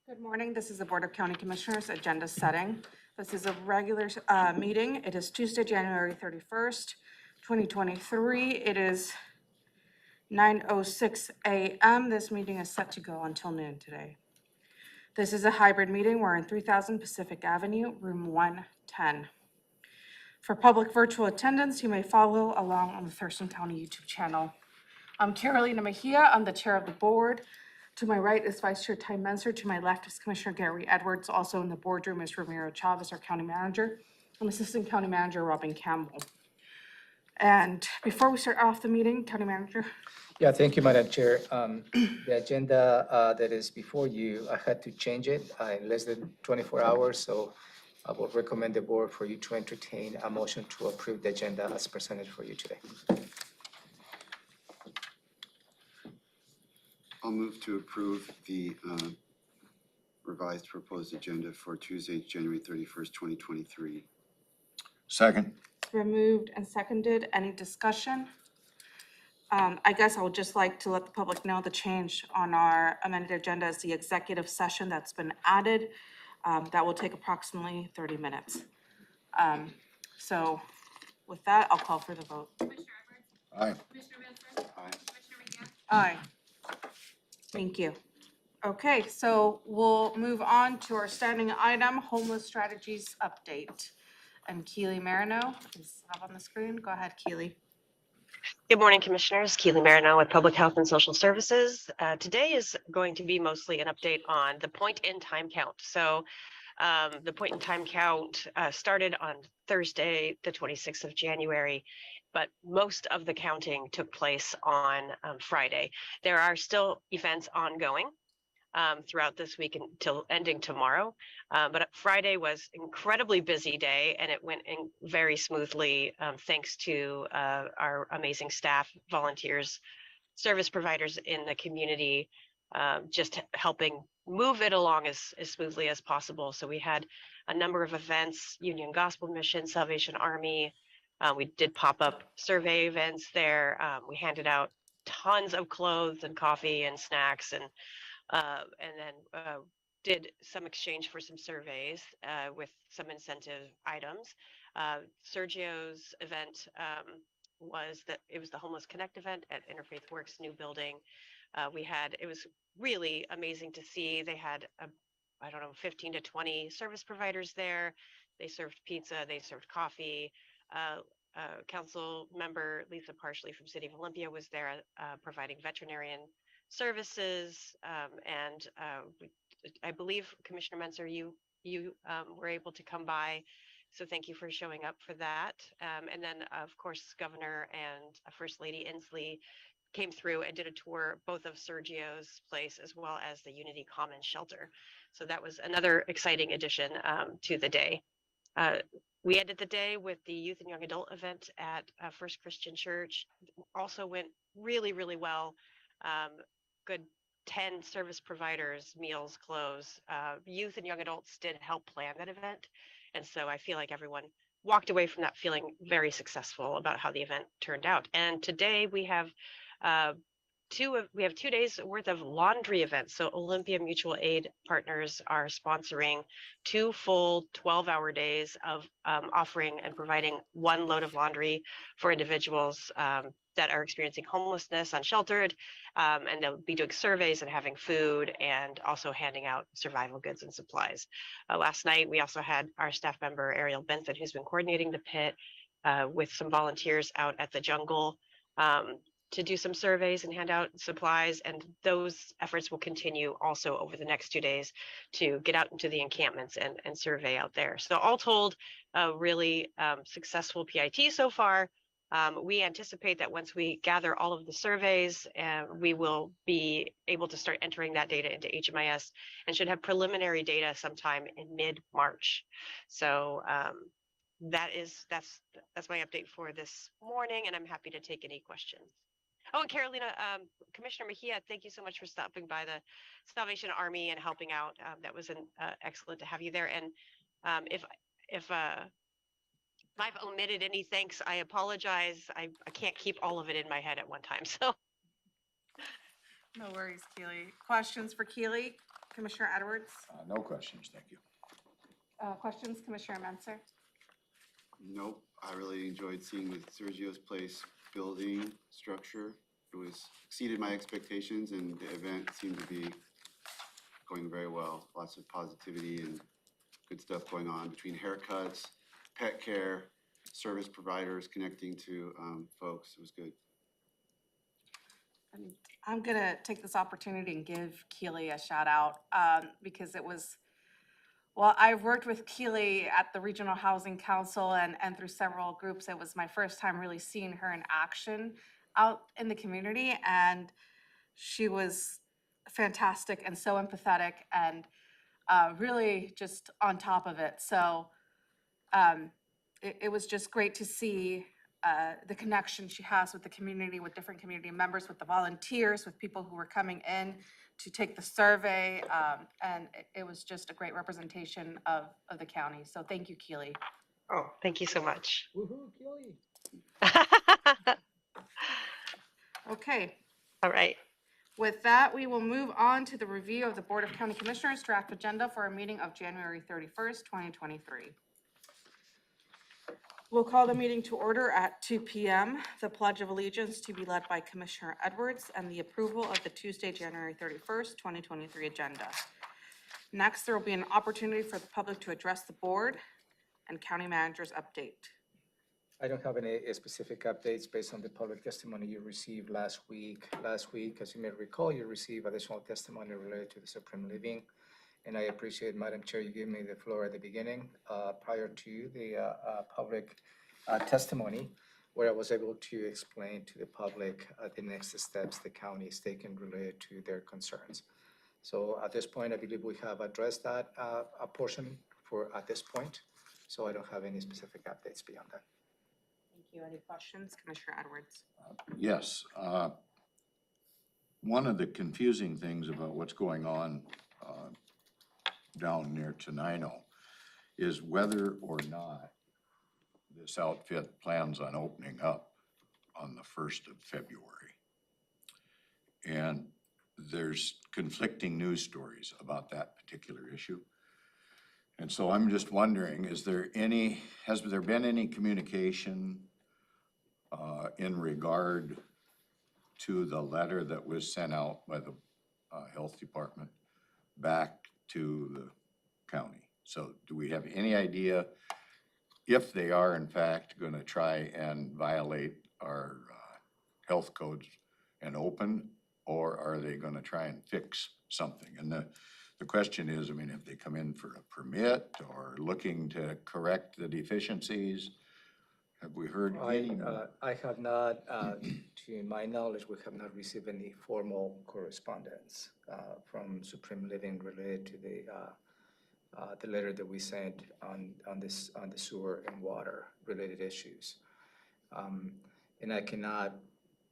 Good morning. This is the Board of County Commissioners agenda setting. This is a regular meeting. It is Tuesday, January 31st, 2023. It is 9:06 a.m. This meeting is set to go until noon today. This is a hybrid meeting. We're in 3000 Pacific Avenue, room 110. For public virtual attendance, you may follow along on the Thurston County YouTube channel. I'm Carolina Mejia. I'm the chair of the board. To my right is Vice Chair Ty Menser. To my left is Commissioner Gary Edwards. Also in the boardroom is Ramiro Chavez, our county manager, and Assistant County Manager Robin Campbell. And before we start off the meeting, County Manager. Yeah, thank you, Madam Chair. The agenda that is before you, I had to change it in less than 24 hours, so I will recommend the board for you to entertain a motion to approve the agenda as presented for you today. I'll move to approve the revised proposed agenda for Tuesday, January 31st, 2023. Second. It's been moved and seconded. Any discussion? I guess I would just like to let the public know the change on our amended agenda is the executive session that's been added. That will take approximately 30 minutes. So with that, I'll call for the vote. Commissioner Edwards? Aye. Commissioner Mentor? Aye. Commissioner Mejia? Aye. Thank you. Okay, so we'll move on to our standing item, homeless strategies update. And Keely Marino is up on the screen. Go ahead, Keely. Good morning, Commissioners. Keely Marino with Public Health and Social Services. Today is going to be mostly an update on the point-in-time count. So the point-in-time count started on Thursday, the 26th of January, but most of the counting took place on Friday. There are still events ongoing throughout this week until ending tomorrow. But Friday was incredibly busy day, and it went in very smoothly thanks to our amazing staff, volunteers, service providers in the community, just helping move it along as smoothly as possible. So we had a number of events, Union Gospel Mission, Salvation Army. We did pop-up survey events there. We handed out tons of clothes and coffee and snacks, and then did some exchange for some surveys with some incentive items. Sergio's event was the Homeless Connect event at Interfaith Works new building. It was really amazing to see. They had 15 to 20 service providers there. They served pizza, they served coffee. Council member Lisa Parsley from City of Olympia was there providing veterinarian services, and I believe Commissioner Menser, you were able to come by, so thank you for showing up for that. And then of course Governor and First Lady Inslee came through and did a tour both of Sergio's place as well as the Unity Commons shelter. So that was another exciting addition to the day. We ended the day with the youth and young adult event at First Christian Church. Also went really, really well. Good 10 service providers, meals, clothes. Youth and young adults did help plan that event. And so I feel like everyone walked away from that feeling very successful about how the event turned out. And today we have 2 days worth of laundry events. So Olympia Mutual Aid Partners are sponsoring 2 full 12-hour days of offering and providing 1 load of laundry for individuals that are experiencing homelessness, unsheltered, and they'll be doing surveys and having food and also handing out survival goods and supplies. Last night, we also had our staff member, Ariel Benson, who's been coordinating the pit with some volunteers out at the jungle to do some surveys and hand out supplies, and those efforts will continue also over the next 2 days to get out into the encampments and survey out there. So all told, a really successful PIT so far. We anticipate that once we gather all of the surveys, we will be able to start entering that data into HMIS and should have preliminary data sometime in mid-March. So that's my update for this morning, and I'm happy to take any questions. Oh, and Carolina, Commissioner Mejia, thank you so much for stopping by the Salvation Army and helping out. That was excellent to have you there. And if I've omitted any thanks, I apologize. I can't keep all of it in my head at one time. So No worries, Keely. Questions for Keely? Commissioner Edwards? No questions, thank you. Questions, Commissioner Mensah? Nope, I really enjoyed seeing the Sergio's Place building structure. It was exceeded my expectations and the event seemed to be going very well. Lots of positivity and good stuff going on between haircuts, pet care, service providers connecting to folks. It was good. I'm gonna take this opportunity and give Keely a shout out, because it was, well, I've worked with Keely at the Regional Housing Council and through several groups. It was my first time really seeing her in action out in the community, and she was fantastic and so empathetic and really just on top of it. So it was just great to see the connection she has with the community, with different community members, with the volunteers, with people who were coming in to take the survey. And it was just a great representation of the county. So thank you, Keely. Oh, thank you so much. Woo-hoo, Keely. Okay, All right. with that, we will move on to the review of the Board of County Commissioners draft agenda for a meeting of January 31st, 2023. We'll call the meeting to order at 2 p.m. The Pledge of Allegiance to be led by Commissioner Edwards and the approval of the Tuesday, January 31st, 2023 agenda. Next, there will be an opportunity for the public to address the board and county manager's update. I don't have any specific updates based on the public testimony you received last week. Last week, as you may recall, you received additional testimony related to the Supreme Living. And I appreciate, Madam Chair, you gave me the floor at the beginning, prior to the public testimony, where I was able to explain to the public the next steps the county is taking related to their concerns. So at this point, I believe we have addressed that a portion at this point. So I don't have any specific updates beyond that. Thank you. Any questions? Commissioner Edwards. Yes, one of the confusing things about what's going on down near Tenino is whether or not this outfit plans on opening up on the 1st of February. And there's conflicting news stories about that particular issue. And so I'm just wondering, has there been any communication in regard to the letter that was sent out by the health department back to the county? So do we have any idea if they are in fact going to try and violate our health codes and open, or are they going to try and fix something? And the question is, I mean, if they come in for a permit or looking to correct the deficiencies, have we heard any? I have not, to my knowledge, we have not received any formal correspondence from Supreme Living related to the letter that we sent on the sewer and water related issues. And I cannot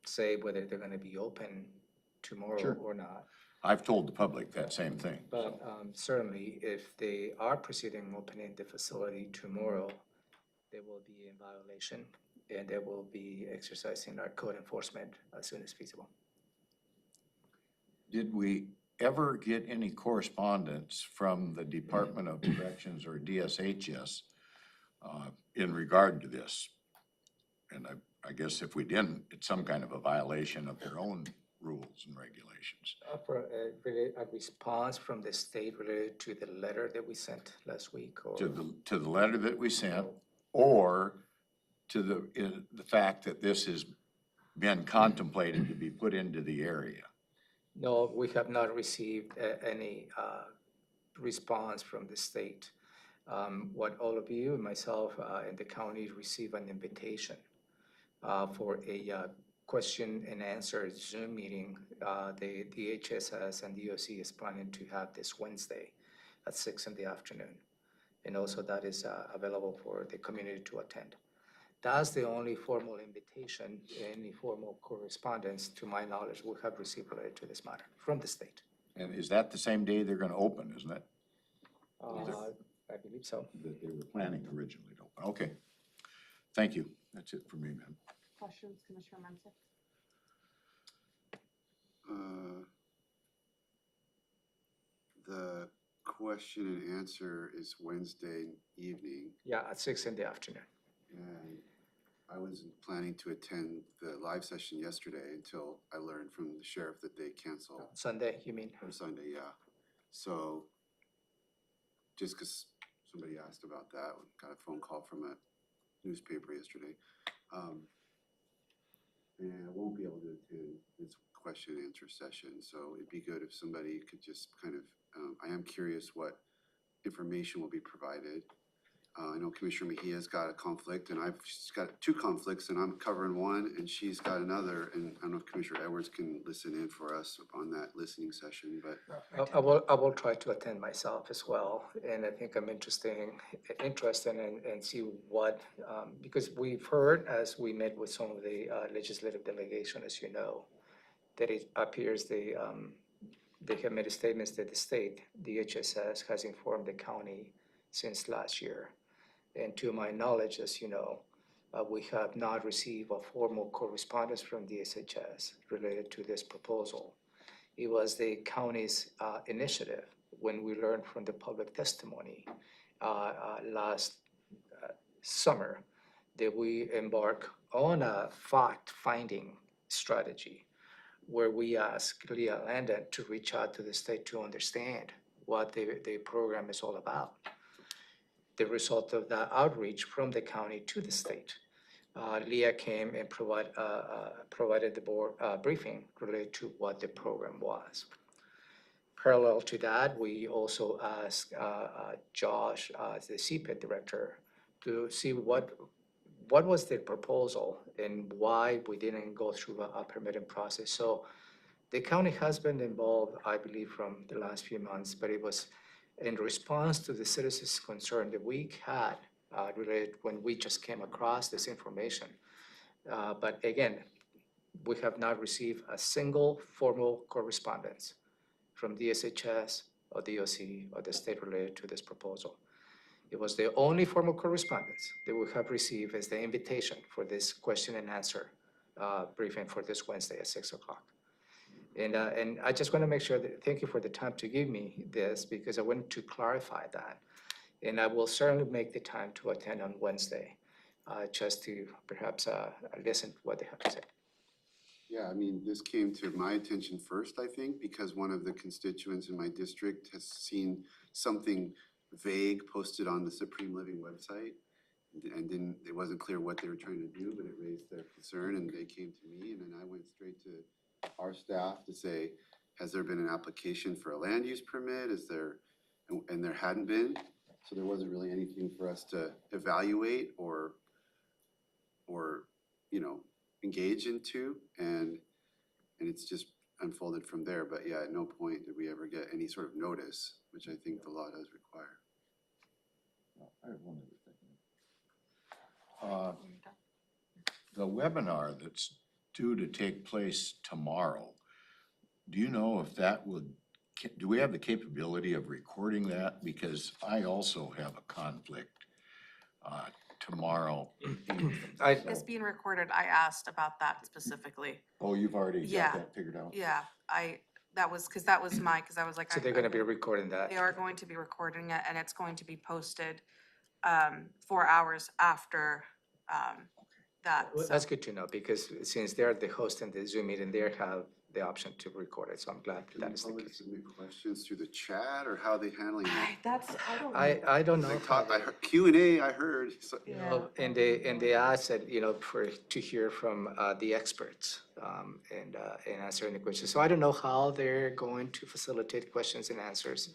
say whether they're going to be open tomorrow Sure. or not. I've told the public that same thing. But certainly, if they are proceeding opening the facility tomorrow, they will be in violation, and they will be exercising our code enforcement as soon as feasible. Did we ever get any correspondence from the Department of Corrections or DSHS in regard to this? And I guess if we didn't, it's some kind of a violation of their own rules and regulations. For a response from the state related to the letter that we sent last week, or To the letter that we sent, or to the fact that this has been contemplated to be put into the area? no, we have not received any response from the state. What all of you, myself, and the county receive an invitation for a question and answer Zoom meeting. The DHSS and DOC is planning to have this Wednesday at 6 in the afternoon. And also that is available for the community to attend. That's the only formal invitation, any formal correspondence, to my knowledge, we have received related to this matter from the state. And is that the same day they're gonna open, isn't it? I believe so. That they were planning originally to open? Okay. Thank you. That's it for me, ma'am. Questions, Commissioner Mensah? The question and answer is Wednesday evening, Yeah, at 6 in the afternoon. and I was planning to attend the live session yesterday until I learned from the sheriff that they canceled. Sunday, you mean? Or Sunday, yeah. So, just because somebody asked about that, got a phone call from a newspaper yesterday. And I won't be able to attend this question and answer session, so it'd be good if somebody could just kind of, I am curious what information will be provided. I know Commissioner Mejia's got a conflict, and she's got two conflicts, and I'm covering one, and she's got another, and I don't know if Commissioner Edwards can listen in for us on that listening session, but I will try to attend myself as well, and I think I'm interested and see what, because we've heard as we met with some of the legislative delegation, as you know, that it appears they have made statements that the state, the HSS, has informed the county since last year. And to my knowledge, as you know, we have not received a formal correspondence from the SHS related to this proposal. It was the county's initiative when we learned from the public testimony last summer that we embark on a fact-finding strategy where we ask Leah Landon to reach out to the state to understand what the program is all about. The result of that outreach from the county to the state, Leah came and provided the board briefing related to what the program was. Parallel to that, we also asked Josh, the CPID director, to see what was the proposal and why we didn't go through a permitting process. So the county has been involved, I believe, from the last few months, but it was in response to the citizens' concern that we had related when we just came across this information. But again, we have not received a single formal correspondence from DSHS or DOC or the state related to this proposal. It was the only formal correspondence that we have received as the invitation for this question and answer briefing for this Wednesday at 6 o'clock. And I just want to make sure that, thank you for the time to give me this, because I wanted to clarify that. And I will certainly make the time to attend on Wednesday, just to perhaps listen to what they have to say. yeah, I mean, this came to my attention first, I think, because one of the constituents in my district has seen something vague posted on the Supreme Living website. And it wasn't clear what they were trying to do, but it raised their concern, and they came to me, and then I went straight to our staff to say, has there been an application for a land use permit? Is there, and there hadn't been, so there wasn't really anything for us to evaluate or engage into, and it's just unfolded from there. But yeah, at no point did we ever get any sort of notice, which I think the law does require. I have one other thing. The webinar that's due to take place tomorrow, do you know if that do we have the capability of recording that? Because I also have a conflict tomorrow. It's being recorded. I asked about that specifically. Oh, you've already Yeah. got that figured out? Yeah, because I was like. So they're gonna be recording that? They are going to be recording it, and it's going to be posted 4 hours after that. Well, So- that's good to know, because since they're the host in the Zoom meeting, they have the option to record it, so I'm glad Can that the is the public case. submit questions through the chat, or how are they handling it? I don't know. I don't know. They how talk, I heard Q&A, I heard. So- Yeah. And they asked that, to hear from the experts and answer any questions. So I don't know how they're going to facilitate questions and answers.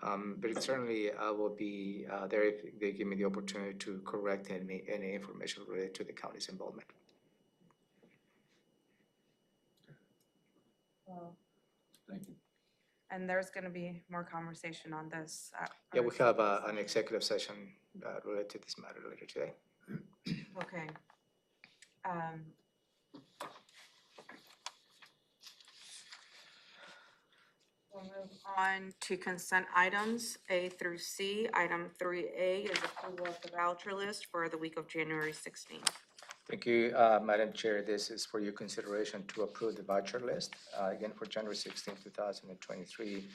But it certainly I will be there if they give me the opportunity to correct any information related to the county's involvement. Thank you. And there's gonna be more conversation on this. Yeah, we have an executive session related to this matter later today. Okay. We'll move on to consent items A through C. Item 3A is approval of the voucher list for the week of January 16th. Thank you, Madam Chair. This is for your consideration to approve the voucher list. Again, for January 16, 2023.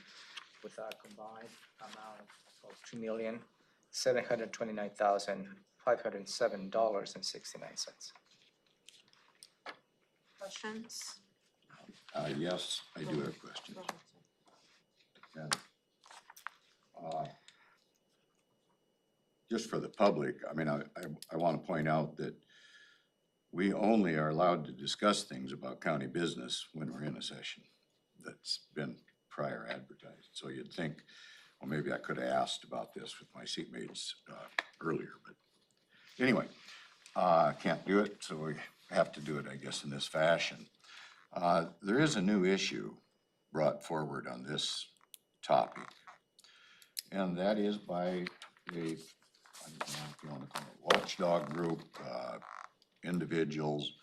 with a combined amount of $2,729,507.69. Questions? Yes, I do have questions. Go ahead, sir. And, just for the public, I mean, I want to point out that we only are allowed to discuss things about county business when we're in a session that's been prior advertised. So you'd think, well, maybe I could have asked about this with my seatmates earlier, but anyway, can't do it, so we have to do it, I guess, in this fashion. There is a new issue brought forward on this topic, and that is by a, I don't know if you want to call it watchdog group, individuals,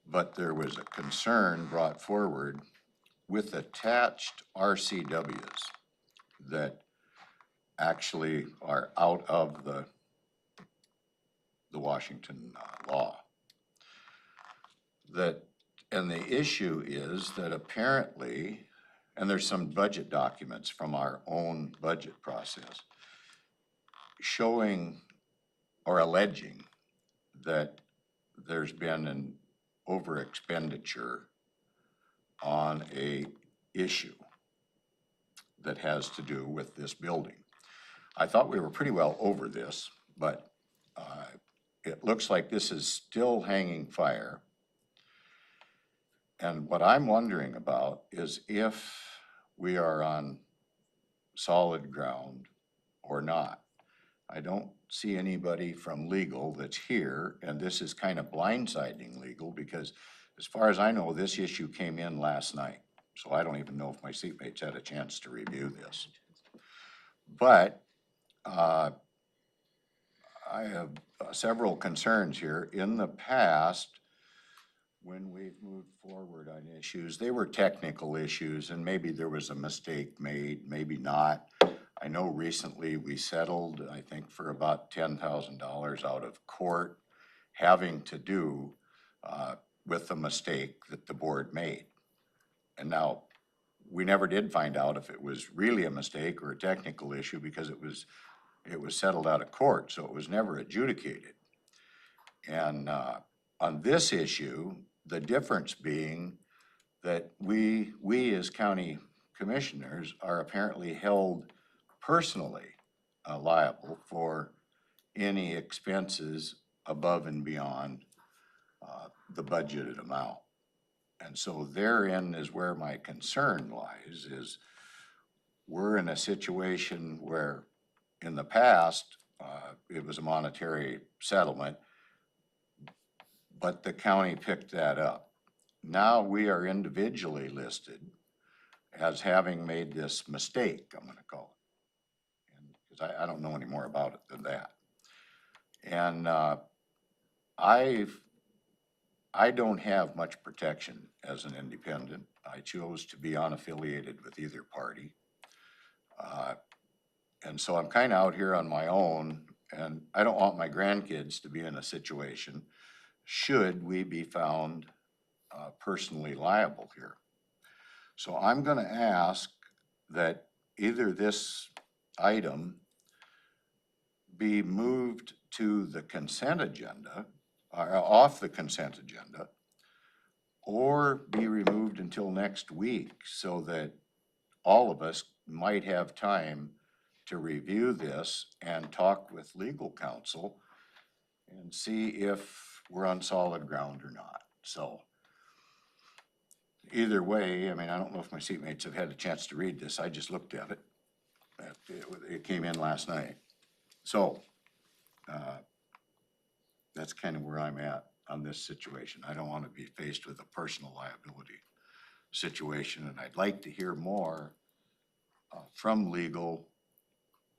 but there was a concern brought forward with attached RCWs that actually are out of the Washington law. And the issue is that apparently, and there's some budget documents from our own budget process showing or alleging that there's been an over expenditure on a issue that has to do with this building. I thought we were pretty well over this, but it looks like this is still hanging fire. And what I'm wondering about is if we are on solid ground or not. I don't see anybody from legal that's here, and this is kind of blindsiding legal because as far as I know, this issue came in last night. So I don't even know if my seatmates had a chance to review this. But I have several concerns here. In the past, when we've moved forward on issues, they were technical issues and maybe there was a mistake made, maybe not. I know recently we settled, I think, for about $10,000 out of court having to do with the mistake that the board made. And now, we never did find out if it was really a mistake or a technical issue because it was settled out of court, so it was never adjudicated. And on this issue, the difference being that we as county commissioners are apparently held personally liable for any expenses above and beyond the budgeted amount. And so therein is where my concern lies, is we're in a situation where in the past, it was a monetary settlement, but the county picked that up. Now we are individually listed as having made this mistake, I'm gonna call it. Because I don't know any more about it than that. And I don't have much protection as an independent. I chose to be unaffiliated with either party. And so I'm kind of out here on my own, and I don't want my grandkids to be in a situation should we be found personally liable here. So I'm gonna ask that either this item be moved to the consent agenda, or off the consent agenda, or be removed until next week so that all of us might have time to review this and talk with legal counsel and see if we're on solid ground or not. So either way, I mean, I don't know if my seatmates have had a chance to read this. I just looked at it. It came in last night. So that's kind of where I'm at on this situation. I don't want to be faced with a personal liability situation, and I'd like to hear more from legal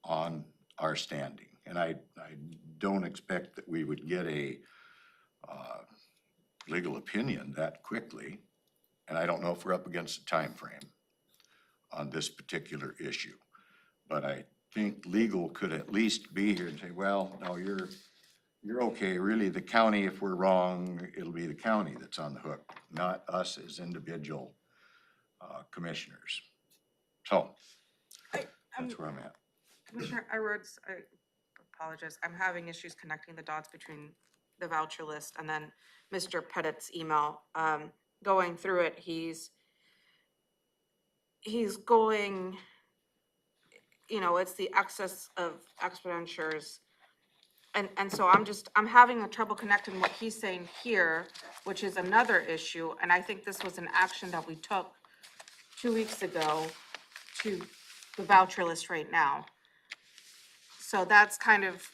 on our standing. And I don't expect that we would get a legal opinion that quickly, and I don't know if we're up against a time frame on this particular issue. But I think legal could at least be here and say, well, no, you're okay. Really, the county, if we're wrong, it'll be the county that's on the hook, not us as individual commissioners. So That's where I'm at. Commissioner Edwards, I apologize, I'm having issues connecting the dots between the voucher list and then Mr. Pettit's email. Going through it, he's going, it's the excess of expenditures. And so I'm having a trouble connecting what he's saying here, which is another issue, and I think this was an action that we took 2 weeks ago to the voucher list right now. So that's kind of,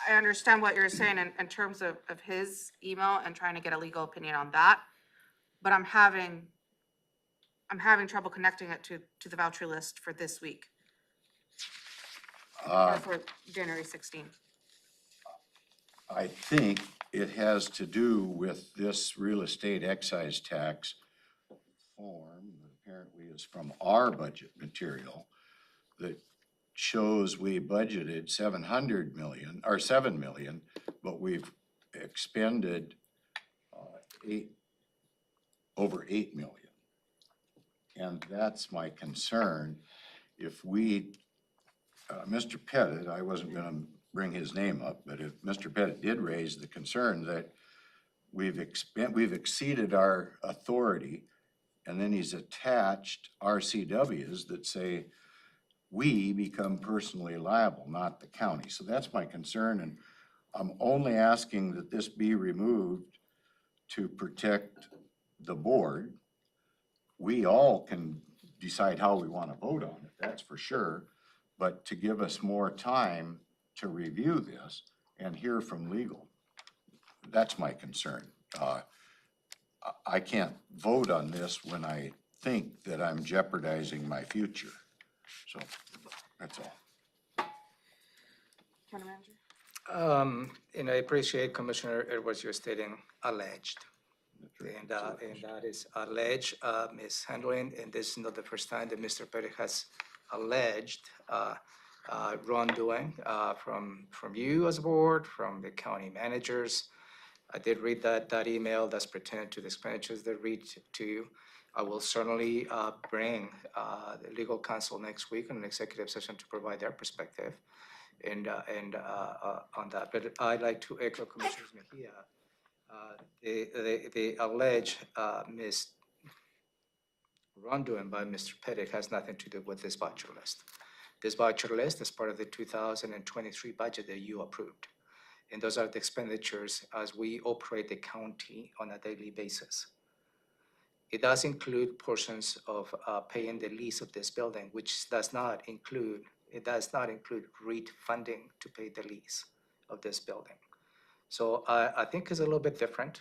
I understand what you're saying in terms of his email and trying to get a legal opinion on that, but I'm having trouble connecting it to the voucher list for this week, or for January 16th. I think it has to do with this real estate excise tax form that apparently is from our budget material that shows we budgeted 700 million, or 7 million, but we've expended over 8 million. And that's my concern. If we, Mr. Pettit, I wasn't gonna bring his name up, but if Mr. Pettit did raise the concern that we've exceeded our authority, and then he's attached RCWs that say we become personally liable, not the county. So that's my concern, and I'm only asking that this be removed to protect the board. We all can decide how we want to vote on it, that's for sure, but to give us more time to review this and hear from legal. That's my concern. I can't vote on this when I think that I'm jeopardizing my future. So that's all. County Manager? And I appreciate Commissioner Edwards, you're stating alleged. And that is alleged mishandling, and this is not the first time that Mr. Pettit has alleged wrongdoing from you as a board, from the county managers. I did read that email that's pertaining to the expenditures that reached to you. I will certainly bring the legal counsel next week in an executive session to provide their perspective and on that. But I'd like to echo Commissioner Mejia. The alleged wrongdoing by Mr. Pettit has nothing to do with this voucher list. This voucher list is part of the 2023 budget that you approved. And those are the expenditures as we operate the county on a daily basis. It does include portions of paying the lease of this building, which does not include REIT funding to pay the lease of this building. So I think it's a little bit different.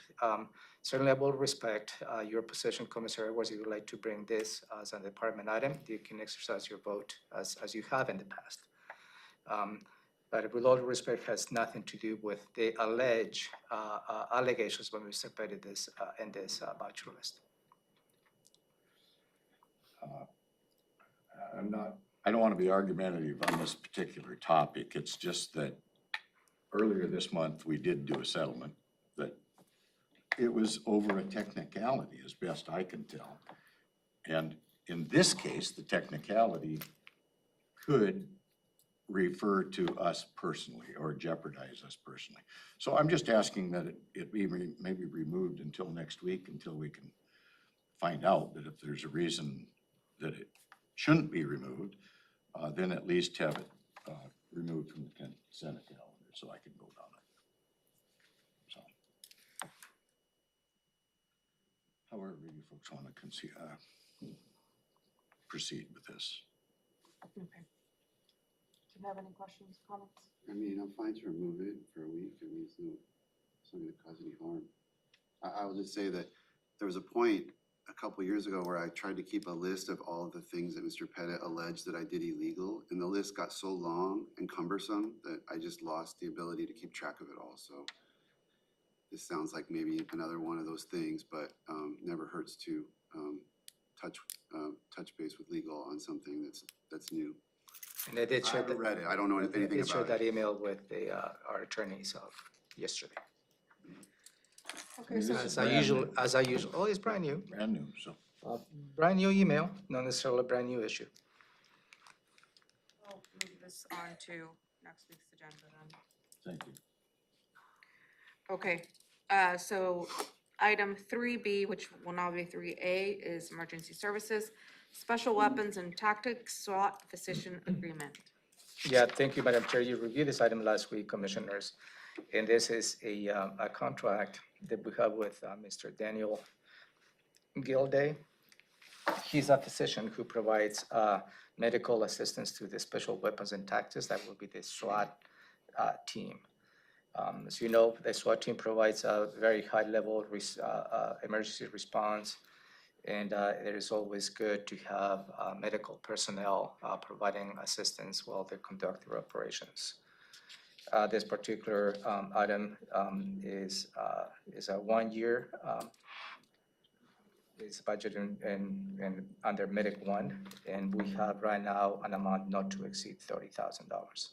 Certainly I will respect your position, Commissioner Edwards. If you would like to bring this as a department item, you can exercise your vote as you have in the past. But with all due respect, has nothing to do with the alleged allegations by Mr. Pettit in this voucher list. I don't want to be argumentative on this particular topic. It's just that earlier this month, we did do a settlement that it was over a technicality, as best I can tell. And in this case, the technicality could refer to us personally or jeopardize us personally. So I'm just asking that it be maybe removed until next week, until we can find out that if there's a reason that it shouldn't be removed, then at least have it removed from the consent calendar so I can vote on it. So, however you folks want to proceed with this. Okay. Do you have any questions, comments? I mean, I'm fine to remove it for a week. I mean, it's not gonna cause any harm. I will just say that there was a point a couple years ago where I tried to keep a list of all of the things that Mr. Pettit alleged that I did illegal, and the list got so long and cumbersome that I just lost the ability to keep track of it all. So this sounds like maybe another one of those things, but never hurts to touch base with legal on something that's new. And I did I share haven't read it. I don't know anything did share about that it. email with our attorneys yesterday. Okay, so As I usual, oh, it's brand new. Brand new, so. Brand new email, not necessarily a brand new issue. this on to next week's agenda then. Thank you. Okay, so item 3B, which will now be 3A, is emergency services, special weapons and tactics SWAT physician agreement. Yeah, thank you, Madam Chair. You reviewed this item last week, Commissioners. And this is a contract that we have with Mr. Daniel Gilday. He's a physician who provides medical assistance to the special weapons and tactics. That will be the SWAT team. As you know, the SWAT team provides a very high level emergency response. And it is always good to have medical personnel providing assistance while they conduct their operations. This particular item is a 1 year, is budgeted and under Medic 1, and we have right now an amount not to exceed $30,000,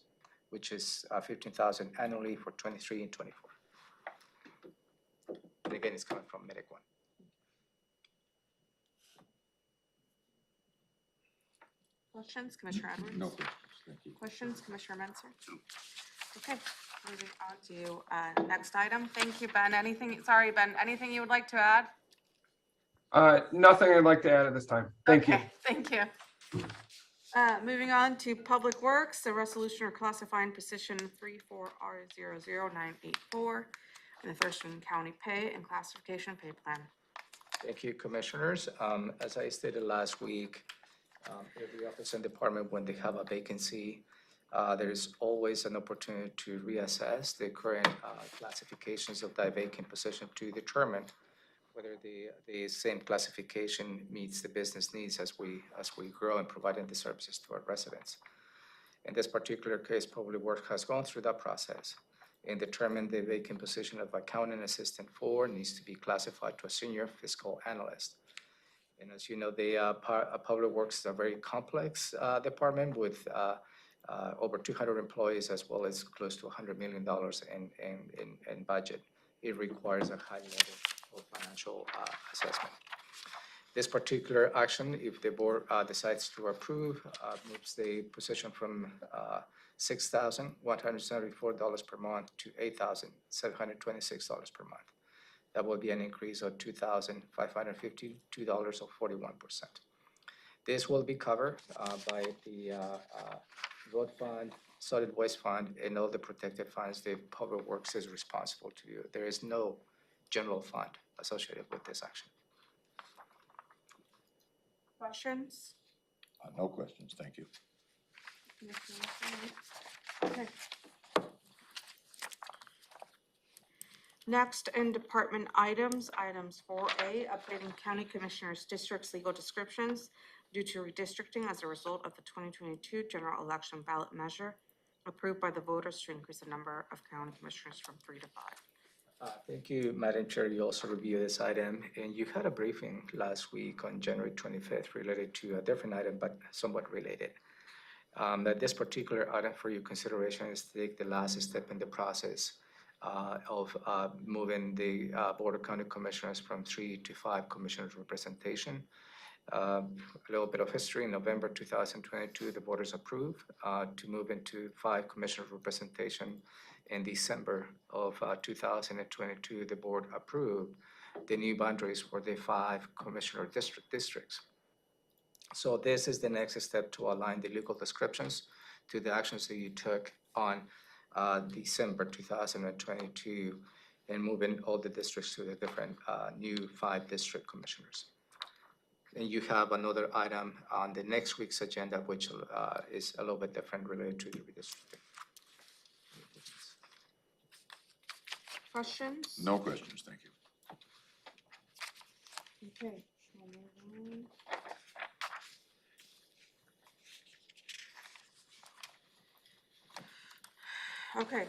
which is $15,000 annually for 23 and 24. And again, it's coming from Medic 1. Questions, Commissioner Edwards? No questions, thank you. Questions, Commissioner Menzer? Okay, moving on to next item. Thank you, Ben. Anything, sorry, Ben, anything you would like to add? Nothing I'd like to add at this time. Thank you. Okay, thank you. Moving on to Public Works, the resolution or classifying position 34R00984 in the Thurston County Pay and Classification Pay Plan. Thank you, Commissioners. As I stated last week, every office and department, when they have a vacancy, there is always an opportunity to reassess the current classifications of that vacant position to determine whether the same classification meets the business needs as we grow and providing the services to our residents. In this particular case, Public Works has gone through that process and determined the vacant position of accounting assistant 4 needs to be classified to a senior fiscal analyst. And as you know, Public Works is a very complex department with over 200 employees as well as close to $100 million in budget. It requires a high level of financial assessment. This particular action, if the board decides to approve, moves the position from $6,174 per month to $8,726 per month. That will be an increase of $2,552 or 41%. This will be covered by the road fund, solid waste fund, and all the protected funds that Public Works is responsible to. There is no general fund associated with this action. Questions? No questions, thank you. Okay. Next, in department items 4A, updating county commissioners' districts' legal descriptions due to redistricting as a result of the 2022 general election ballot measure approved by the voters to increase the number of county commissioners from 3 to 5. Thank you, Madam Chair. You also reviewed this item, and you had a briefing last week on January 25th related to a different item, but somewhat related. That this particular item for your consideration is to take the last step in the process of moving the Board of County Commissioners from 3 to 5 commissioners representation. A little bit of history. In November 2022, the voters approved to move into 5 commissioners representation. In December of 2022, the board approved the new boundaries for the 5 commissioner districts. So this is the next step to align the legal descriptions to the actions that you took on December 2022 and moving all the districts to the different new 5 district commissioners. And you have another item on the next week's agenda, which is a little bit different related to the redistricting. Questions? No questions, thank you. Okay. Okay,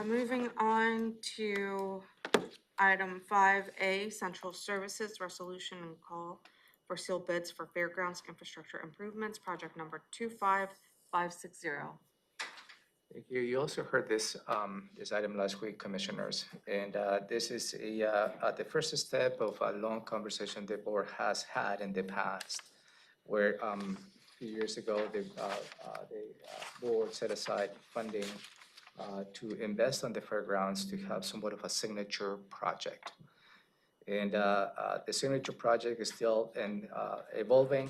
moving on to item 5A, Central Services Resolution and Call for Sealed Bids for Fairgrounds Infrastructure Improvements, project number 25560. Thank you. You also heard this item last week, Commissioners, and this is the first step of a long conversation the board has had in the past, where few years ago, the board set aside funding to invest on the fairgrounds to have somewhat of a signature project. And the signature project is still evolving.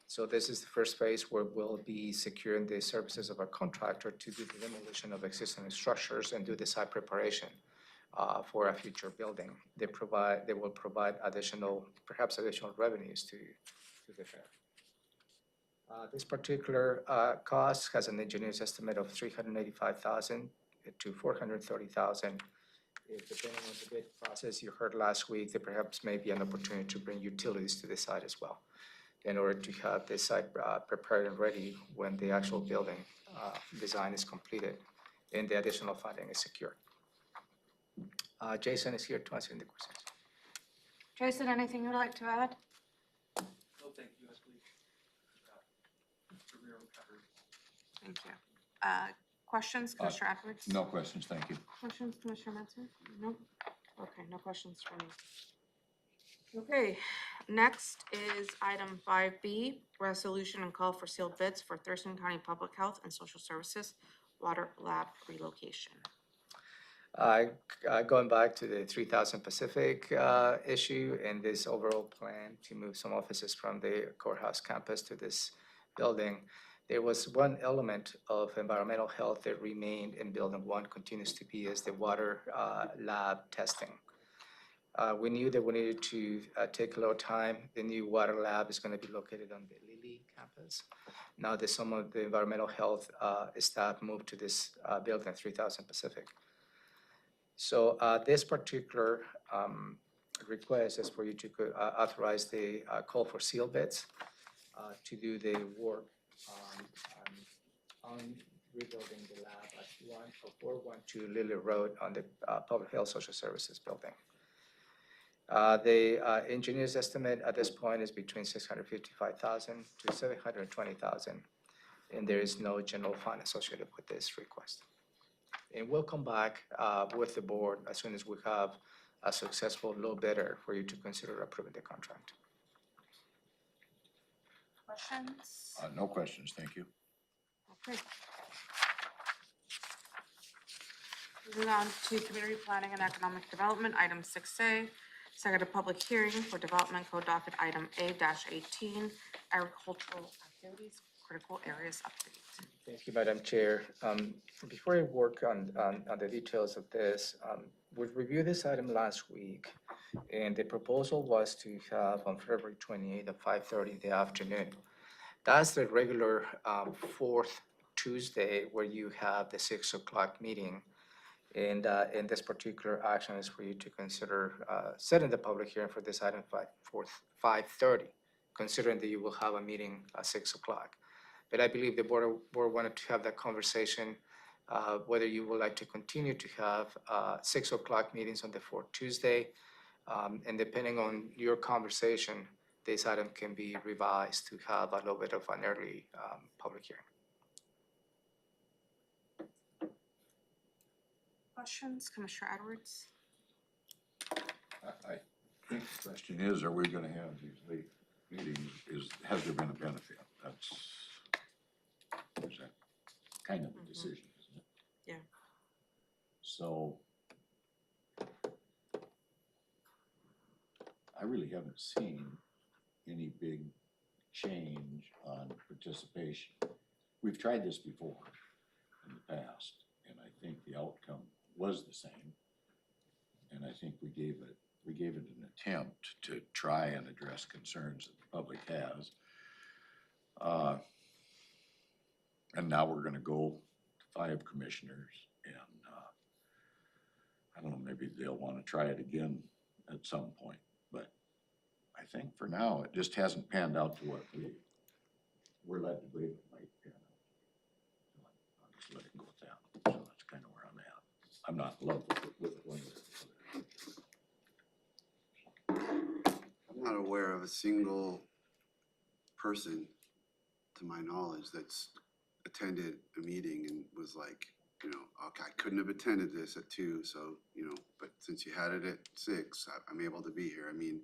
So this is the first phase where we'll be securing the services of our contractor to do the demolition of existing structures and do the site preparation for a future building. They will provide perhaps additional revenues to the fair. This particular cost has an engineer's estimate of $385,000 to $430,000. Depending on the bid process you heard last week, there perhaps may be an opportunity to bring utilities to the site as well in order to have the site prepared and ready when the actual building design is completed and the additional funding is secured. Jason is here to answer any questions. Jason, anything you'd like to add? No, thank you, Ashley. Thank you. Questions, Commissioner Edwards? No questions, thank you. Questions, Commissioner Menzer? No? Okay, no questions from me. Okay, next is item 5B, resolution and call for sealed bids for Thurston County Public Health and Social Services Water Lab relocation. Going back to the 3000 Pacific issue and this overall plan to move some offices from the courthouse campus to this building, there was one element of environmental health that remained in Building 1, continues to be, is the water lab testing. We knew that we needed to take a little time. The new water lab is going to be located on the Lilly campus. Now that some of the environmental health staff moved to this building, 3000 Pacific. So this particular request is for you to authorize the call for seal bids to do the work on rebuilding the lab at 412 Lilly Road on the Public Health Social Services building. The engineer's estimate at this point is between $655,000 to $720,000, and there is no general fund associated with this request. And we'll come back with the board as soon as we have a successful low bidder for you to consider approving the contract. Questions? No questions, thank you. Okay. Moving on to Community Planning and Economic Development, item 6A, second a public hearing for Development Code Docket Item A-18, Agricultural Activities, Critical Areas Update. Thank you, Madam Chair. Before I work on the details of this, we reviewed this item last week, and the proposal was to have on February 28th at 5:30 in the afternoon. That's the regular fourth Tuesday where you have the 6 o'clock meeting. And this particular action is for you to consider setting the public hearing for this item for 5:30, considering that you will have a meeting at 6 o'clock. But I believe the board wanted to have that conversation, whether you would like to continue to have 6 o'clock meetings on the fourth Tuesday. And depending on your conversation, this item can be revised to have a little bit of an early public hearing. Questions, Commissioner Edwards? I think the question is, are we gonna have these late meetings, has there been a benefit? Is that kind of a decision, isn't it? Yeah. So I really haven't seen any big change on participation. We've tried this before in the past, and I think the outcome was the same. And I think we gave it an attempt to try and address concerns that the public has. And now we're gonna go to 5 commissioners, and I don't know, maybe they'll wanna try it again at some point. But I think for now, it just hasn't panned out to what we're led to believe it might pan out. So I'll just let it go with that. So that's kind of where I'm at. I'm not in love with it one way or the other. I'm not aware of a single person, to my knowledge, that's attended a meeting and was like, you know, okay, I couldn't have attended this at 2, so, you know, but since you had it at 6, I'm able to be here. I mean,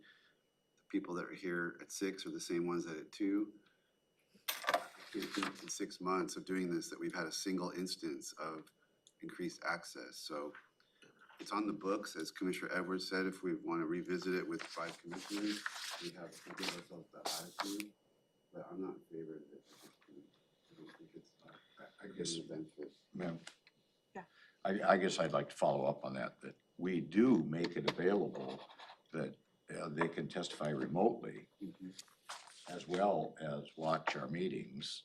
the people that are here at 6 are the same ones that at 2. in 6 months of doing this that we've had a single instance of increased access. So it's on the books, as Commissioner Edwards said, if we want to revisit it with 5 commissioners, we have to give ourselves that attitude. But I'm not in favor of it at this point. I don't think it's I guess, a benefit. ma'am. Yeah. I guess I'd like to follow up on that we do make it available that they can testify remotely as well as watch our meetings.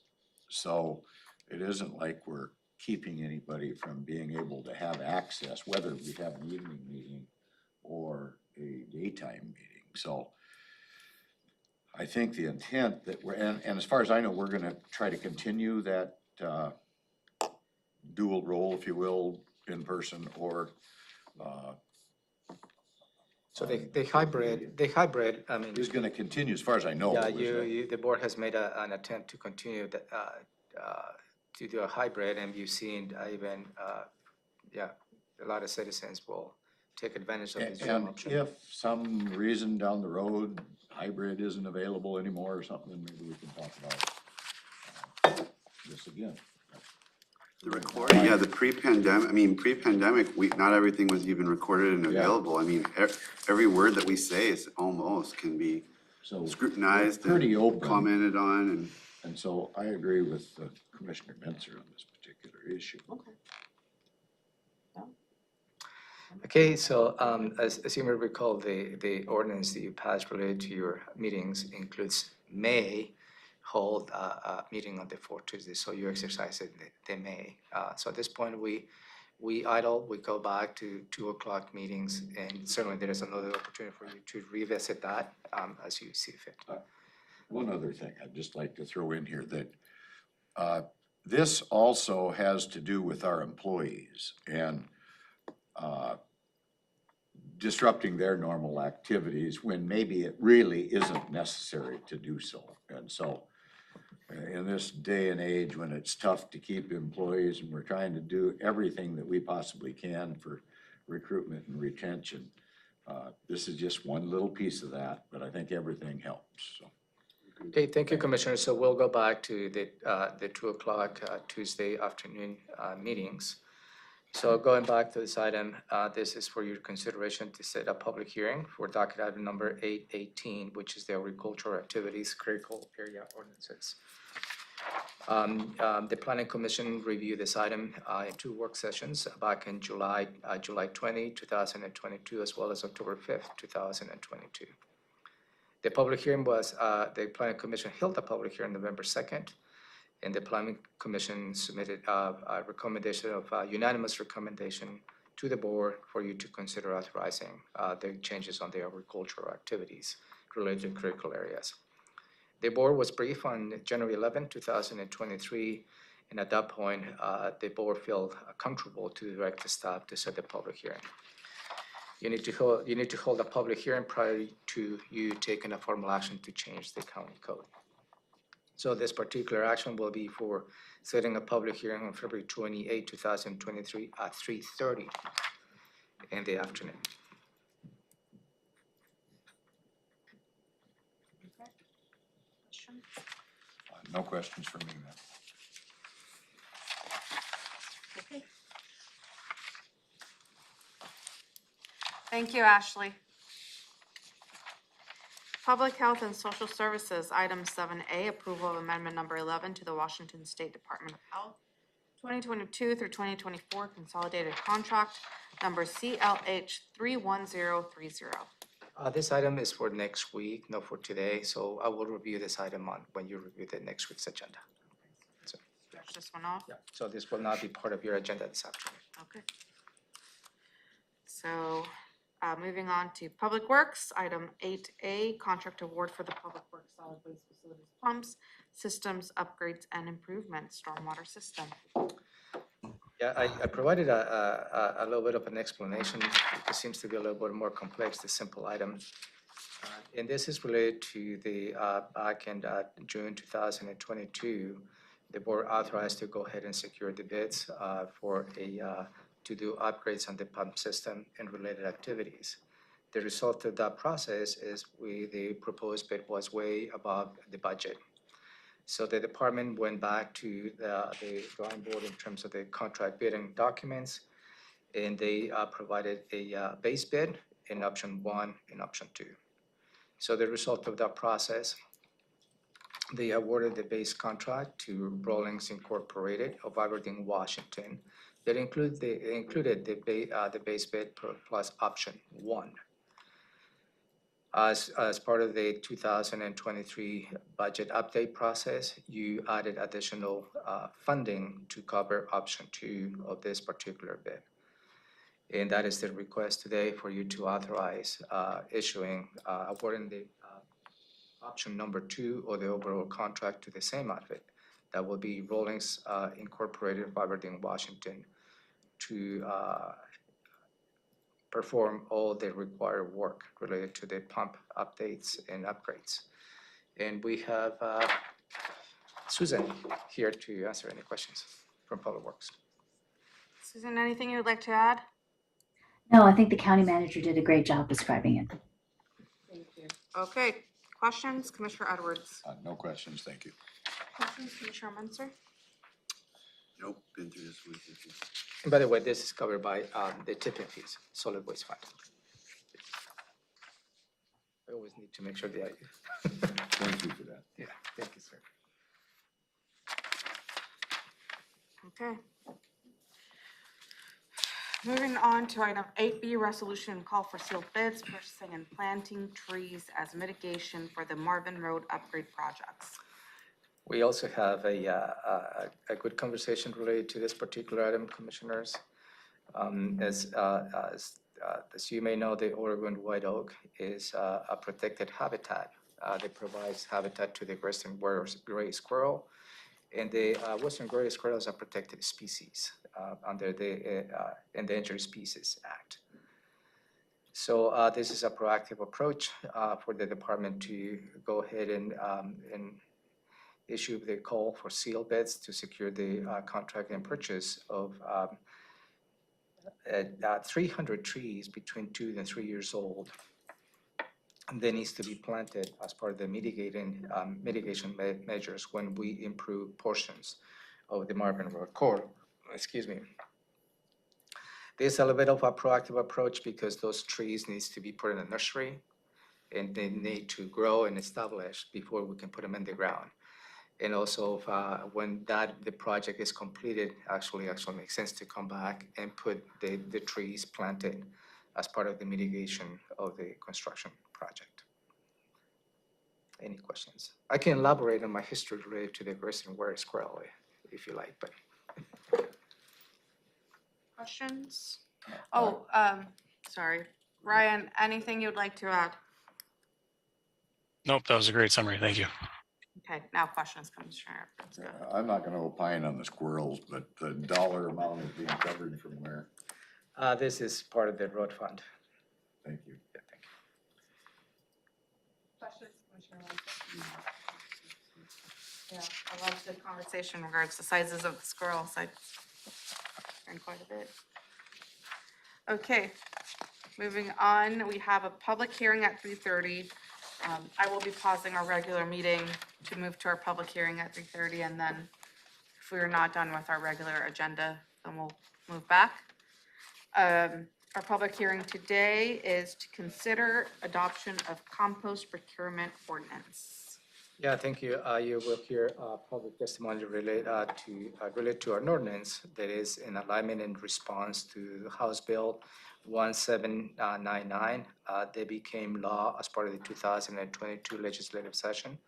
So it isn't like we're keeping anybody from being able to have access, whether we have an evening meeting or a daytime meeting. So I think the intent that and as far as I know, we're gonna try to continue that dual role, if you will, in person or So the hybrid, I mean, is gonna continue, as far as I know. yeah, is that- the board has made an attempt to continue that, to do a hybrid, and you've seen even, a lot of citizens will take advantage of the Zoom And option. if some reason down the road, hybrid isn't available anymore or something, then maybe we can talk about this again. The recording, yeah, the pre-pandemic, not everything was even recorded and Yeah. available. I mean, every word that we say is almost can be So scrutinized pretty and open. commented on, And so I agree with Commissioner Mentzer on this particular issue. Okay, so, as you may recall, the ordinance that you passed related to your meetings includes may hold a meeting on the fourth Tuesday, so you exercise it, they may. So at this point, we idle, we go back to 2 o'clock meetings, and certainly there is another opportunity for you to revisit that, as you see fit. One other thing I'd just like to throw in here that this also has to do with our employees and disrupting their normal activities when maybe it really isn't necessary to do so. And so in this day and age when it's tough to keep employees and we're trying to do everything that we possibly can for recruitment and retention, this is just one little piece of that, but I think everything helps, so. Okay, thank you, Commissioner. So we'll go back to the 2 o'clock Tuesday afternoon meetings. So going back to this item, this is for your consideration to set a public hearing for docket item number 818, which is the agricultural activities critical area ordinances. The Planning Commission reviewed this item in 2 work sessions back in July 20, 2022, as well as October 5th, 2022. The public hearing was, the Planning Commission held a public hearing November 2nd, and the Planning Commission submitted a recommendation of unanimous recommendation to the board for you to consider authorizing the changes on the agricultural activities related to critical areas. The board was briefed on January 11, 2023, and at that point, the board felt comfortable to direct the staff to set the public hearing. You need to hold a public hearing prior to you taking a formal action to change the county code. So this particular action will be for setting a public hearing on February 28, 2023 at 3:30 in the afternoon. No questions for me, ma'am. Okay. Thank you, Ashley. Public Health and Social Services, item 7A, approval of amendment number 11 to the Washington State Department of Health 2022 through 2024 consolidated contract number CLH 31030. This item is for next week, not for today, so I will review this item when you review the next week's agenda. Scratch this one off. Yeah, so this will not be part of your agenda this afternoon. Okay. So, moving on to Public Works, item 8A, contract award for the Public Works Solid Waste Facilities Pumps, Systems, Upgrades, and Improvements, Stormwater System. Yeah, I provided a little bit of an explanation. It seems to be a little bit more complex, the simple item. And this is related to the, back in June 2022, the board authorized to go ahead and secure the bids for to do upgrades on the pump system and related activities. The result of that process is the proposed bid was way above the budget. So the department went back to the drawing board in terms of the contract bidding documents, and they provided a base bid in option 1 and option 2. So the result of that process, they awarded the base contract to Rawlings Incorporated of Aberdeen, Washington. That included the base bid plus option 1. As part of the 2023 budget update process, you added additional funding to cover option 2 of this particular bid. And that is the request today for you to authorize awarding the option number 2 or the overall contract to the same outfit. That will be Rawlings Incorporated of Aberdeen, Washington, to perform all the required work related to the pump updates and upgrades. And we have Susan here to answer any questions from Public Works. Susan, anything you would like to add? No, I think the county manager did a great job describing it. Thank you. Okay, questions, Commissioner Edwards? No questions, thank you. Questions, Commissioner Munster? Nope, been through this one. Thank you. And by the way, this is covered by the tipping fees, solid waste fund. I always need to make sure that Thank you for that. yeah, thank you, sir. Okay. Moving on to item 8B, resolution call for sealed bids, purchasing and planting trees as mitigation for the Marvin Road upgrade projects. We also have a good conversation related to this particular item, Commissioners. As you may know, the Oregon white oak is a protected habitat that provides habitat to the western gray squirrel. And the western gray squirrel is a protected species under the Endangered Species Act. So this is a proactive approach for the department to go ahead and issue the call for seal bids to secure the contract and purchase of 300 trees between 2 and 3 years old. And that needs to be planted as part of the mitigation measures when we improve portions of the Marvin Road corridor. Excuse me. This is a little bit of a proactive approach because those trees needs to be put in a nursery and they need to grow and establish before we can put them in the ground. And also, when the project is completed, actually makes sense to come back and put the trees planted as part of the mitigation of the construction project. Any questions? I can elaborate on my history related to the western gray squirrel if you like, but. Questions? Oh, sorry. Ryan, anything you'd like to add? Nope, that was a great summary. Thank you. Okay, now questions, Commissioner. Let's go. I'm not gonna opine on the squirrels, but the dollar amount is being covered from where? This is part of the road fund. Thank you. Yeah, thank you. Questions, Commissioner Munster? Yeah, I love the conversation in regards to sizes of the squirrels. I learned quite a bit. Okay, moving on, we have a public hearing at 3:30. I will be pausing our regular meeting to move to our public hearing at 3:30, and then if we are not done with our regular agenda, then we'll move back. Our public hearing today is to consider adoption of compost procurement ordinance. Yeah, thank you. You will hear public testimony related to an ordinance that is in alignment and response to House Bill 1799. They became law as part of the 2022 legislative session.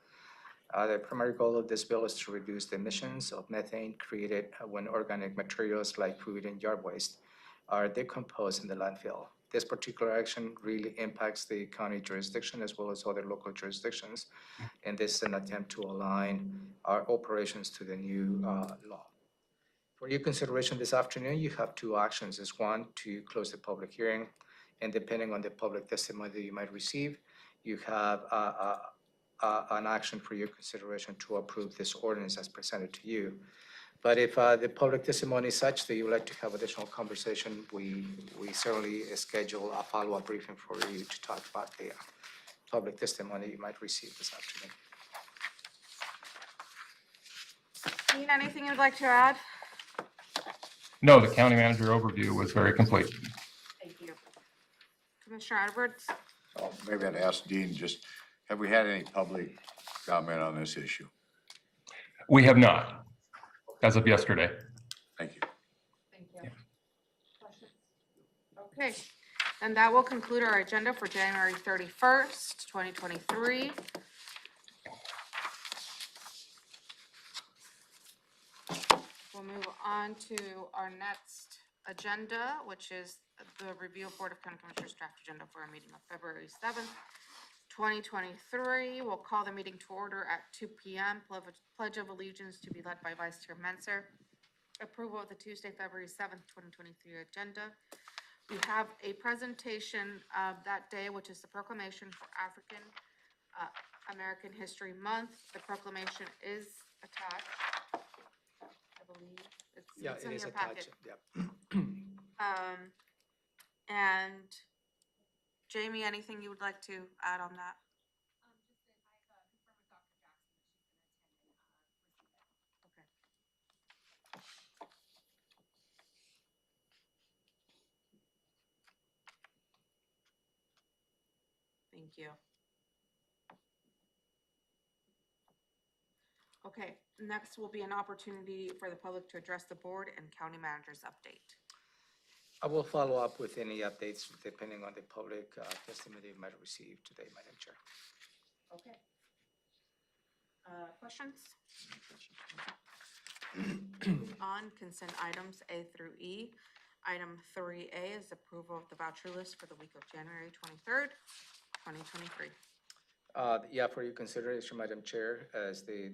The primary goal of this bill is to reduce the emissions of methane created when organic materials like food and yard waste are decomposed in the landfill. This particular action really impacts the county jurisdiction as well as other local jurisdictions. And this is an attempt to align our operations to the new law. For your consideration this afternoon, you have two actions. Is one, to close the public hearing, and depending on the public testimony that you might receive, you have an action for your consideration to approve this ordinance as presented to you. But if the public testimony is such that you would like to have additional conversation, we certainly schedule a follow-up briefing for you to talk about the public testimony you might receive this afternoon. Dean, anything you'd like to add? No, the county manager overview was very complete. Thank you. Commissioner Edwards? Oh, maybe I'd ask Dean, just, have we had any public comment on this issue? We have not, as of yesterday. Thank you. Thank you. Questions? Okay, and that will conclude our agenda for January 31st, 2023. We'll move on to our next agenda, which is the review of Board of County Commissioners draft agenda for our meeting of February 7th, 2023. We'll call the meeting to order at 2 p.m. Pledge of Allegiance to be led by Vice Chair Menser. Approval of the Tuesday, February 7th, 2023 agenda. We have a presentation that day, which is the proclamation for African American History Month. The proclamation is attached, I believe. Yeah, It's it in is your packet. attached, yeah. And Jamie, anything you would like to add on that? Okay. Thank you. Okay, next will be an opportunity for the public to address the board and county manager's update. I will follow up with any updates depending on the public testimony we might receive today, Madam Chair. Okay. Questions? On consent items A through E. Item 3A is approval of the voucher list for the week of January 23rd, 2023. Yeah, for your consideration, Madam Chair, as they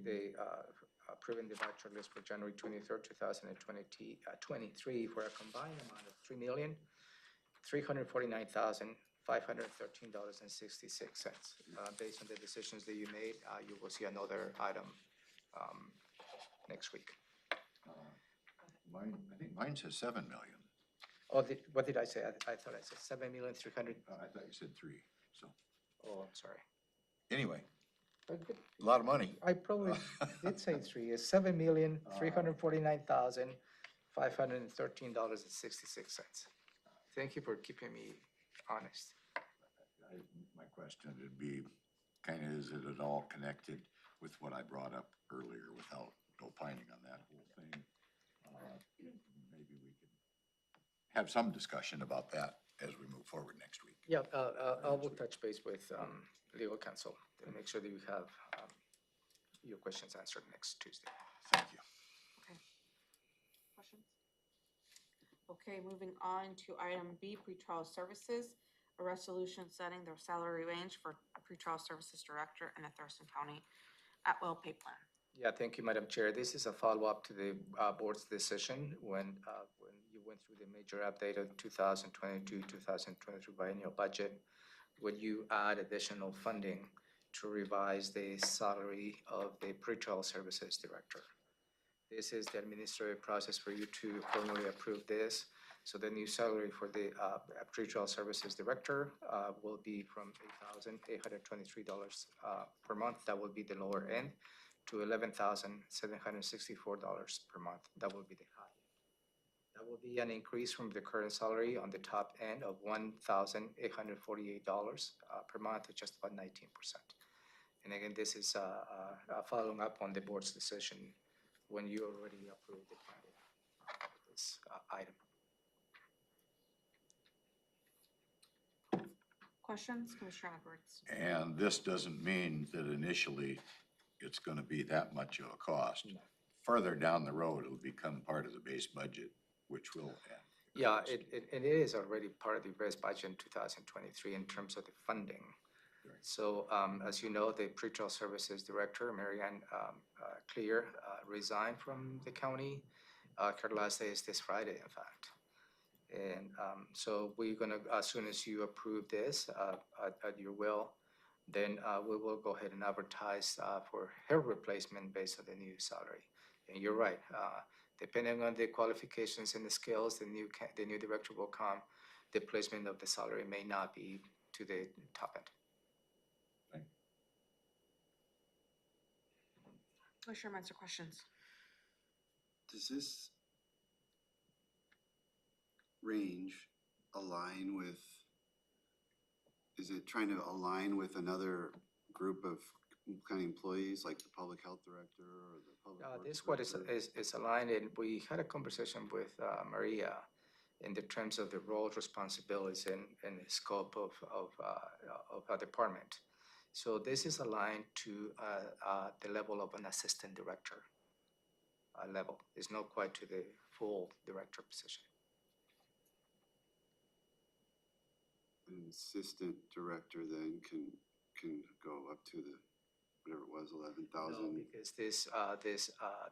approving the voucher list for January 23rd, 2023 for a combined amount of $3,349,513.66. Based on the decisions that you made, you will see another item next week. Mine, I think mine says 7 million. Oh, what did I say? I thought I said 7,300,000. I thought you said 3, so, Oh, I'm sorry. anyway, a lot of money. I probably did say 3. It's $7,349,513.66. Thank you for keeping me honest. My question would be, kind of, is it at all connected with what I brought up earlier without opining on that whole thing? Maybe we could have some discussion about that as we move forward next week. Yeah, I will touch base with legal counsel to make sure that you have your questions answered next Tuesday. Thank you. Questions? Okay, moving on to item B, pretrial services, a resolution setting their salary range for pretrial services director in the Thurston County at-will pay plan. Yeah, thank you, Madam Chair. This is a follow-up to the board's decision when you went through the major update of 2022-2023 biennial budget, when you add additional funding to revise the salary of the pretrial services director. This is the administrative process for you to formally approve this. So the new salary for the pretrial services director will be from $8,823 per month. That will be the lower end, to $11,764 per month. That will be the high end. That will be an increase from the current salary on the top end of $1,848 per month, just about 19%. And again, this is following up on the board's decision when you already approved the plan of this item. Questions, Commissioner Edwards? And this doesn't mean that initially it's gonna be that much of a cost. No. Further down the road, it'll become part of the base budget, which will add. Yeah, it is already part of the base budget in 2023 in terms of the funding. Right. So as you know, the pretrial services director, Marianne Clear, resigned from the county. Her last day is this Friday, in fact. And so we're gonna, as soon as you approve this at your will, then we will go ahead and advertise for her replacement based on the new salary. And you're right, depending on the qualifications and the skills, the new director will come. The placement of the salary may not be to the top end. Commissioner Menzer, questions? Does this range align with, is it trying to align with another group of county employees, like the public health director or the public works This what director? is aligned, and we had a conversation with Maria in the terms of the roles, responsibilities, and the scope of our department. So this is aligned to the level of an assistant director level. It's not quite to the full director position. An assistant director then can go up to the, whatever it was, 11,000. No, because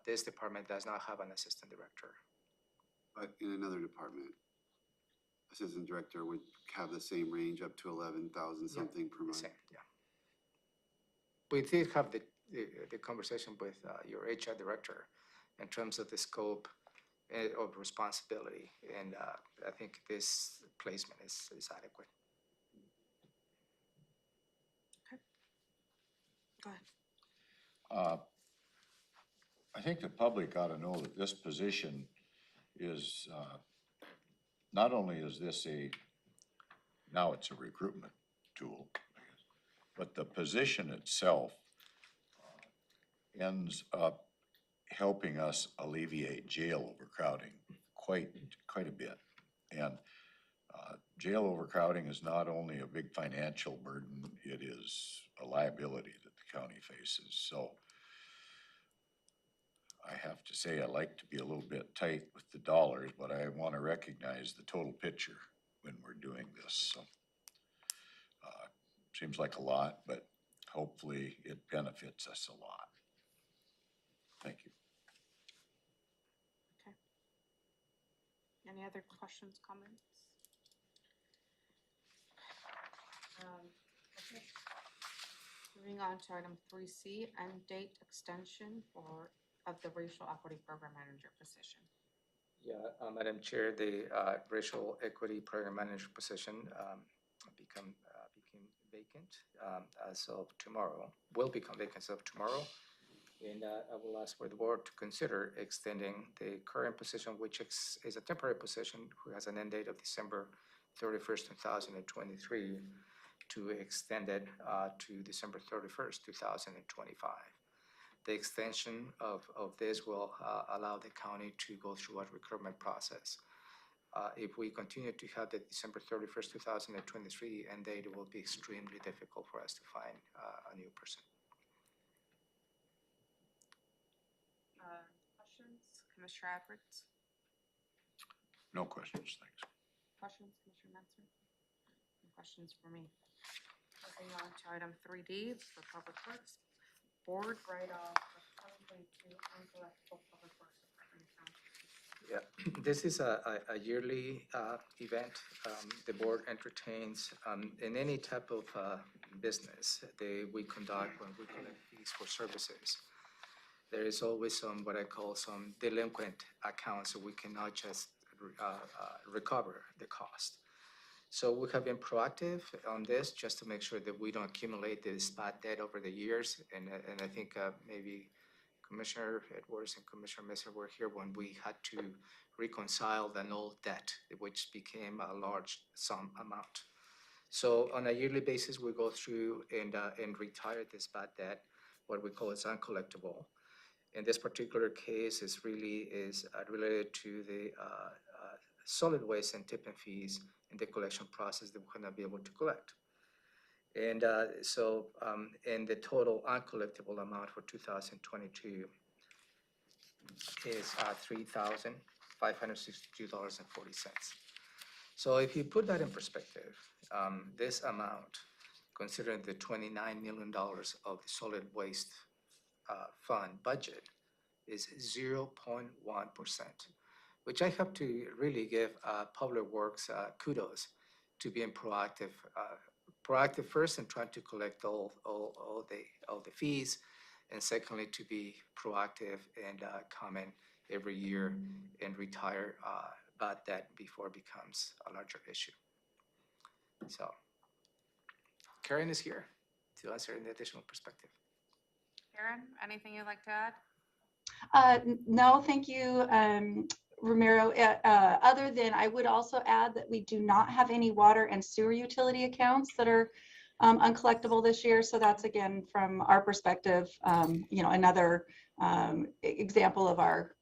this department does not have an assistant director. But in another department, assistant director would have the same range up to 11,000 something per The month. same, yeah. We did have the conversation with your HR director in terms of the scope of responsibility, and I think this placement is adequate. Go ahead. I think the public ought to know that this position is, not only is this now it's a recruitment tool, I guess, but the position itself ends up helping us alleviate jail overcrowding quite a bit. And jail overcrowding is not only a big financial burden, it is a liability that the county faces. So I have to say, I like to be a little bit tight with the dollars, but I want to recognize the total picture when we're doing this. So seems like a lot, but hopefully it benefits us a lot. Thank you. Okay. Any other questions, comments? Okay. Moving on to item 3C, end date extension of the racial equity program manager position. Yeah, Madam Chair, the racial equity program manager position became vacant as of tomorrow, will become vacant as of tomorrow. And I will ask for the board to consider extending the current position, which is a temporary position, who has an end date of December 31st, 2023, to extend it to December 31st, 2025. The extension of this will allow the county to go through a recruitment process. If we continue to have the December 31st, 2023 end date, it will be extremely difficult for us to find a new person. Questions, Commissioner Edwards? No questions, thanks. Questions, Commissioner Menzer? No questions for me. Moving on to item 3D for Public Works. Board write-off of 2022 uncollectible public works department accounts. Yeah, this is a yearly event. The board entertains in any type of business we conduct when we collect fees for services. There is always what I call some delinquent accounts, so we cannot just recover the cost. So we have been proactive on this just to make sure that we don't accumulate this bad debt over the years. And I think maybe Commissioner Edwards and Commissioner Messer were here when we had to reconcile the old debt, which became a large sum amount. So on a yearly basis, we go through and retire this bad debt, what we call is uncollectible. In this particular case, is related to the solid waste and tipping fees in the collection process that we're going to be able to collect. And and the total uncollectible amount for 2022 is $3,562.40. So if you put that in perspective, this amount, considering the $29 million of the solid waste fund budget, is 0.1%, which I have to really give Public Works kudos to being proactive. Proactive first in trying to collect all the fees, and secondly to be proactive and come in every year and retire bad debt before it becomes a larger issue. So Karen is here to answer an additional perspective. Karen, anything you'd like to add? No, thank you, Ramiro. Other than, I would also add that we do not have any water and sewer utility accounts that are uncollectible this year. So that's again, from our perspective, another example of our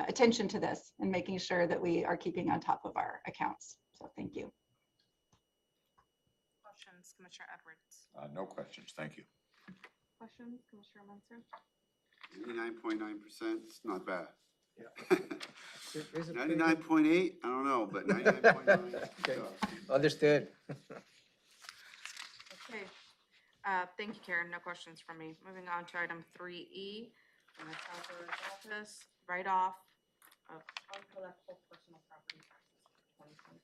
attention to this and making sure that we are keeping on top of our accounts. So thank you. Questions, Commissioner Edwards? No questions, thank you. Questions, Commissioner Munson? 99.9%, it's not bad. Yeah. There's a pretty good- 99.8, I don't know, but 99.9. Okay. Understood. Okay, thank you, Karen. No questions from me. Moving on to item 3E, from the Treasurer's Office, write-off of uncollectible personal property taxes for 2022.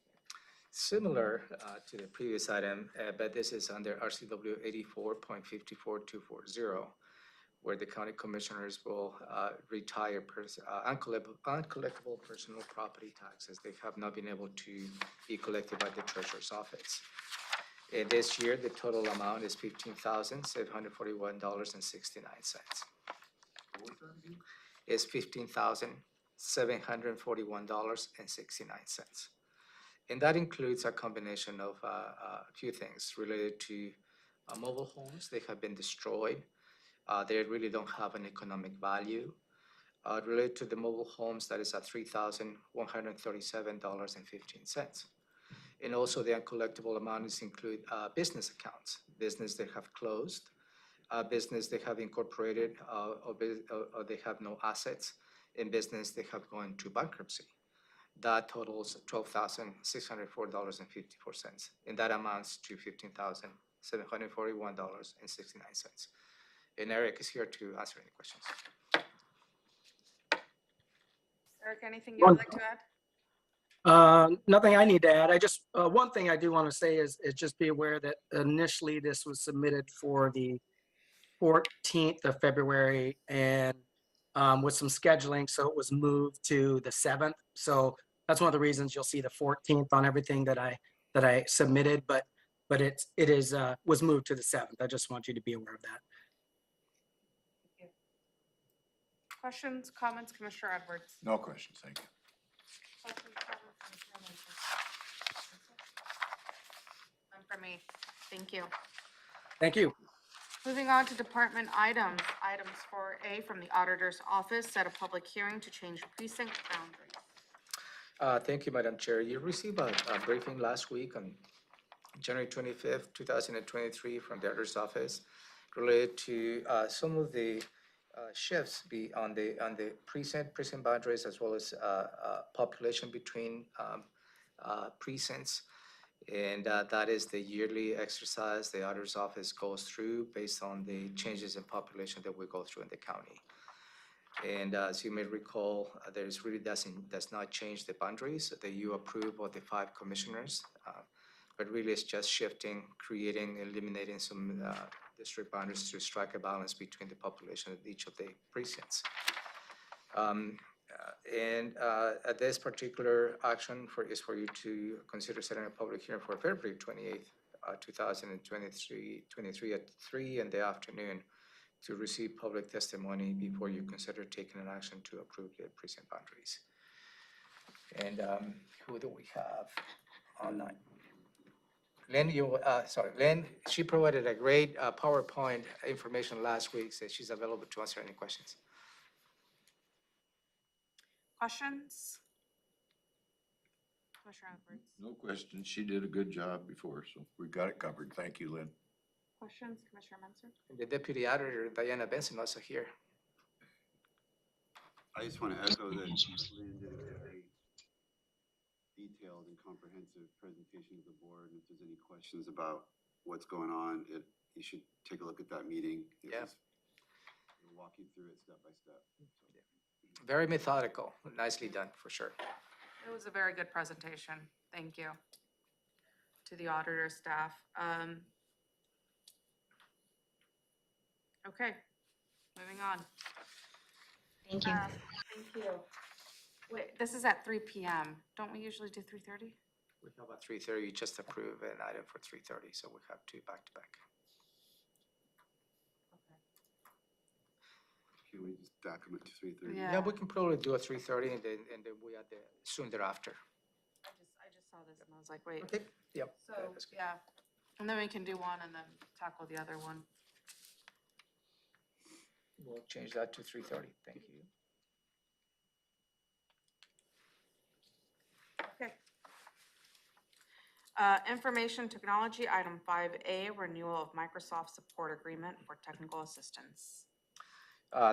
Similar to the previous item, but this is under RCW 84.54240, where the county commissioners will retire uncollectible personal property taxes. They have not been able to be collected by the treasurer's office. This year, the total amount is $15,741.69. It's $15,741.69. And that includes a combination of a few things related to mobile homes. They have been destroyed. They really don't have an economic value. Related to the mobile homes, that is at $3,137.15. And also the uncollectible amounts include business accounts, business they have closed, business they have incorporated, or they have no assets, and business they have gone to bankruptcy. That totals $12,604.54, and that amounts to $15,741.69. And Eric is here to answer any questions. Eric, anything you would like to add? Nothing I need to add. I just, one thing I do want to say is just be aware that initially this was submitted for the 14th of February and with some scheduling, so it was moved to the 7th. So that's one of the reasons you'll see the 14th on everything that I submitted, but it was moved to the 7th. I just want you to be aware of that. Questions, comments, Commissioner Edwards? No questions, thank you. Questions, comments, Commissioner Munson? None from me. Thank you. Thank you. Moving on to department items. Items 4A from the Auditor's Office, set a public hearing to change precinct boundaries. Thank you, Madam Chair. You received a briefing last week on January 25th, 2023 from the Auditor's Office related to some of the shifts on the precinct boundaries, as well as population between precincts. And that is the yearly exercise the Auditor's Office goes through based on the changes in population that we go through in the county. And as you may recall, there's really does not change the boundaries that you approve of the 5 commissioners, but really it's just shifting, creating, eliminating some district boundaries to strike a balance between the population of each of the precincts. At this particular action is for you to consider setting a public hearing for February 28th, 2023 at 3 in the afternoon to receive public testimony before you consider taking an action to approve the precinct boundaries. And who do we have online? Lynn, Lynn, she provided a great PowerPoint information last week, so she's available to answer any questions. Questions? Commissioner Edwards? No questions, she did a good job before, so we got it covered. Thank you, Lynn. Questions, Commissioner Munson? The Deputy Auditor, Diana Benson, also here. I just want to echo that Lynn did a very detailed and comprehensive presentation to the board. And if there's any questions about what's going on, you should take a look at that meeting. We'll walk you through it step by step. Very methodical, nicely done, for sure. It was a very good presentation. Thank you to the auditor staff. Okay, moving on. Thank you. Thank you. Wait, this is at 3 p.m. Don't we usually do 3:30? We have a 3:30, you just approved an item for 3:30, so we have 2 back-to-back. Okay. Can we just stack them at 3:30. Yeah. Yeah, we can probably do a 3:30 and then we add the soon thereafter. I just saw this and I was like, wait. Okay, yep. So, that's good. yeah, and then we can do one and then tackle the other one. We'll change that to 3:30. Thank you. Okay. Information technology, item 5A, renewal of Microsoft support agreement for technical assistance.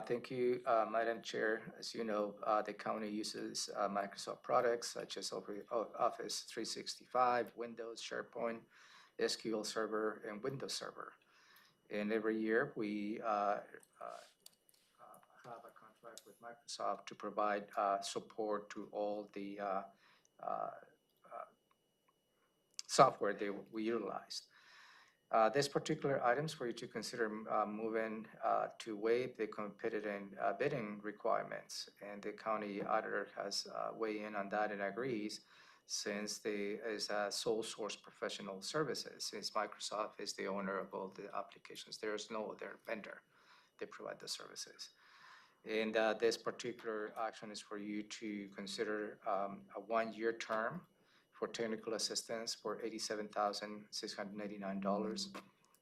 Thank you, Madam Chair. As you know, the county uses Microsoft products such as Office 365, Windows, SharePoint, SQL Server, and Windows Server. And every year, we have a contract with Microsoft to provide support to all the software that we utilized. This particular items for you to consider moving to waive the competitive bidding requirements, and the county auditor has weighed in on that and agrees, since they is a sole source professional services, since Microsoft is the owner of all the applications. There is no other vendor that provide the services. And this particular action is for you to consider a one-year term for technical assistance for $87,689.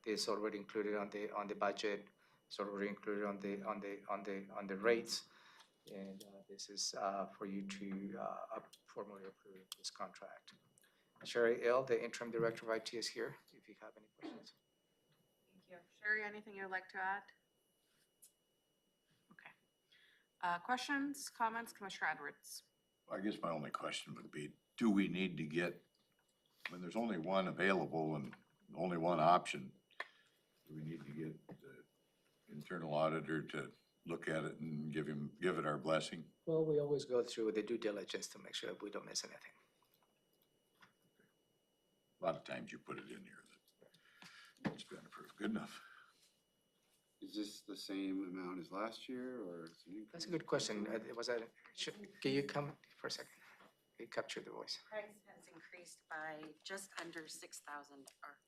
It's already included on the budget. It's already included on the rates. And this is for you to formally approve this contract. Sherry L., the interim director of IT, is here if you have any questions. Thank you. Sherry, anything you'd like to add? Okay. Questions, comments, Commissioner Edwards? I guess my only question would be, do we need to get, when there's only one available and only one option, do we need to get the internal auditor to look at it and give it our blessing? Well, we always go through the due diligence to make sure that we don't miss anything. A lot of times you put it in here that it's been approved. Good enough. Is this the same amount as last year, or? is it an That's a increase? good question. Can you come for a second? Can you capture the voice? Price has increased by just under $6,000, or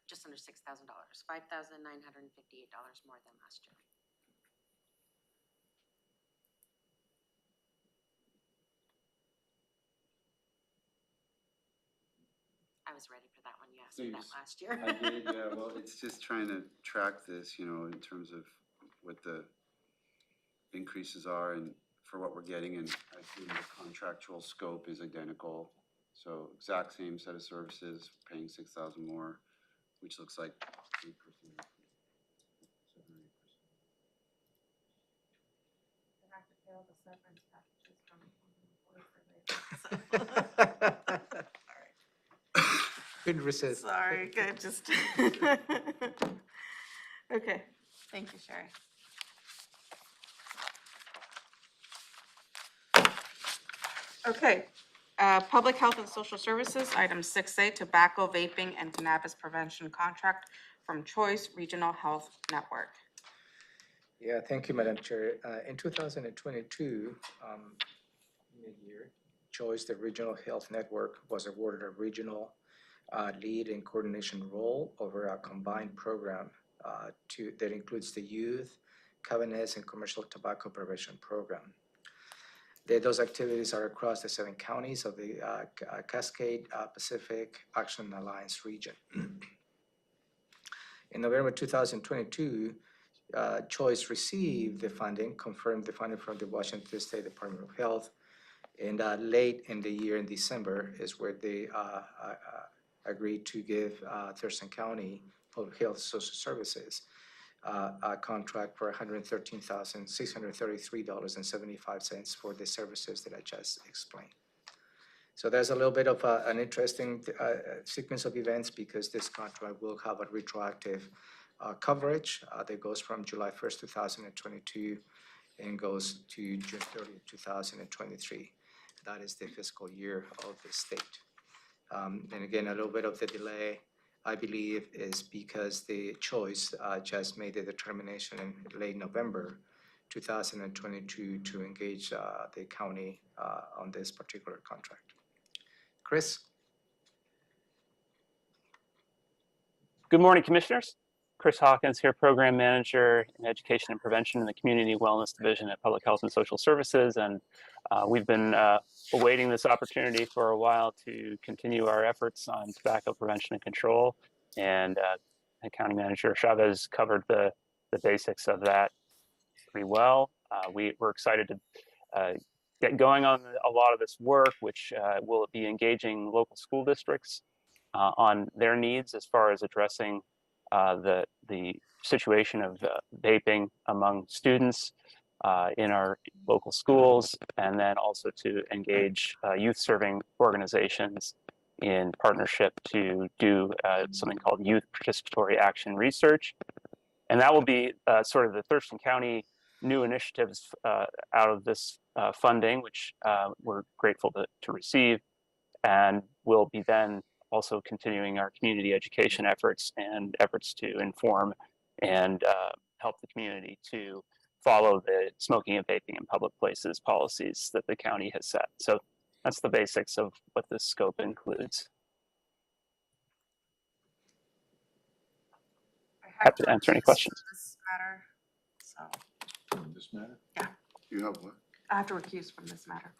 just under $6,000, $5,958 more than last year. I was ready for that one. You asked me that Thanks. last year. I did, yeah, well, it's just trying to track this, in terms of what the increases are and for what we're getting, and I assume the contractual scope is identical. So exact same set of services, paying 6,000 more, which looks like 8%. 7 or 8%. Couldn't resist. Sorry, good, just. Okay, thank you, Sherry. Okay, Public Health and Social Services, item 6A, tobacco, vaping, and cannabis prevention contract from Choice Regional Health Network. Yeah, thank you, Madam Chair. In 2022, mid-year, Choice, the Regional Health Network, was awarded a regional lead and coordination role over a combined program that includes the youth, cabinets, and commercial tobacco prevention program. Those activities are across the 7 counties of the Cascade Pacific Action Alliance region. In November 2022, Choice received the funding, confirmed the funding from the Washington State Department of Health, and late in the year, in December, is where they agreed to give Thurston County Public Health Social Services a contract for $113,633.75 for the services that I just explained. So there's a little bit of an interesting sequence of events, because this contract will have a retroactive coverage that goes from July 1st, 2022 and goes to June 30th, 2023. That is the fiscal year of the state. And again, a little bit of the delay, I believe, is because the Choice just made the determination in late November 2022 to engage the county on this particular contract. Chris? Good morning, Commissioners. Chris Hawkins here, Program Manager in Education and Prevention in the Community Wellness Division at Public Health and Social Services. And we've been awaiting this opportunity for a while to continue our efforts on tobacco prevention and control. And County Manager Chavez covered the basics of that pretty well. We're excited to get going on a lot of this work, which will be engaging local school districts on their needs as far as addressing the situation of vaping among students in our local schools, and then also to engage youth serving organizations in partnership to do something called Youth Participatory Action Research. And that will be sort of the Thurston County new initiatives out of this funding, which we're grateful to receive, and will be then also continuing our community education efforts and efforts to inform and help the community to follow the smoking and vaping in public places policies that the county has set. So that's the basics of what this scope includes. Happy to answer any questions. This matter, so Does this matter? You have what? I have to recuse from this matter.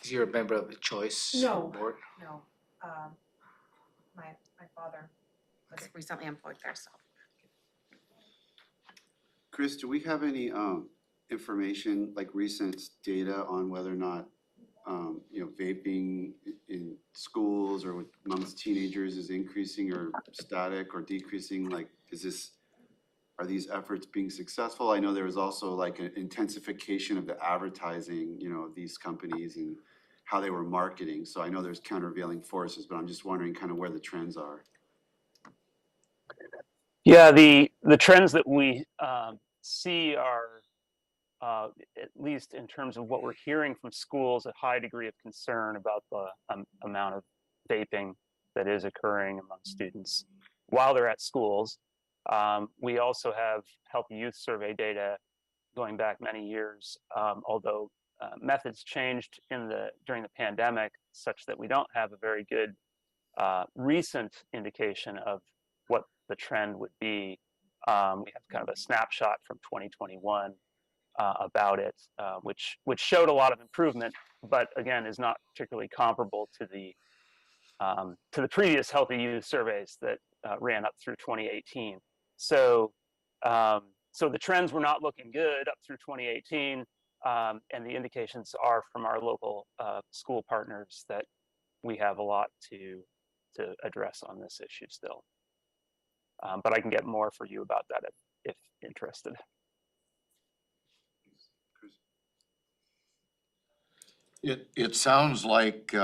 Is you a member of the choice No. board? No, my father was recently employed there, so. Chris, do we have any information, like recent data on whether or not vaping in schools or amongst teenagers is increasing or static or decreasing? Like, are these efforts being successful? I know there was also like an intensification of the advertising, of these companies and how they were marketing. So I know there's countervailing forces, but I'm just wondering kind of where the trends are. Yeah, the trends that we see are, at least in terms of what we're hearing from schools, a high degree of concern about the amount of vaping that is occurring among students while they're at schools. We also have Healthy Youth Survey data going back many years, although methods changed during the pandemic such that we don't have a very good recent indication of what the trend would be. We have kind of a snapshot from 2021 about it, which showed a lot of improvement, but again is not particularly comparable to the previous Healthy Youth surveys that ran up through 2018. So the trends were not looking good up through 2018, and the indications are from our local school partners that we have a lot to address on this issue still. But I can get more for you about that if interested. It sounds like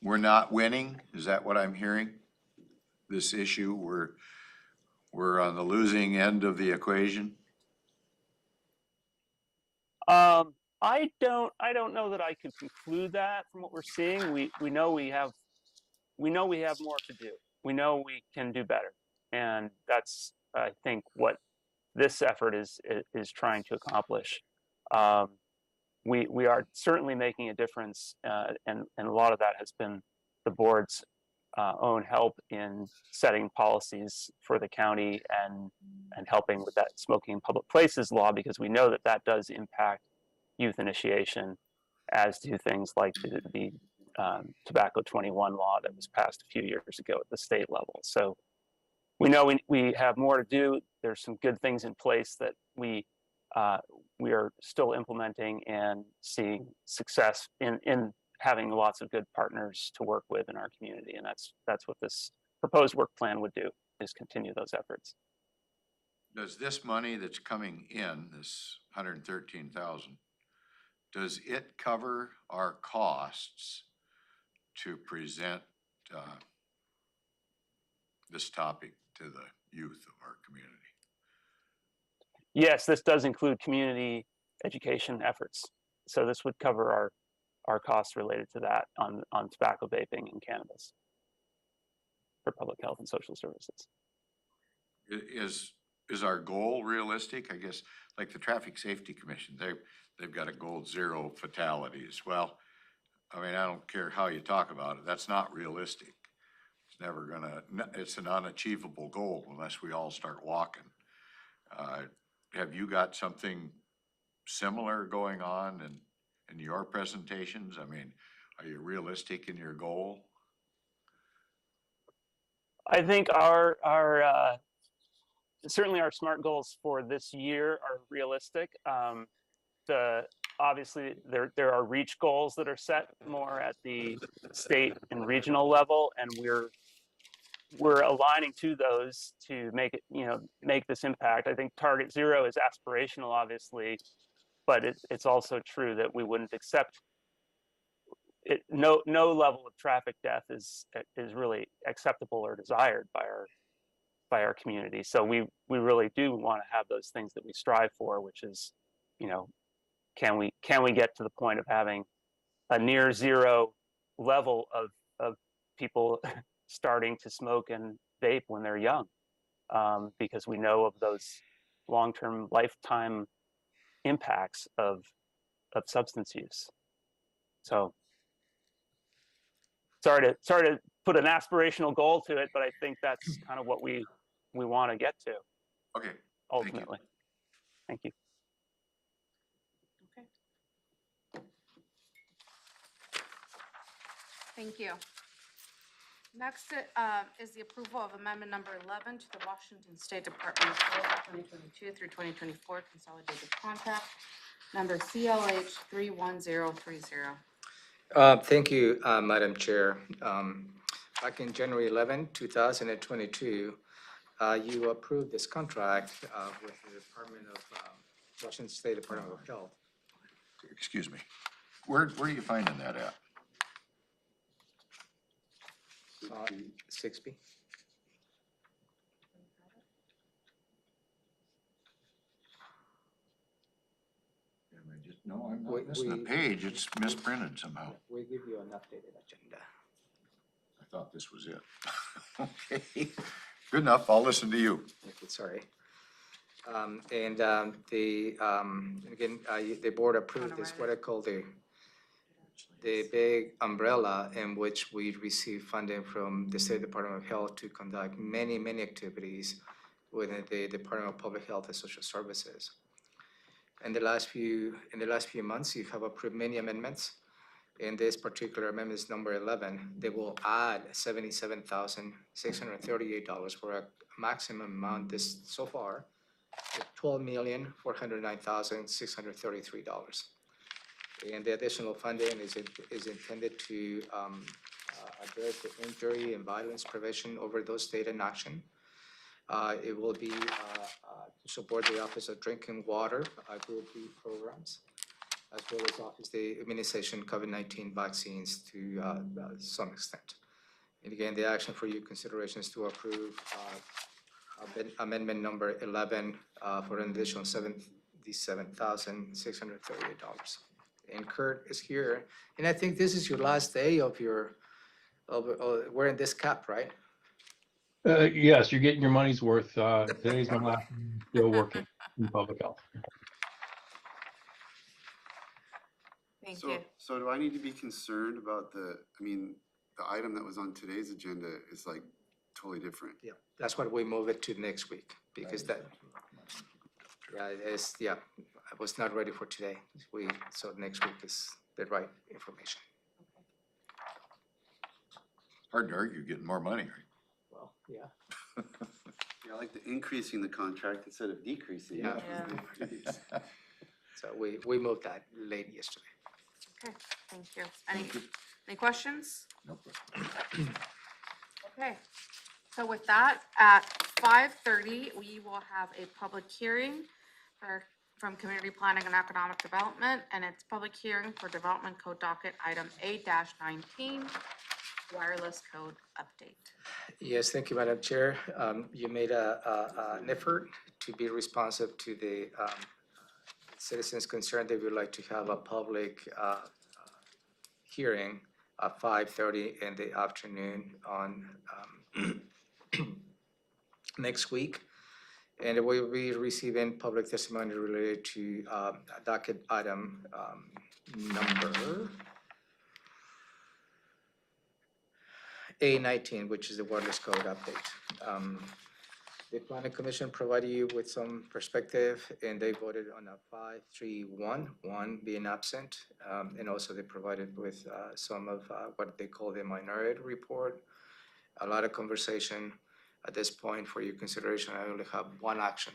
we're not winning. Is that what I'm hearing? This issue, we're on the losing end of the equation? I don't know that I can conclude that from what we're seeing. We know we have more to do. We know we can do better, and that's I think what this effort is trying to accomplish. We are certainly making a difference, and a lot of that has been the board's own help in setting policies for the county and helping with that smoking in public places law, because we know that does impact youth initiation, as do things like the Tobacco 21 law that was passed a few years ago at the state level. So we know we have more to do. There's some good things in place that we are still implementing and seeing success in having lots of good partners to work with in our community. And that's what this proposed work plan would do, is continue those efforts. Does this money that's coming in, this 113,000, does it cover our costs to present this topic to the youth of our community? Yes, this does include community education efforts. So this would cover our costs related to that on tobacco, vaping, and cannabis for public health and social services. Is our goal realistic? I guess like the Traffic Safety Commission, they've got a goal 0 fatalities. Well, I mean, I don't care how you talk about it, that's not realistic. never gonna, it's an unachievable goal unless we all start walking. Have you got something similar going on in your presentations? I mean, are you realistic in your goal? I think certainly our SMART goals for this year are realistic. Obviously there are reach goals that are set more at the state and regional level, and we're aligning to those to make it, make this impact. I think target zero is aspirational, obviously, but it's also true that we wouldn't accept it. No level of traffic death is really acceptable or desired by our community. So we really do want to have those things that we strive for, which is, can we get to the point of having a near zero level of people starting to smoke and vape when they're young, because we know of those long-term lifetime impacts of substance use. So sorry to put an aspirational goal to it, but I think that's kind of what we want to get to. Okay. Ultimately. Thank you. Okay. Thank you. Next is the approval of amendment number 11 to the Washington State Department of Health 2022 through 2024 Consolidated Contract, number CLH 31030. Thank you, Madam Chair. Back in January 11, 2022, you approved this contract with the Department of Washington State Department of Health. Excuse me. Where are you finding that at? 6B. No, I'm not missing a page. It's misprinted somehow. We give you an updated agenda. I thought this was it. Okay, good enough. I'll listen to you. Okay, sorry. Again, the board approved this, what I call the big umbrella in which we receive funding from the State Department of Health to conduct many activities within the Department of Public Health and Social Services. In the last few months, you have approved many amendments. In this particular amendment is number 11. They will add $77,638 for a maximum amount this so far of $12,409,633. And the additional funding is intended to address the injury and violence prevention overdose data in action. It will be to support the Office of Drinking Water Group B programs, as well as Office the immunization COVID-19 vaccines to some extent. And again, the action for your consideration is to approve amendment number 11 for an additional $77,638. And Kurt is here, and I think this is your last day of wearing this cap, right? Yes, you're getting your money's worth. Today's my last day still working in public health. Thank you. So do I need to be concerned about the item that was on today's agenda is like totally different? Yeah, that's why we move it to next week, because I was not ready for today. So next week is the right information. Hard to argue getting more money, right? Well, yeah. Yeah, I like the increasing the contract instead of decreasing. Yeah. So we moved that late yesterday. Okay, thank you. Any questions? Nope. Okay, so with that, at 5:30, we will have a public hearing from Community Planning and Economic Development, and it's public hearing for Development Code Docket Item A-19, Wireless Code Update. Yes, thank you, Madam Chair. You made an effort to be responsive to the citizens concerned. They would like to have a public hearing at 5:30 in the afternoon on next week. And we will be receiving public testimony related to docket item number A19, which is the wireless code update. The planning commission provided you with some perspective, and they voted on a 5-3-1, one being absent. And also they provided with some of what they call the minority report. A lot of conversation. At this point, for your consideration, I only have one action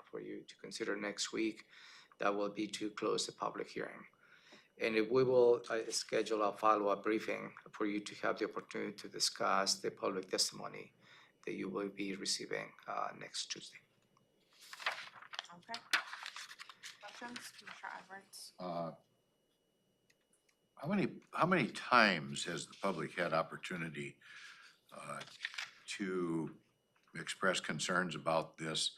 for you to consider next week. That will be to close the public hearing. And if we will schedule a follow-up briefing for you to have the opportunity to discuss the public testimony that you will be receiving next Tuesday. Okay. Questions, Commissioner Edwards? How many times has the public had opportunity to express concerns about this?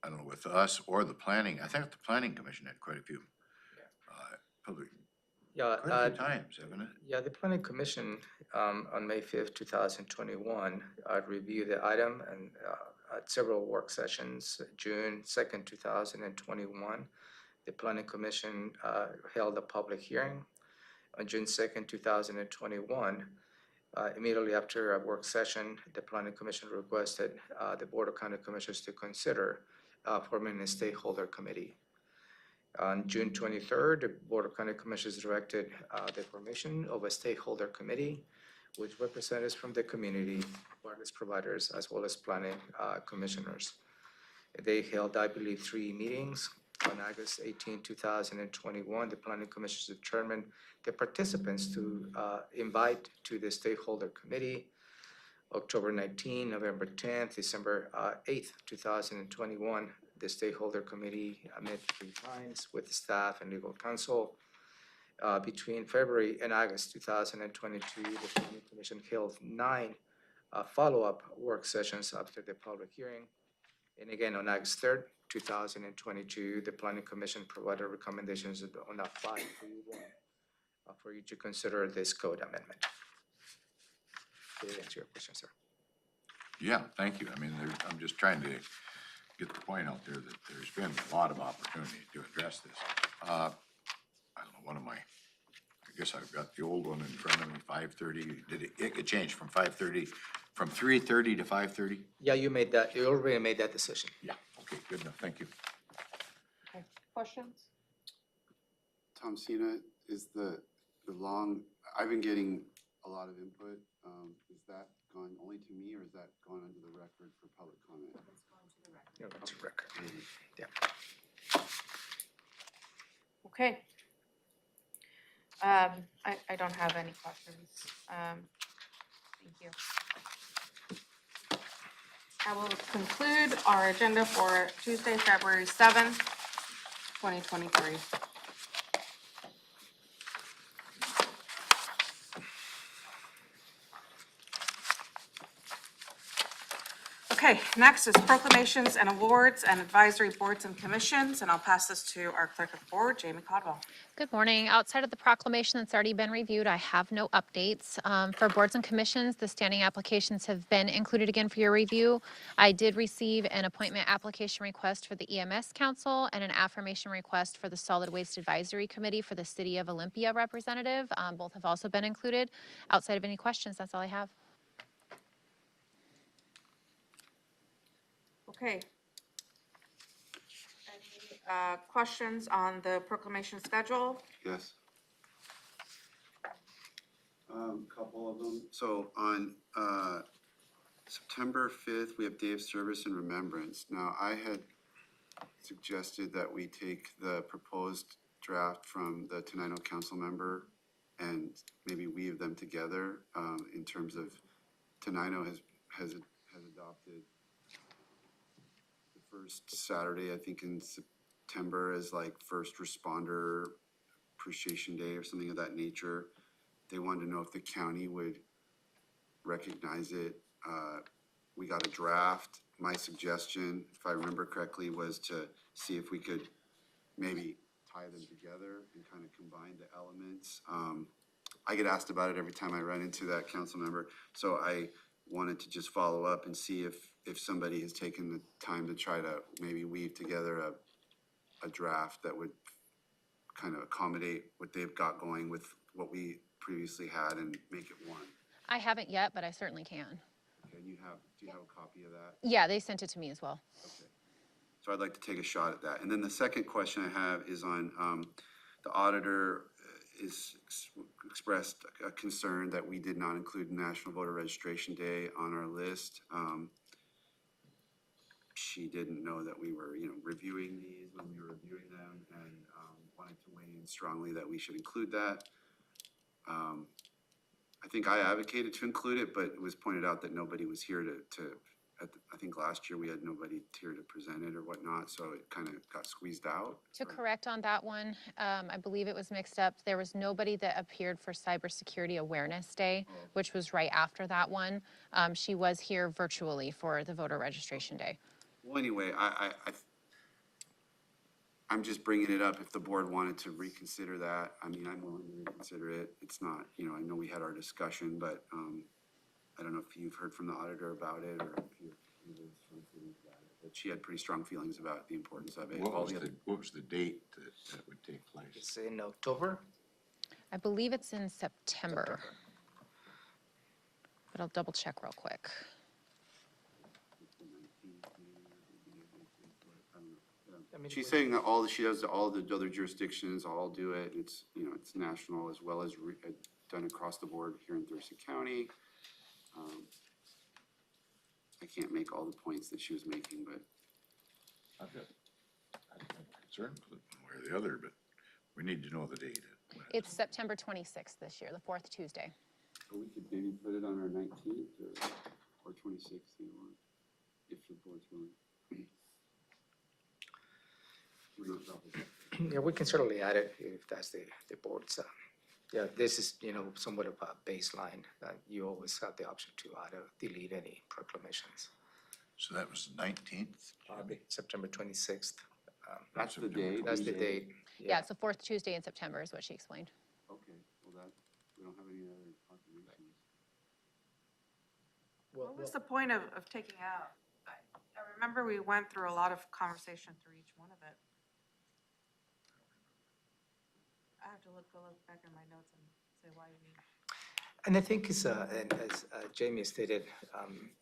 I don't know, with us or the planning. I think the planning commission had quite a few. Public, Yeah, quite a few times, haven't it? yeah, the planning commission on May 5th, 2021 reviewed the item and at several work sessions. June 2nd, 2021, the planning commission held a public hearing. On June 2nd, 2021, immediately after a work session, the planning commission requested the Board of County Commissioners to consider forming a stakeholder committee. On June 23rd, the Board of County Commissioners directed the formation of a stakeholder committee with representatives from the community, wireless providers, as well as planning commissioners. They held, I believe, 3 meetings. On August 18, 2021, the planning commissioners determined the participants to invite to the stakeholder committee. October 19, November 10th, December 8th, 2021, the stakeholder committee met 3 times with staff and legal counsel. Between February and August 2022, the planning commission held 9 follow-up work sessions after the public hearing. And again, on August 3rd, 2022, the planning commission provided recommendations on a 5-3-1 for you to consider this code amendment. Did I answer your question, sir? Yeah, thank you. I mean, I'm just trying to get the point out there that there's been a lot of opportunity to address this. I don't know, I guess I've got the old one in front of me, 5:30. Did it changed from 5:30, from 3:30 to 5:30? Yeah, you already made that decision. Yeah, okay, good enough, thank you. Okay. Questions? Tom Cena, is the long, I've been getting a lot of input. Is that gone only to me or is that gone under the record for public comment? No, it's a record. Yeah. Okay. I don't have any questions. Thank you. I will conclude our agenda for Tuesday, February 7th, 2023. Okay, next is proclamations and awards and advisory boards and commissions, and I'll pass this to our clerk of the board, Jamie Caldwell. Good morning. Outside of the proclamation that's already been reviewed, I have no updates. For boards and commissions, the standing applications have been included again for your review. I did receive an appointment application request for the EMS Council and an affirmation request for the Solid Waste Advisory Committee for the City of Olympia representative. Both have also been included. Outside of any questions, that's all I have. Okay. Any questions on the proclamation schedule? Yes. Couple of them. So on September 5th, we have Day of Service and Remembrance. Now, I had suggested that we take the proposed draft from the Tenino council member and maybe weave them together in terms of Tenino has adopted the first Saturday, I think in September, as like First Responder Appreciation Day or something of that nature. They wanted to know if the county would recognize it. We got a draft. My suggestion, if I remember correctly, was to see if we could maybe tie them together and kind of combine the elements. I get asked about it every time I run into that council member, so I wanted to just follow up and see if somebody has taken the time to try to maybe weave together a draft that would kind of accommodate what they've got going with what we previously had and make it one. I haven't yet, but I certainly can. Okay, do you have a copy of that? Yeah, they sent it to me as well. Okay. So I'd like to take a shot at that. And then the second question I have is on, the auditor expressed a concern that we did not include National Voter Registration Day on our list. She didn't know that we were, reviewing these when we were reviewing them, and wanted to weigh in strongly that we should include that. I think I advocated to include it, but it was pointed out that nobody was here I think last year we had nobody here to present it or whatnot, so it kind of got squeezed out. To correct on that one, I believe it was mixed up. There was nobody that appeared for Cybersecurity Awareness Day, which was right after that one. She was here virtually for the Voter Registration Day. Well, anyway, I'm just bringing it up if the board wanted to reconsider that. I mean, I'm willing to reconsider it. It's not, I know we had our discussion, but I don't know if you've heard from the auditor about it or if you have strong feelings about it. But she had pretty strong feelings about the importance of it. What was the date that would take place? It's in October. I believe it's in September. But I'll double check real quick. She's saying that she does all the other jurisdictions all do it. It's, it's national as well as done across the board here in Thurston County. I can't make all the points that she was making, but. I'm concerned with it one way or the other, but we need to know the date. It's September 26th this year, the fourth Tuesday. So we could maybe put it on our 19th or 26th, if the board's willing. We're not double. Yeah, we can certainly add it if that's the board's. Yeah, this is, somewhat of a baseline. You always have the option to add or delete any proclamations. So that was the 19th? September 26th. That's the date? That's the date. Yeah, it's the fourth Tuesday in September is what she explained. Okay, well we don't have any other confirmations. What was the point of taking out? I remember we went through a lot of conversation through each one of it. I have to go look back in my notes and say why you need. And I think it's, and as Jamie stated,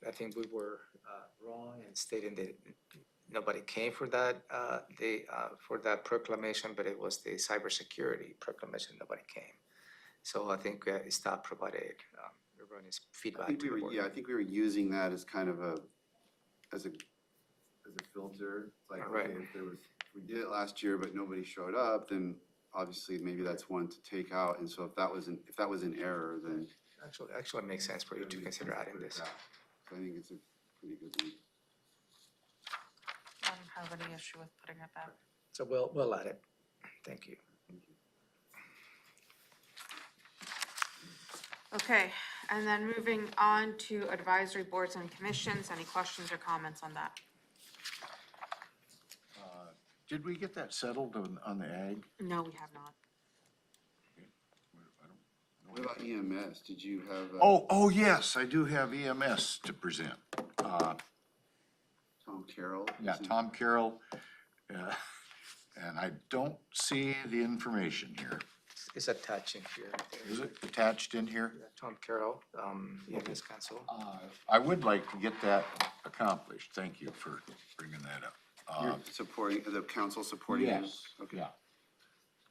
I think we were wrong in stating that nobody came for that, for that proclamation, but it was the cybersecurity proclamation, nobody came. So I think staff provided erroneous feedback to the board. I think we were using that as kind of as a filter. Like, Right. okay, if we did it last year, but nobody showed up, then obviously maybe that's one to take out. And so if that was an error, then. Actually, it makes sense for you to consider adding this. So I think it's a pretty good one. I don't have any issue with putting it back. So we'll add it. Thank you. Okay, and then moving on to advisory boards and commissions. Any questions or comments on that? Did we get that settled on the ag? No, we have not. What about EMS? Did you have? Oh, yes, I do have EMS to present. Tom Carroll? Yeah, Tom Carroll. And I don't see the information here. It's attached in here. Is it attached in here? Tom Carroll, EMS Council. I would like to get that accomplished. Thank you for bringing that up. You're supporting, the council supporting him? Yes, Okay. yeah.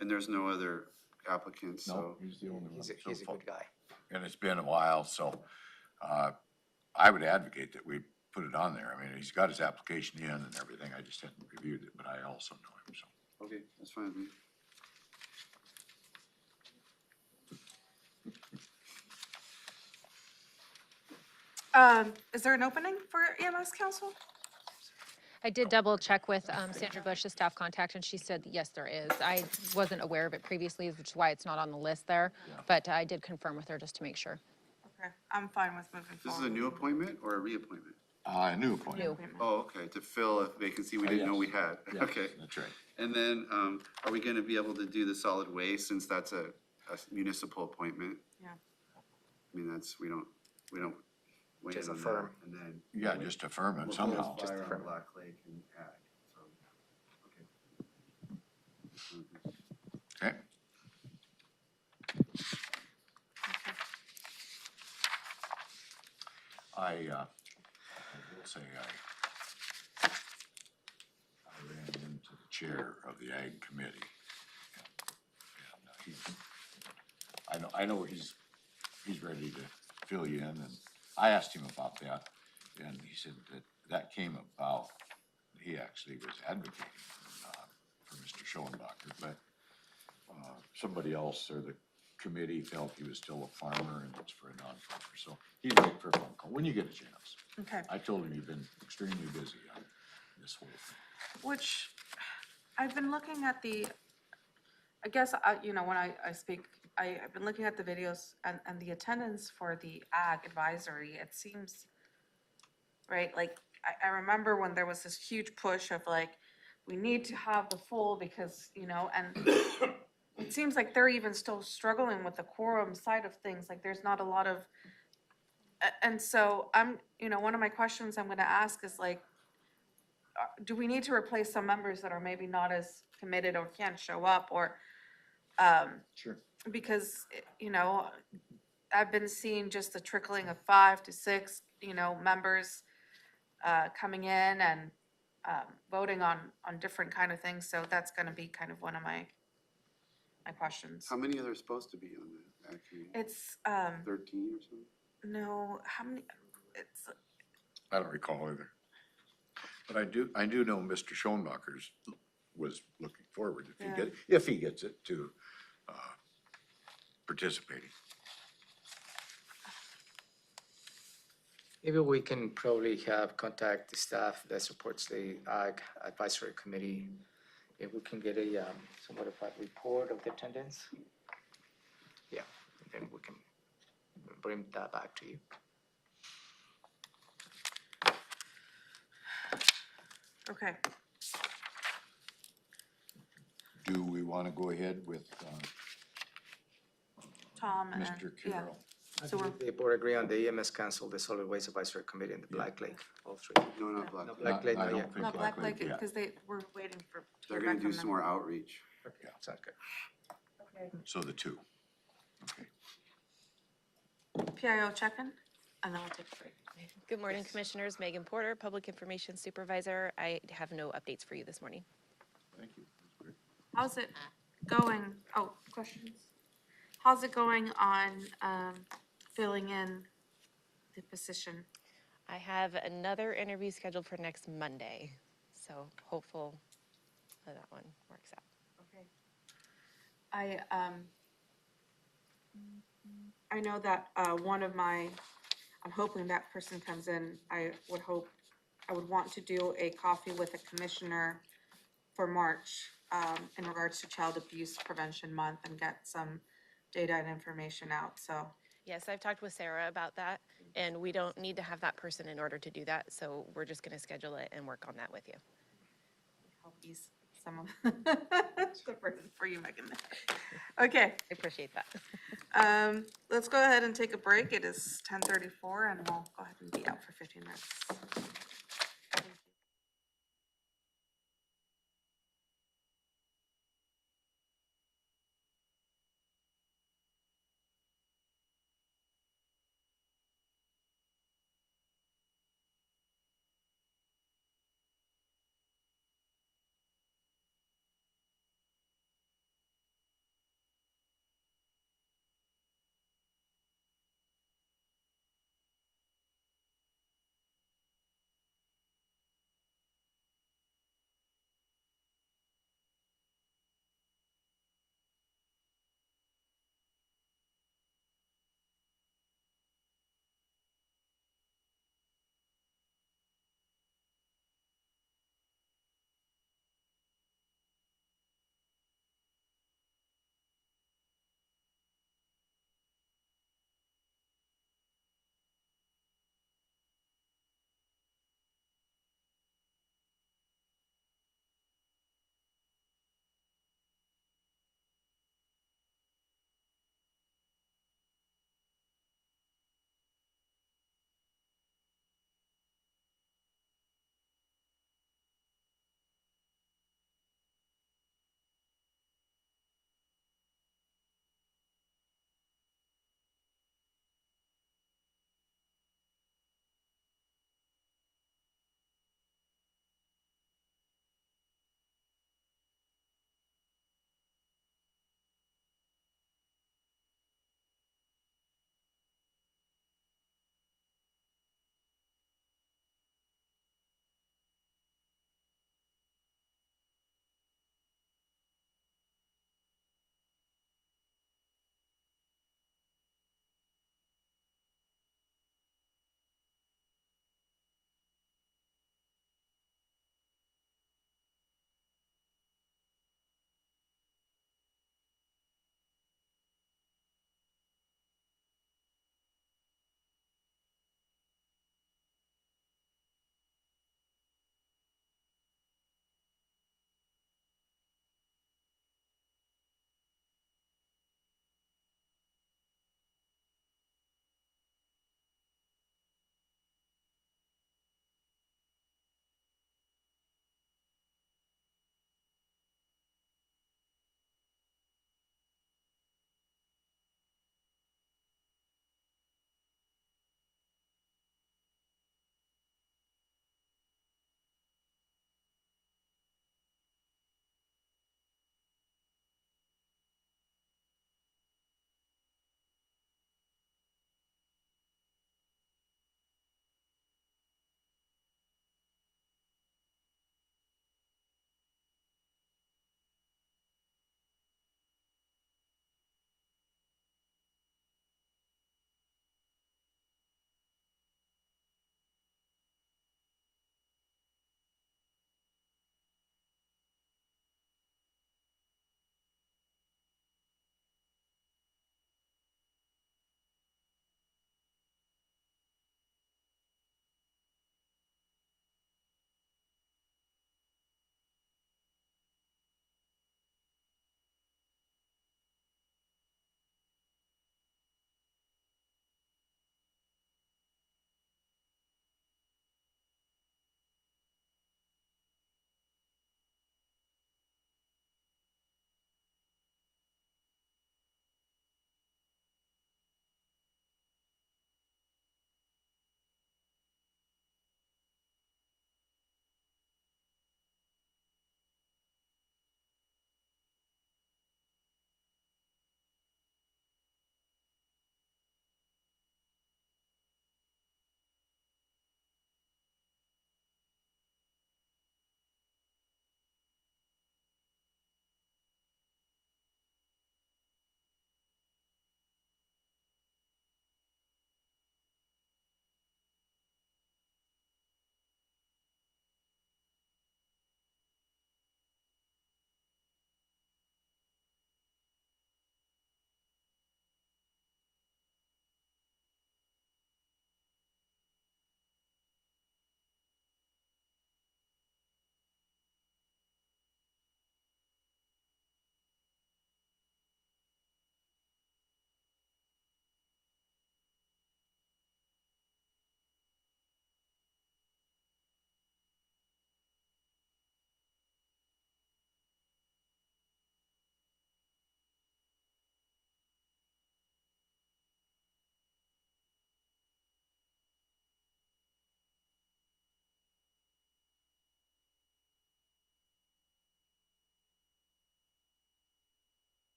And there's no other applicants, so. No, he's the only one. He's a good guy. And it's been a while, so I would advocate that we put it on there. I mean, he's got his application in and everything. I just hadn't reviewed it, but I also know him, so. Okay, that's fine with me. Is there an opening for EMS Council? I did double check with Sandra Bush, the staff contact, and she said, yes, there is. I wasn't aware of it previously, which is why it's not on the list there, but I did confirm with her just to make sure. Okay, I'm fine with moving This forward. is a new appointment or a reappointment? A new appointment. New. Oh, okay, to fill a vacancy we didn't know we had. Yes, Okay. that's right. And then, are we gonna be able to do the solid waste since that's a municipal appointment? Yeah. I mean, we don't weigh Just in on affirm. that, and then. Yeah, just affirm it We'll somehow. close fire on affirm it. Black Lake and ag, so, okay. Okay. I will say I ran into the chair of the Ag Committee. And I know he's ready to fill you in, and I asked him about that, and he said that came about, he actually was advocating for Mr. Schoenbacher, but somebody else or the committee felt he was still a farmer and it's for a non-farmer, so he's waiting for a phone call when you get a chance. Okay. I told him you've been extremely busy on this whole thing. Which, I've been looking at I guess, you know, when I speak, I've been looking at the videos and the attendance for the ag advisory, it seems, right, like, I remember when there was this huge push of like, we need to have the full because, you know, and it seems like they're even still struggling with the quorum side of things, like, there's not a lot of, and so you know, one of my questions I'm gonna ask is like, do we need to replace some members that are maybe not as committed or can't show up, or, Sure. because, you know, I've been seeing just the trickling of 5 to 6, you know, members coming in and voting on different kind of things, so that's gonna be kind of one of my questions. How many are there supposed to be on that, actually? It's, 13 or something? no, how many, it's, I don't recall either. But I do know Mr. Schoenbacher's was looking forward if he gets it to participating. Maybe we can probably contact the staff that supports the Ag Advisory Committee. If we can get a somewhat of a report of the attendance. Yeah, then we can bring that back to you. okay. Do we want to go ahead with Tom and, Mr. yeah. Carroll? So we're, The board agree on the EMS Council, the Solid Waste Advisory Committee, and the Black Lake, all three. No, not Black No, Lake. Black Lake, I not don't yet. think no, Black Lake, yeah. because we're waiting to They're hear gonna back do from some them. more outreach. Yeah, sounds good. Okay. So the two. Okay. PIO check-in, and then we'll take a break. Good morning, Commissioners. Megan Porter, Public Information Supervisor. I have no updates for you this morning. Thank you. How's it going? Oh, questions? How's it going on filling in the position? I have another interview scheduled for next Monday, so hopeful that one works out. Okay. I know that I'm hoping that person comes in. I would want to do a coffee with a commissioner for March in regards to Child Abuse Prevention Month and get some data and information out, so. Yes, I've talked with Sarah about that, and we don't need to have that person in order to do that, so we're just going to schedule it and work on that with you. Help ease some of the burden for you, Megan. Okay. I appreciate that. Let's go ahead and take a break. It is 10:34 and we'll go ahead and be out for 15 minutes.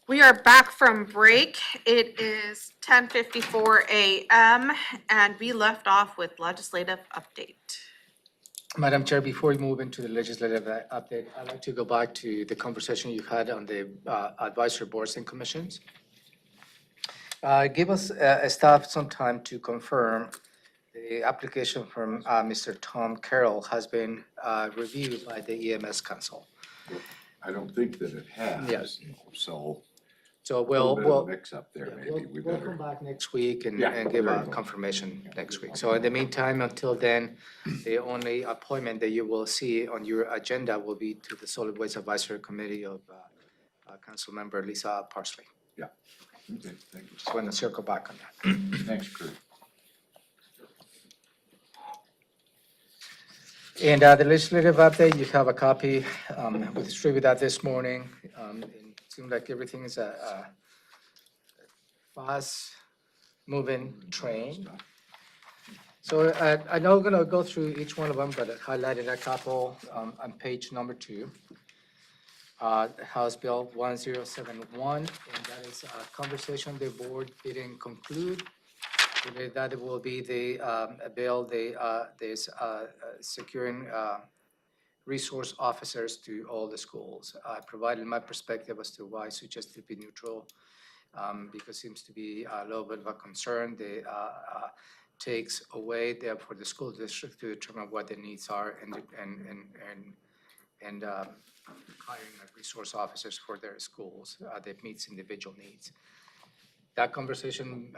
We are back from break. It is 10:54 a.m. and we left off with legislative update. Madam Chair, before we move into the legislative update, I'd like to go back to the conversation you had on the advisory boards and commissions. Give us, staff, some time to confirm the application from Mr. Tom Carroll has been reviewed by the EMS Council. I don't think that it has, Yes. so So a little bit of we'll, a mix-up there, yeah, maybe we we'll better. come back next week and Yeah, give very a good. confirmation next week. So in the meantime, until then, the only appointment that you will see on your agenda will be to the Solid Waste Advisory Committee of Councilmember Lisa Parsley. Okay, thank you. Just want to circle back on that. Thanks, Kurt. And the legislative update, you have a copy. We distributed that this morning. It seemed like everything is a fast-moving train. So I'm not gonna go through each one of them, but I highlighted a couple on page number 2. House Bill 1071, and that is a conversation the board didn't conclude. That will be the bill, there's securing resource officers to all the schools. I provided my perspective as to why I suggested be neutral, because it seems to be a little bit of a concern. They takes away there for the school district to determine what their needs are and hiring resource officers for their schools that meets individual needs. That conversation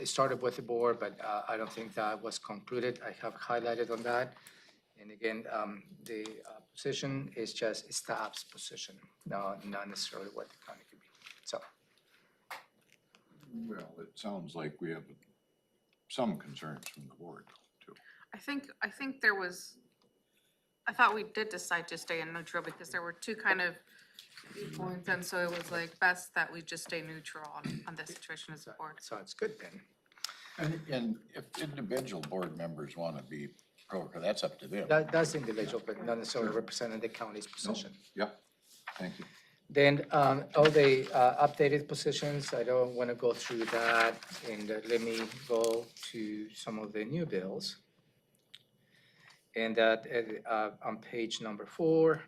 started with the board, but I don't think that was concluded. I have highlighted on that. And again, the position is just staff's position, not necessarily what the county could be. So. Well, it sounds like we have some concerns from the board too. I think there was, I thought we did decide to stay in neutral because there were two kind of viewpoints, and so it was like best that we just stay neutral on this situation as a board. Sounds good then. And if individual board members want to be pro, that's up to them. That's individual, but not necessarily representing the county's position. Yep, thank you. Then all the updated positions, I don't want to go through that, and let me go to some of the new bills. And that on page number 4,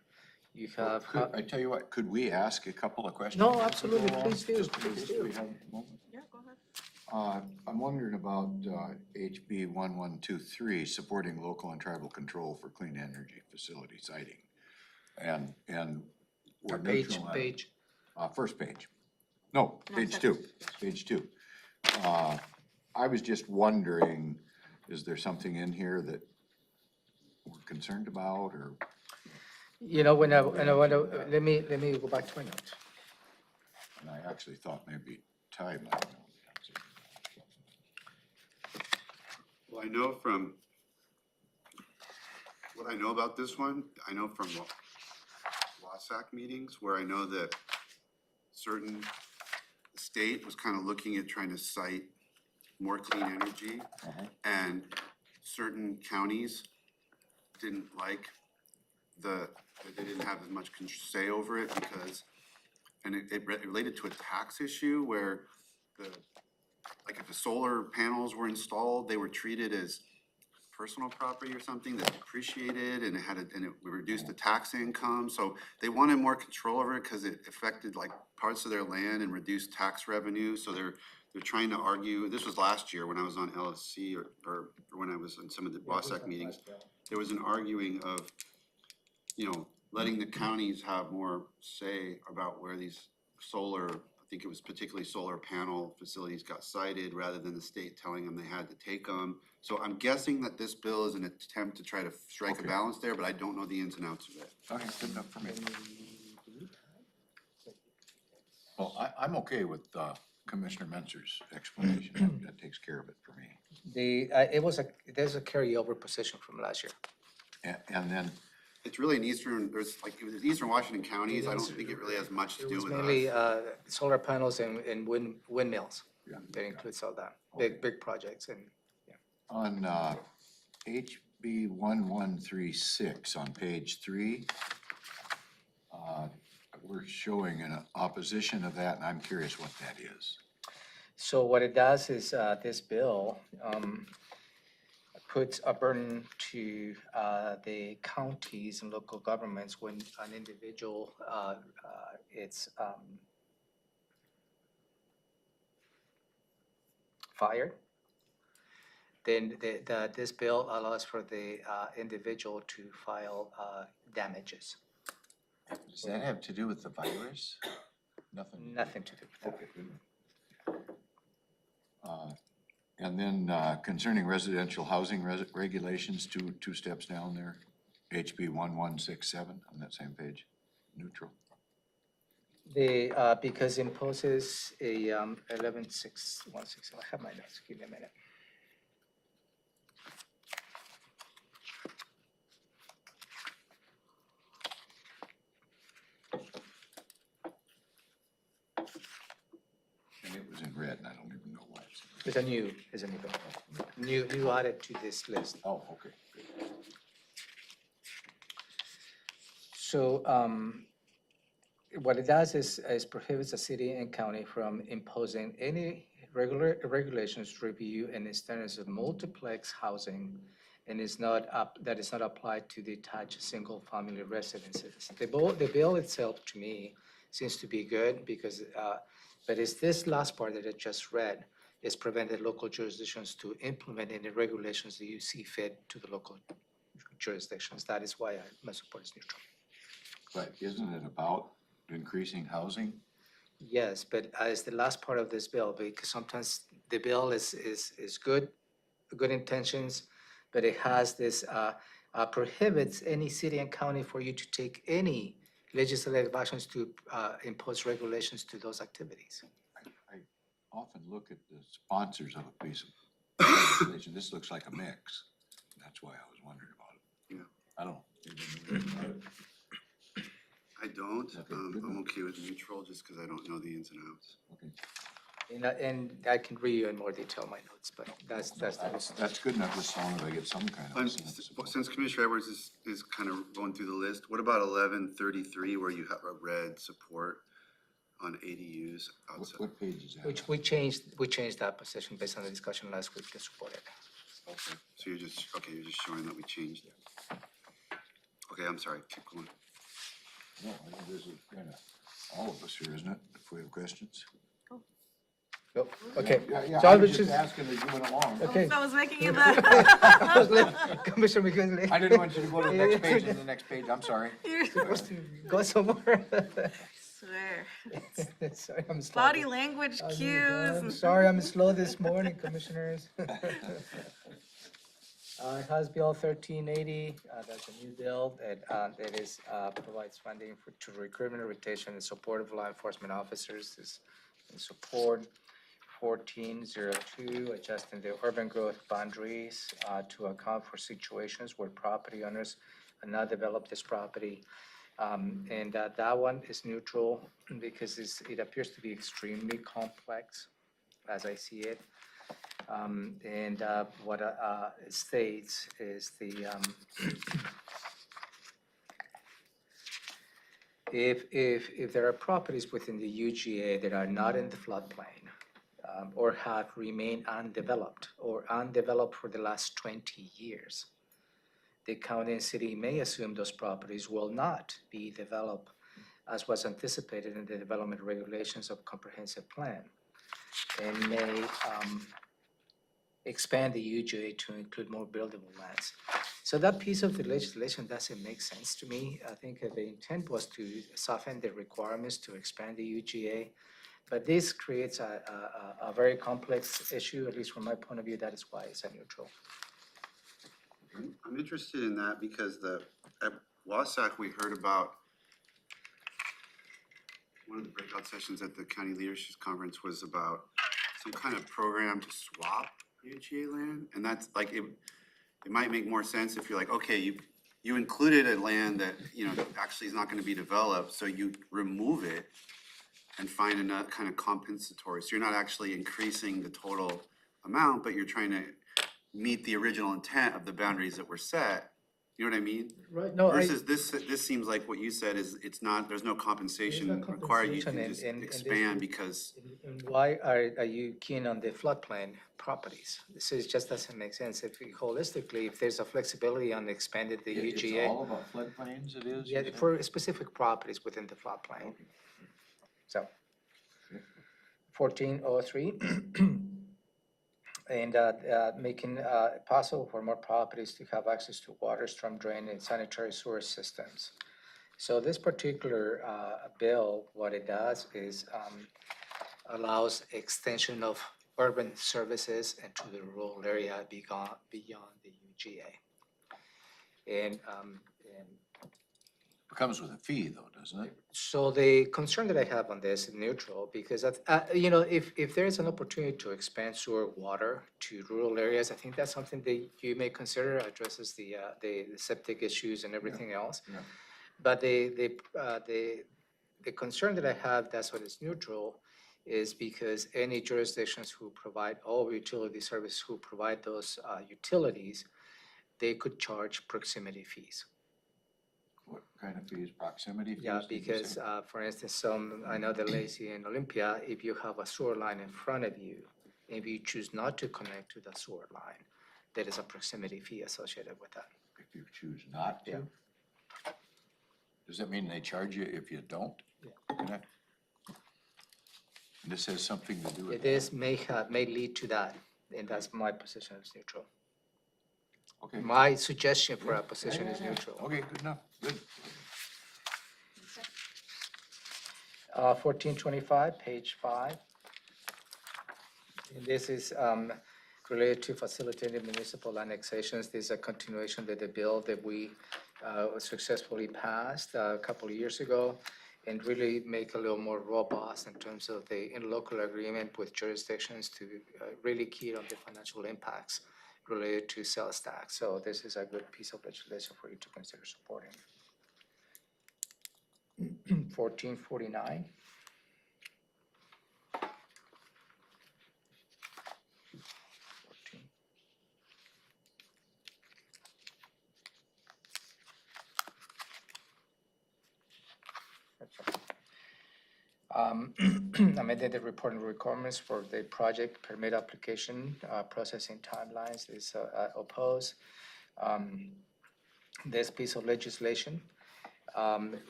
you have. I tell you what, could we ask a couple of questions? No, absolutely, please do, Just please do do. we have a moment? Yeah, go ahead. I'm wondering about HB 1123, supporting local and tribal control for clean energy facility siting. And we're neutral on it. First page. No, page 2, page 2. I was just wondering, is there something in here that we're concerned about, or? You know, when I want to, let me go back to my notes. And I actually thought maybe Ty might know the answer. Well, I know from, what I know about this one, I know from WASAC meetings where I know that certain state was kind of looking at trying to cite more clean energy, and certain counties didn't like that they didn't have as much say over it because, and it related to a tax issue where like if the solar panels were installed, they were treated as personal property or something that depreciated, and it reduced the tax income. So they wanted more control over it because it affected like parts of their land and reduced tax revenue. So they're trying to argue, this was last year when I was on LFC or when I was in some of the WASAC meetings, there was an arguing of, you know, letting the counties have more say about where these solar, I think it was particularly solar panel facilities got sited rather than the state telling them they had to take them. So I'm guessing that this bill is an attempt to try to strike a balance there, but I don't know the ins and outs of it. Okay, good enough for me. Well, I'm okay with Commissioner Mentzer's explanation. That takes care of it for me. There's a carryover position from last year. And then It's really in eastern, it was eastern Washington counties. I don't think it really has much to do with us. Mainly solar panels and windmills. Yeah. That includes all that, big projects and, yeah. on HB 1136 on page 3, we're showing an opposition of that, and I'm curious what that is. So what it does is this bill puts a burden to the counties and local governments when an individual it's fired. Then this bill allows for the individual to file damages. Does that have to do with the virus? Nothing? Nothing to do with that. Okay, good. And then concerning residential housing regulations, two steps down there, HB 1167 on that same page, neutral. The because imposes a 11.6.1.6. I have my notes. Give me a minute. And it was in red, and I don't even know why. It's a new bill. New added to this list. Oh, okay. So what it does is prohibits a city and county from imposing any regulations, review, and standards of multiplex housing, and that is not applied to detached single-family residences. The bill itself, to me, seems to be good because, but it's this last part that I just read is prevented local jurisdictions to implement any regulations that you see fit to the local jurisdictions. That is why my support is neutral. But isn't it about increasing housing? Yes, but it's the last part of this bill because sometimes the bill is good intentions, but it has this prohibits any city and county for you to take any legislative actions to impose regulations to those activities. I often look at the sponsors of a piece of legislation. This looks like a mix. That's why I was wondering about it. Yeah. I don't know. I don't. Okay, I'm okay with neutral just because I don't know the ins and outs. Okay. And I can read you in more detail my notes, but That's good enough, as long as I get some kind of a sense. Since Commissioner Edwards is kind of going through the list, what about 1133 where you have a red support on ADUs outside? What page is that? which we changed that position based on the discussion last week to support it. Okay, so you're just showing that we changed it. Okay, I'm sorry, keep going. No, I think this is kind of all of us here, isn't it? If we have questions. Nope. Okay. Yeah, So I I was was just just asking as you went along. Okay. I was making you the. Commissioner McKinley. I didn't want you to go to the next page and the next page. I'm sorry. You're Supposed to go somewhere. swear. Sorry, I'm slow. Body language I'm cues. sorry, I'm slow this morning, commissioners. House Bill 1380, that's a new bill that is, provides funding to recruitment, rotation, and support of law enforcement officers. Is in support. 1402, adjusting the urban growth boundaries to account for situations where property owners are not developed this property. And that one is neutral because it appears to be extremely complex as I see it. And what it states is if there are properties within the UGA that are not in the floodplain or have remained undeveloped for the last 20 years, the county and city may assume those properties will not be developed as was anticipated in the development regulations of comprehensive plan, and may expand the UGA to include more buildable lands. So that piece of the legislation doesn't make sense to me. I think the intent was to soften the requirements to expand the UGA, but this creates a very complex issue, at least from my point of view. That is why it's a neutral. I'm interested in that because at WASAC, we heard about one of the breakout sessions at the County Leadership Conference was about some kind of program to swap UGA land. And that's like, it might make more sense if you're like, okay, you included a land that, actually is not going to be developed. So you remove it and find another kind of compensatory. So you're not actually increasing the total amount, but you're trying to meet the original intent of the boundaries that were set You know what I mean? Right, no, Versus this seems like what you said is it's not, there's no compensation required. You can just expand because, And why are you keen on the floodplain properties? This is, just doesn't make sense. If we holistically, if there's a flexibility on expanded the It's UGA. all about floodplains, it is? Yeah, you said? for specific properties within the floodplain. Okay. So, 1403. And making it possible for more properties to have access to water, storm drain, and sanitary sewer systems. So this particular bill, what it does is allows extension of urban services into the rural area beyond the UGA. And It comes with a fee though, doesn't it? so the concern that I have on this is neutral, because if there is an opportunity to expand sewer water to rural areas, I think that's something that you may consider, addresses the septic issues and everything else. Yeah. But the concern that I have, that's what is neutral, is because any jurisdictions who provide all utility services, who provide those utilities, they could charge proximity fees. What kind of fees, proximity fees? Yeah, did you because, say? for instance, I know that Lacey and Olympia, if you have a sewer line in front of you, if you choose not to connect to the sewer line, there is a proximity fee associated with that. If you choose not to? Yeah. Does that mean they charge you if you don't? Yeah. connect? And this has something to do with that? This may lead to that, and that's my position is neutral. Okay. My suggestion for Yeah, a position yeah, is yeah. neutral. Okay, good enough, good. 1425, page 5. And this is related to facilitating municipal annexations. This is a continuation of the bill that we successfully passed a couple of years ago, and really make a little more robust in terms of the interlocal agreement with jurisdictions to really key on the financial impacts related to sales tax. So this is a good piece of legislation for you to consider supporting. 1449. Amended the reporting requirements for the project permit application processing timelines is opposed. This piece of legislation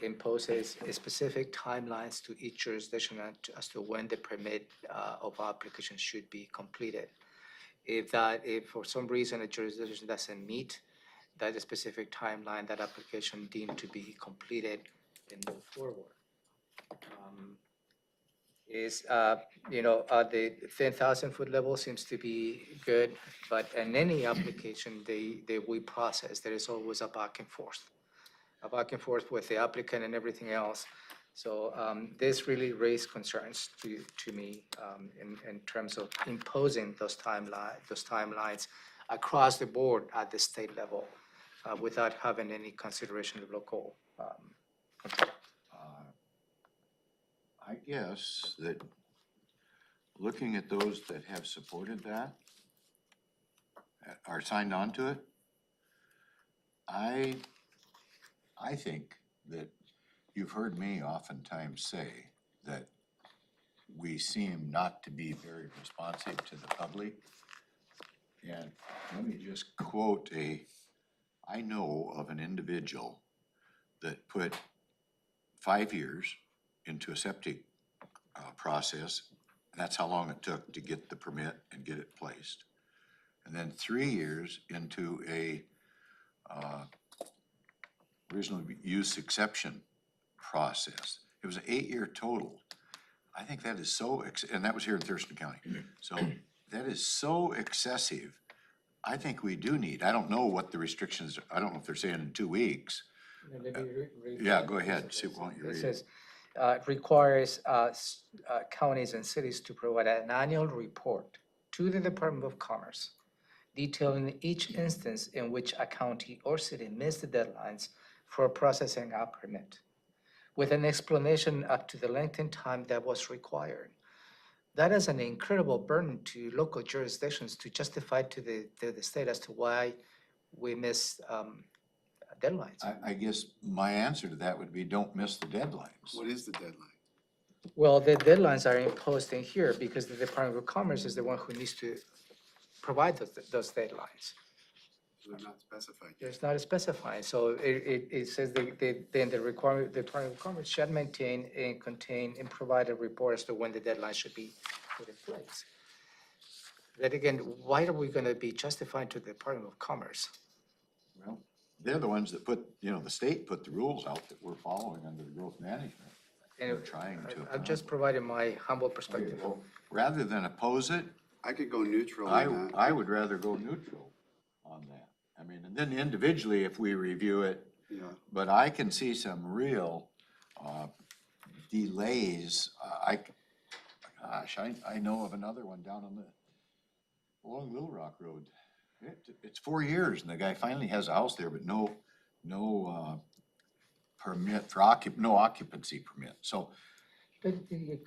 imposes specific timelines to each jurisdiction as to when the permit of application should be completed. If for some reason a jurisdiction doesn't meet that specific timeline, that application deemed to be completed and move forward. The 10,000-foot level seems to be good, but in any application we process, there is always a back and forth with the applicant and everything else. So this really raised concerns to me in terms of imposing those timelines across the board at the state level without having any consideration of local control. I guess that looking at those that have supported that, are signed on to it, I think that you've heard me oftentimes say that we seem not to be very responsive to the public. And let me just quote I know of an individual that put 5 years into a septic process. That's how long it took to get the permit and get it placed. And then 3 years into a original use exception process. It was an 8-year total. I think that is so, and that was here in Thurston County. So that is so excessive. I think we do need, I don't know what the restrictions, I don't know if they're saying in 2 weeks. Yeah, go ahead, see what you read. It says, requires counties and cities to provide an annual report to the Department of Commerce detailing each instance in which a county or city missed the deadlines for processing a permit, with an explanation up to the length and time that was required. That is an incredible burden to local jurisdictions to justify to the state as to why we missed deadlines. I guess my answer to that would be don't miss the deadlines. What is the deadline? Well, the deadlines are imposed in here because the Department of Commerce is the one who needs to provide those deadlines. They're not specified yet. It's not specified, so it says then the requirement, the Department of Commerce shall maintain and contain and provide a report as to when the deadline should be put in place. Then again, why are we gonna be justifying to the Department of Commerce? Well, they're the ones that put, the state put the rules out that we're following under the growth management. They're trying to. I'm just providing my humble perspective. Well, rather than oppose it, I could go neutral on that. I would rather go neutral on that. I mean, and then individually, if we review it, Yeah. but I can see some real delays. I know of another one down along Little Rock Road. It's 4 years and the guy finally has a house there, but no permit for no occupancy permit. So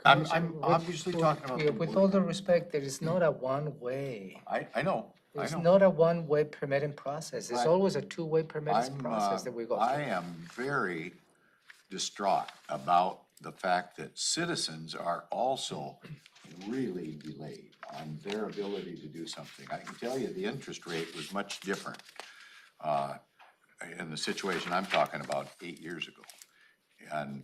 I'm obviously talking about. With all due respect, there is not a one-way. I know. It's not a one-way permitting process. It's Right. always a two-way permitting process that we go I through. am very distraught about the fact that citizens are also really delayed on their ability to do something. I can tell you the interest rate was much different in the situation I'm talking about 8 years ago and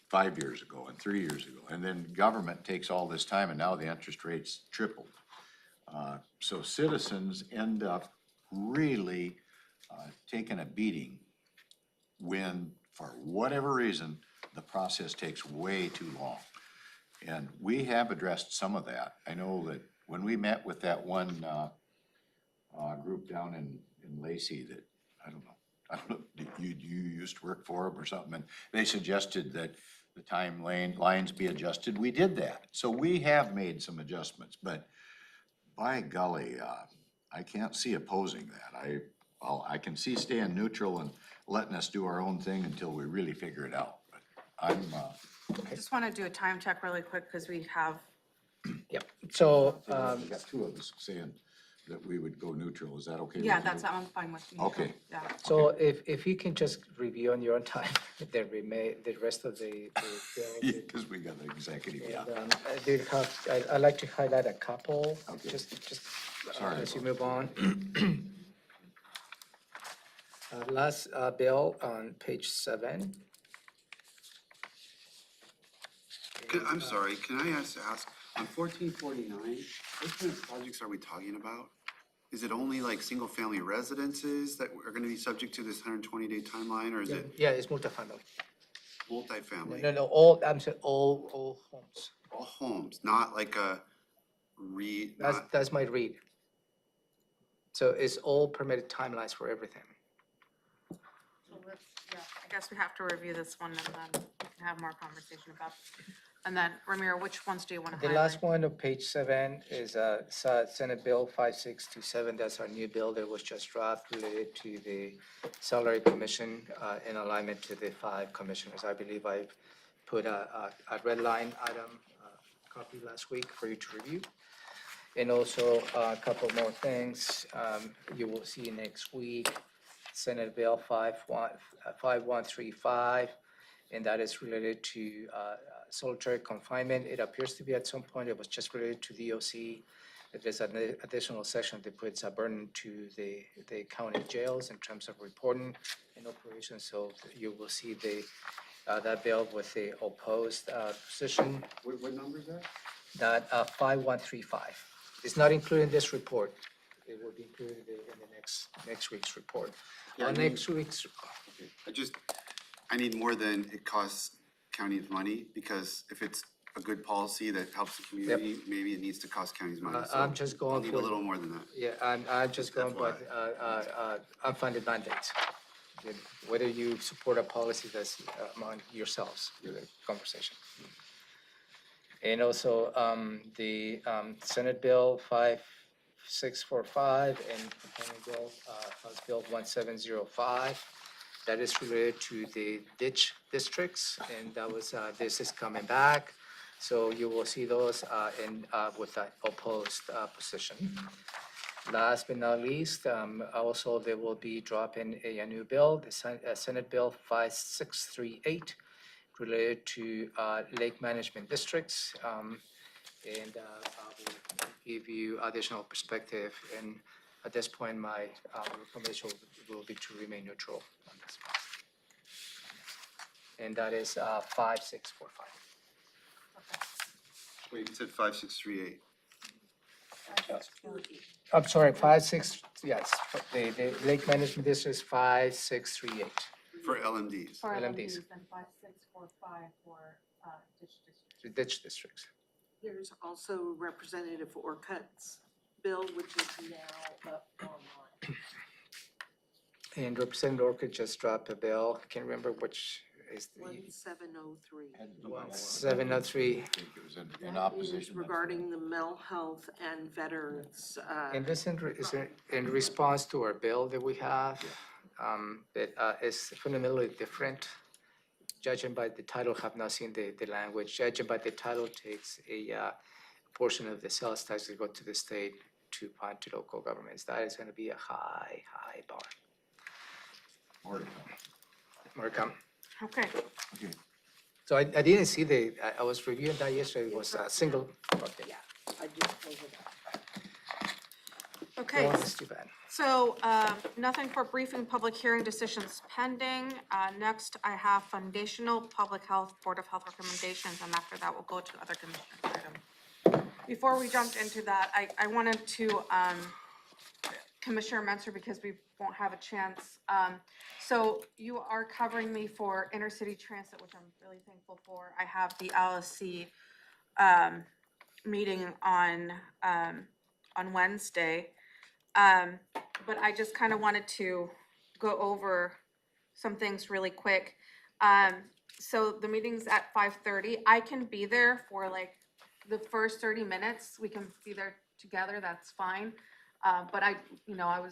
5 years ago and 3 years ago. And then government takes all this time and now the interest rate's tripled. So citizens end up really taking a beating when, for whatever reason, the process takes way too long. And we have addressed some of that. I know that when we met with that one group down in Lacey that, I don't know, you used to work for them or something, and they suggested that the lines be adjusted. We did that. So we have made some adjustments, but by golly, I can't see opposing that. I can see staying neutral and letting us do our own thing until we really figure it out. But I just want to do a time check really quick because we have, Yep, so, we got two of us saying that we would go neutral. Is that okay with yeah, you? that's, I'm fine with you. Okay. Yeah. so if you can just review on your own time, the rest of the Yeah, bill. because we got the executive, yeah. And, I'd like to highlight a couple, Okay. just Sorry as you about move on. Last bill on page 7. I'm sorry, can I ask, on 1449, what kind of projects are we talking about? Is it only like single-family residences that are gonna be subject to this 120-day timeline, or is it Yeah, it's multifamily. multifamily? No, I'm saying all homes. All homes, not like a That's my read. So it's all permitted timelines for everything. So let's, yeah, I guess we have to review this one and then we can have more conversation about. And then Ramiro, which ones do you want to The highlight? last one on page 7 is Senate Bill 5627. That's our new bill that was just drafted related to the salary commission in alignment to the 5 commissioners. I believe I put a red line item copy last week for you to review. And also a couple more things you will see next week. Senate Bill 5135, and that is related to solitary confinement. It appears to be at some point, it was just related to DOC. There's an additional section that puts a burden to the county jails in terms of reporting and operation. So you will see that bill with the opposed position. What number is that? That 5135. It's not included in this report. It will be included in the next week's report. Yeah, On next week's, Okay, I need more than it costs counties money, because if it's a good policy that helps the community, maybe it needs to cost counties money. So I'm just going I'll need for. a little more than that. Yeah, I'm just going by unfunded mandates. Whether you support a policy that's among yourselves, the conversation. And also, the Senate Bill 5645 and companion bill, House Bill 1705. That is related to the ditch districts, and that was, this is coming back. So you will see those with that opposed position. Last but not least, also there will be dropping a new bill, the Senate Bill 5638, related to lake management districts. And I will give you additional perspective. And at this point, my recommendation will be to remain neutral on this. And that is 5645. Wait, you said 5638. I'm sorry, 56, yes, the Lake Management District is 5638. For LMDs. For LMDs. And 5645 for ditch district. The ditch districts. There's also Representative Orcutt's bill, which is now up online. And Representative Orchid just dropped a bill, I can't remember which is the 1703. 703. I think it was in That is opposition. regarding the mental health and veterans. And this is in response to our bill that we have, that is fundamentally different. Judging by the title, have not seen the language. Judging by the title, takes a portion of the sales tax to go to the state to fund to local governments. That is going to be a high bar. More to come. More to come. Okay. Okay. So I didn't see I was reviewing that yesterday. It was a single. Okay. Yeah, I just over that. Okay. That's too bad. So, nothing for briefing, public hearing decisions pending. Next, I have foundational public health, Board of Health recommendations, and after that, we'll go to other commission items. Before we jumped into that, I wanted to, Commissioner Mentor, because we won't have a chance. So you are covering me for intercity transit, which I'm really thankful for. I have the LSC, meeting on Wednesday. But I just kind of wanted to go over some things really quick. So the meeting's at 5:30. I can be there for like the first 30 minutes. We can be there together, that's fine. But I know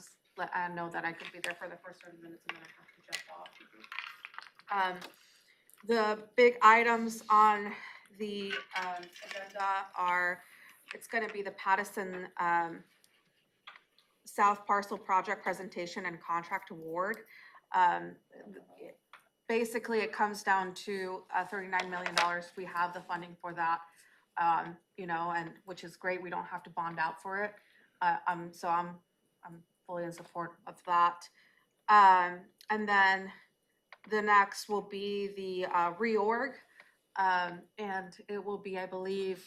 that I could be there for the first 30 minutes and then I have to jump off. The big items on the agenda are, it's gonna be the Pattison South Parcel Project Presentation and Contract Award. Basically, it comes down to $39 million. We have the funding for that, and which is great. We don't have to bond out for it. So I'm fully in support of that. And then the next will be the reorg, and it will be, I believe,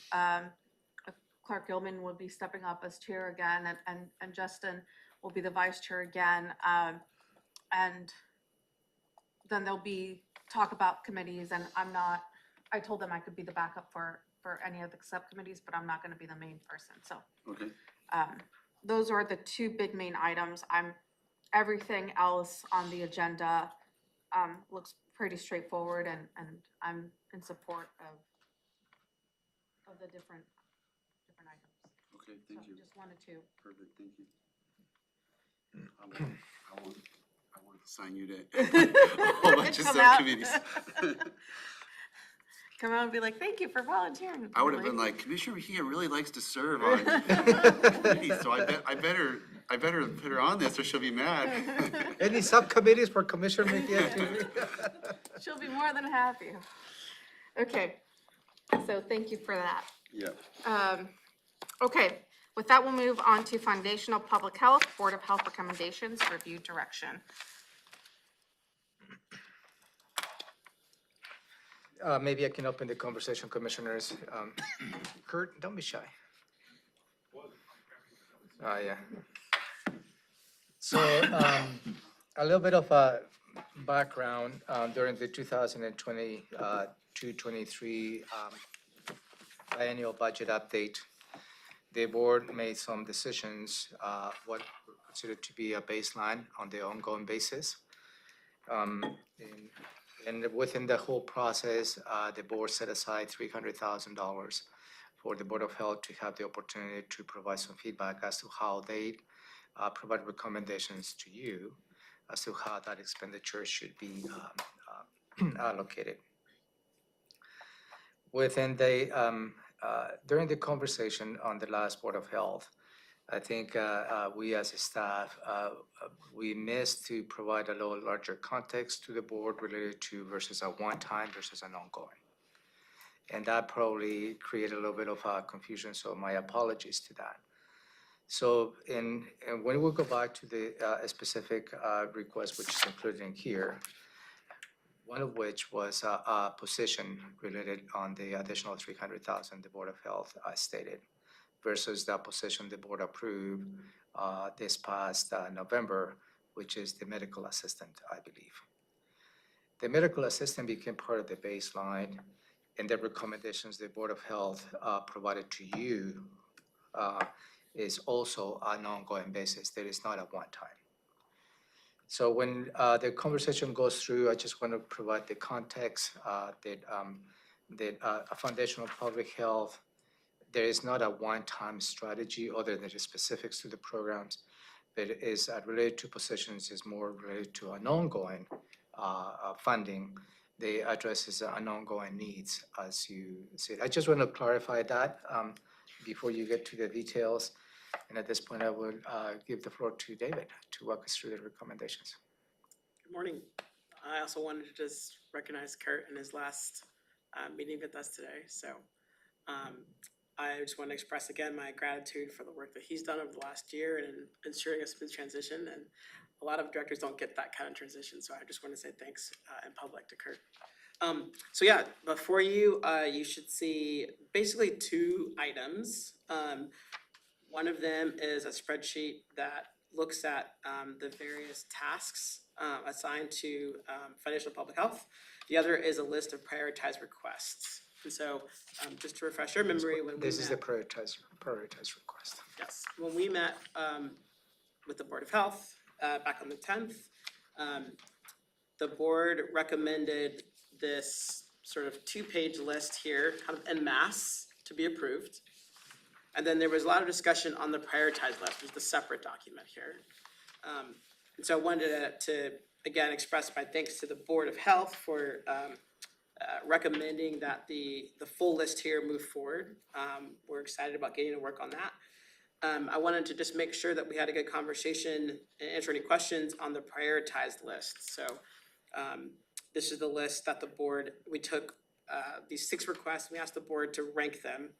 Clark Gilman will be stepping up as chair again, and Justin will be the vice chair again. And then there'll be talk about committees, and I told them I could be the backup for any of the subcommittees, but I'm not gonna be the main person, so. Okay. Those are the two big main items. Everything else on the agenda, looks pretty straightforward, and I'm in support of the different items. Okay, thank So you. just wanted to. Perfect, thank you. I want to sign you to a whole bunch of Come out. subcommittees. Come out and be like, thank you for volunteering. I would have been like, Commissioner Mejia really likes to serve on committees, so I better put her on this or she'll be mad. Any subcommittees for Commissioner Mejia? She'll be more than happy. Okay, so thank you for that. Yeah. Okay, with that, we'll move on to foundational public health, Board of Health recommendations, review direction. Maybe I can open the conversation, commissioners. Kurt, don't be shy. Oh, yeah. So, a little bit of a background, during the 2022-23 biennial budget update, the board made some decisions, what were considered to be a baseline on the ongoing basis. And within the whole process, the board set aside $300,000 for the Board of Health to have the opportunity to provide some feedback as to how they provide recommendations to you as to how that expenditure should be allocated. Within the during the conversation on the last Board of Health, I think we as a staff, we missed to provide a little larger context to the board related to versus a one-time versus an ongoing. And that probably created a little bit of confusion, so my apologies to that. So and when we go back to the specific request, which is included in here, one of which was a position related on the additional 300,000 the Board of Health stated versus the position the board approved this past November, which is the medical assistant, I believe. The medical assistant became part of the baseline, and the recommendations the Board of Health provided to you is also an ongoing basis. There is not a one-time. So when the conversation goes through, I just want to provide the context that a foundational public health, there is not a one-time strategy other than the specifics to the programs, but it is related to positions, is more related to an ongoing funding. They addresses an ongoing needs, as you said. I just want to clarify that before you get to the details. And at this point, I will give the floor to David to walk us through the recommendations. Good morning. I also wanted to just recognize Kurt in his last meeting with us today. So I just want to express again my gratitude for the work that he's done over the last year and ensuring a smooth transition. And a lot of directors don't get that kind of transition. So I just want to say thanks in public to Kurt. So yeah, before you, you should see basically two items. One of them is a spreadsheet that looks at the various tasks assigned to financial public health. The other is a list of prioritized requests. And so just to refresh your memory, when this is the prioritized request. Yes, when we met with the Board of Health back on the 10th, the board recommended this sort of 2-page list here, kind of en masse, to be approved. And then there was a lot of discussion on the prioritized list, which is the separate document here. And so I wanted to again, express my thanks to the Board of Health for recommending that the full list here move forward. We're excited about getting to work on that. I wanted to just make sure that we had a good conversation and answer any questions on the prioritized list. So this is the list that the board, we took these 6 requests, we asked the board to rank them.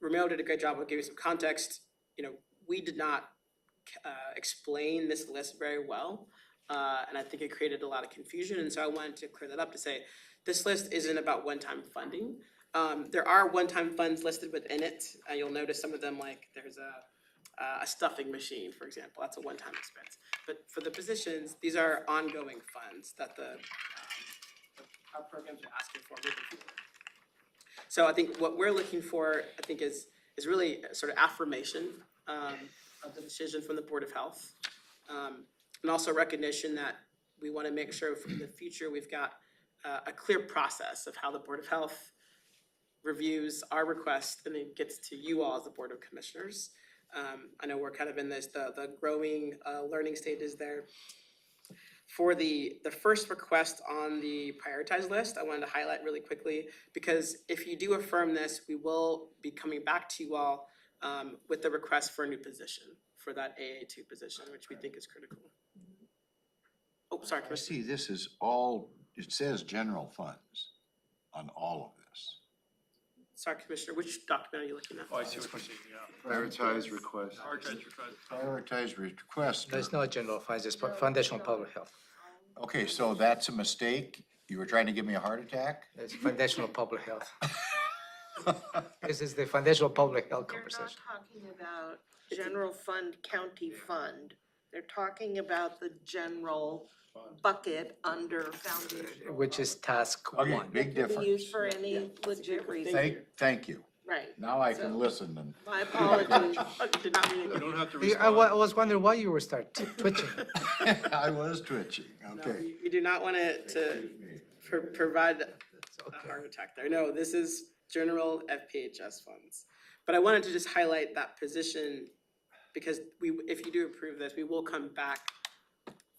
Romeo did a great job of giving some context. You know, we did not explain this list very well, and I think it created a lot of confusion. And so I wanted to clear that up to say, this list isn't about one-time funding. There are one-time funds listed within it. You'll notice some of them, like there's a stuffing machine, for example. That's a one-time expense. But for the positions, these are ongoing funds that our programs are asking for moving forward. So I think what we're looking for, I think, is really sort of affirmation of the decision from the Board of Health, and also recognition that we want to make sure in the future we've got a clear process of how the Board of Health reviews our request and then gets to you all as the Board of Commissioners. I know we're kind of in this the growing learning stages there. For the first request on the prioritized list, I wanted to highlight really quickly, because if you do affirm this, we will be coming back to you all with the request for a new position for that AA2 position, which we think is critical. Oh, sorry, I Commissioner. see this is all, it says general funds on all of this. Sorry, Commissioner, which document are you looking at? Oh, I see what you're saying, yeah. Prioritize request. Prioritized request. There's no general funds, it's foundational public health. Okay, so that's a mistake? You were trying to give me a heart attack? It's foundational public health. This is the foundational public health conversation. They're not talking about general fund, county fund. They're talking about the general bucket under foundational. Which is task Okay, 1. big Can be difference. used for any legit reason. Thank you. Right. Now I can listen and. My apologies. Did not mean You to. don't have to I respond. was wondering why you were twitching. I was twitching, No, okay. we do not want to provide a heart attack there. No, this is general FPHS funds. But I wanted to just highlight that position, because if you do approve this, we will come back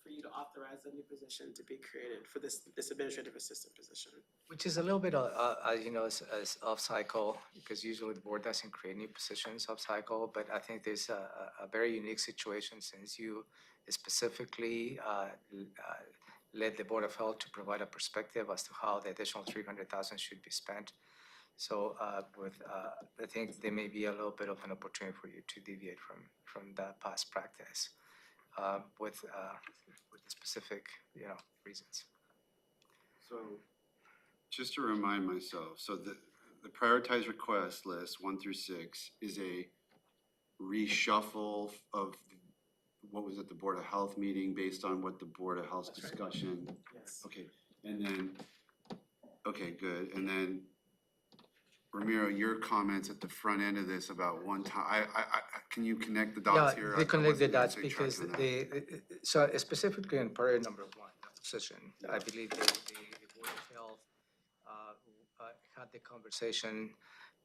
for you to authorize a new position to be created for this administrative assistant position. Which is a little bit, as off cycle, because usually the board doesn't create new positions off cycle, but I think there's a very unique situation since you specifically led the Board of Health to provide a perspective as to how the additional 300,000 should be spent. So I think there may be a little bit of an opportunity for you to deviate from that past practice with the specific, reasons. So just to remind myself, so the prioritized request list 1 through 6 is a reshuffle of what was at the Board of Health meeting based on what the Board of Health's discussion. Yes. Okay, and then, okay, good. And then Ramiro, your comments at the front end of this about one time, can you connect the dots here? They connect the wasn't dots necessarily because tracking on that. so specifically in priority number 1, position, I believe the Board of Health had the conversation.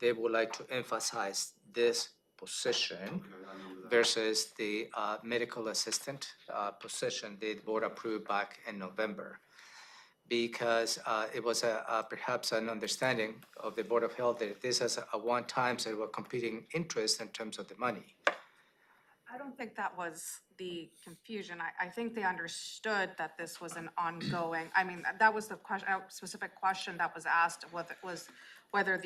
They would like to emphasize this position Okay, I remember that. versus the medical assistant position the board approved back in November. Because it was perhaps an understanding of the Board of Health that this is a one-time, so there were competing interests in terms of the money. I don't think that was the confusion. I think they understood that this was an ongoing, I mean, that was the question, specific question that was asked, whether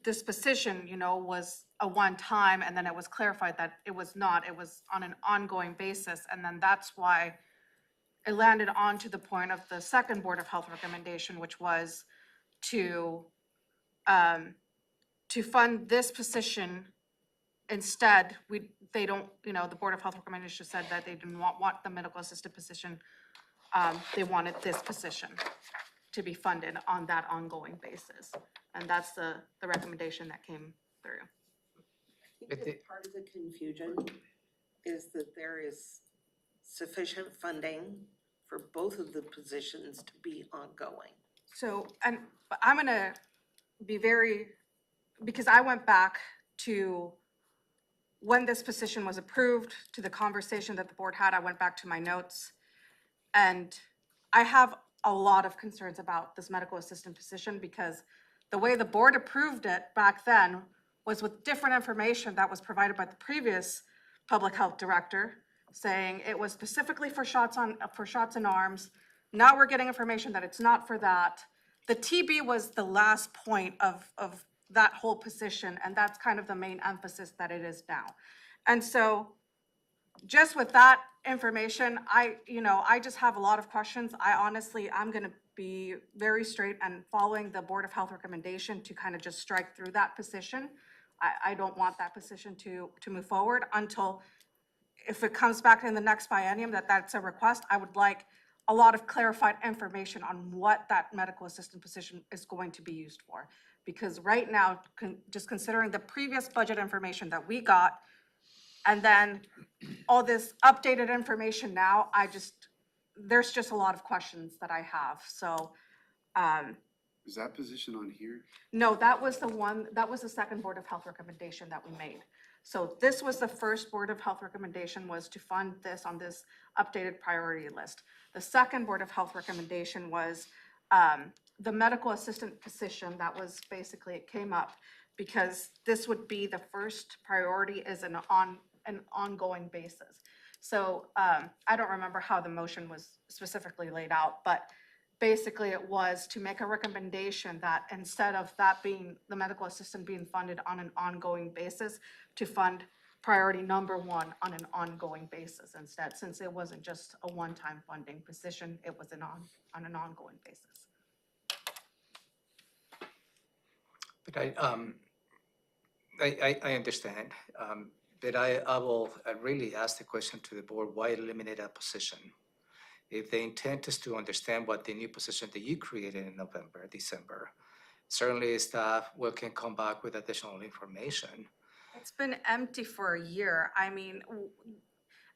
this position, was a one-time, and then it was clarified that it was not, it was on an ongoing basis, and then that's why it landed on to the point of the second Board of Health recommendation, which was to fund this position instead. The Board of Health recommendation said that they didn't want the medical assistant position. They wanted this position to be funded on that ongoing basis. And that's the recommendation that came through. I think that part of the confusion is that there is sufficient funding for both of the positions to be ongoing. So, and I'm gonna be because I went back to when this position was approved, to the conversation that the board had, I went back to my notes. And I have a lot of concerns about this medical assistant position because the way the board approved it back then was with different information that was provided by the previous public health director, saying it was specifically for shots in arms. Now we're getting information that it's not for that. The TB was the last point of that whole position, and that's kind of the main emphasis that it is now. And so just with that information, I just have a lot of questions. I'm gonna be very straight and following the Board of Health recommendation to kind of just strike through that position. I don't want that position to move forward until, if it comes back in the next biennium that's a request, I would like a lot of clarified information on what that medical assistant position is going to be used for. Because right now, just considering the previous budget information that we got, and then all this updated information now, there's just a lot of questions that I have, so. Is that position on here? No, that was the second Board of Health recommendation that we made. So this was the first Board of Health recommendation, was to fund this on this updated priority list. The second Board of Health recommendation was the medical assistant position. That was basically, it came up because this would be the first priority as an ongoing basis. So I don't remember how the motion was specifically laid out, but basically it was to make a recommendation that instead of that being, the medical assistant being funded on an ongoing basis, to fund priority number 1 on an ongoing basis instead, since it wasn't just a one-time funding position, it was on an ongoing basis. But I understand, but I will really ask the question to the board, why eliminate a position? If the intent is to understand what the new position that you created in November, December, certainly staff can come back with additional information. It's been empty for a year. I mean,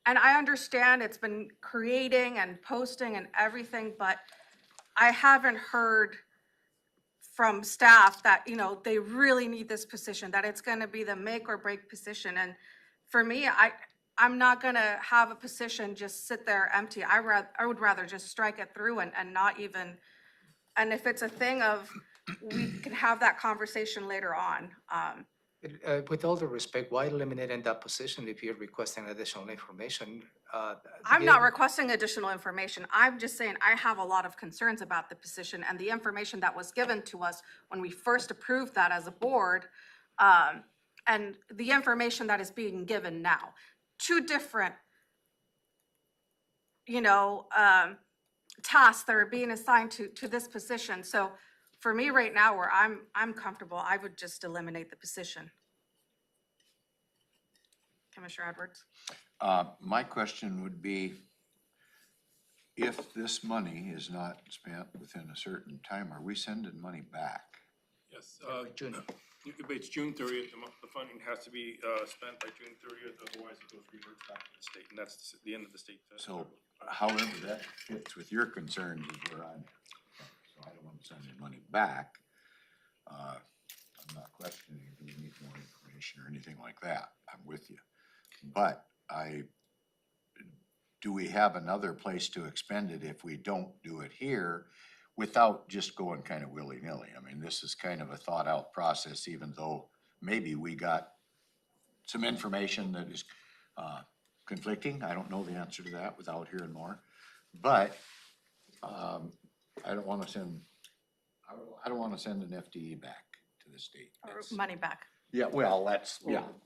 and I understand it's been creating and posting and everything, but I haven't heard from staff that, they really need this position, that it's gonna be the make or break position. And for me, I'm not gonna have a position just sit there empty. I would rather just strike it through and not even, and if it's a thing of, we can have that conversation later on. With all due respect, why eliminating that position if you're requesting additional information? I'm not requesting additional information. I'm just saying I have a lot of concerns about the position and the information that was given to us when we first approved that as a board, and the information that is being given now. Two different, tasks that are being assigned to this position. So for me right now, where I'm comfortable, I would just eliminate the position. Commissioner Edwards? My question would be, if this money is not spent within a certain time, are we sending money back? Yes, June. it's June 30th, the funding has to be spent by June 30th, otherwise it goes reverts back to the state, and that's the end of the state. So however that fits with your concerns is where I'm, so I don't want to send any money back. I'm not questioning if we need more information or anything like that. I'm with you. But do we have another place to expend it if we don't do it here without just going kind of willy-nilly? I mean, this is kind of a thought-out process, even though maybe we got some information that is conflicting. I don't know the answer to that without hearing more. But I don't want to send an FTE back to the state. Or money back. Yeah, well,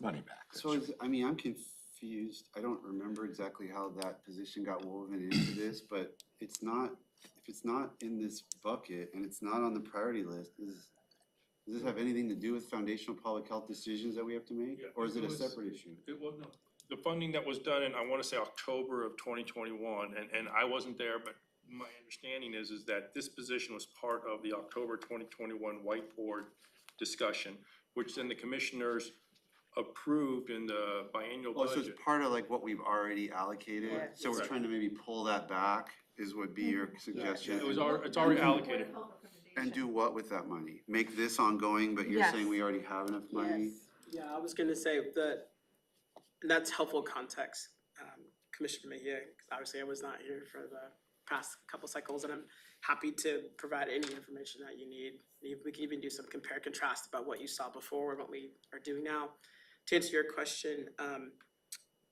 money back. So I'm confused. I don't remember exactly how that position got woven into this, but if it's not in this bucket and it's not on the priority list, does this have anything to do with foundational public health decisions that we have to make? Yeah, Or is it a was- separate issue? It was, no, the funding that was done in, I want to say October of 2021, and I wasn't there, but my understanding is that this position was part of the October 2021 whiteboard discussion, which then the commissioners approved in the biannual Oh, so budget. it's part of like what we've already allocated? Yeah. So we're trying to maybe pull that back would be your suggestion? It's already allocated. And do what with that money? Make this ongoing, but you're Yes. saying we already have enough money? Yeah, I was gonna say that, and that's helpful context, Commissioner Mejia, because obviously I was not here for the past couple cycles, and I'm happy to provide any information that you need. We can even do some compare contrast about what you saw before and what we are doing now. To answer your question,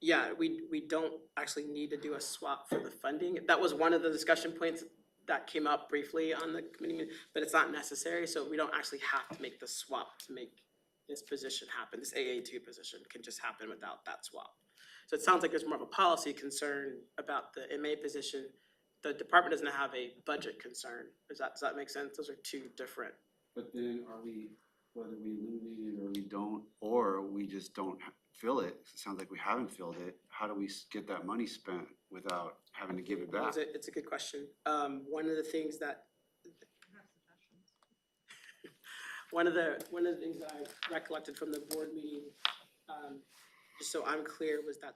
yeah, we don't actually need to do a swap for the funding. That was one of the discussion points that came up briefly on the committee meeting, but it's not necessary, so we don't actually have to make the swap to make this position happen. This AA2 position can just happen without that swap. So it sounds like there's more of a policy concern about the MA position. The department doesn't have a budget concern. Does that make sense? Those are two different. But then whether we eliminate it or we don't, or we just don't fill it, it sounds like we haven't filled it, how do we get that money spent without having to give it back? It's a good question. One of the things that one of the things that I recollected from the board meeting, just so I'm clear, was that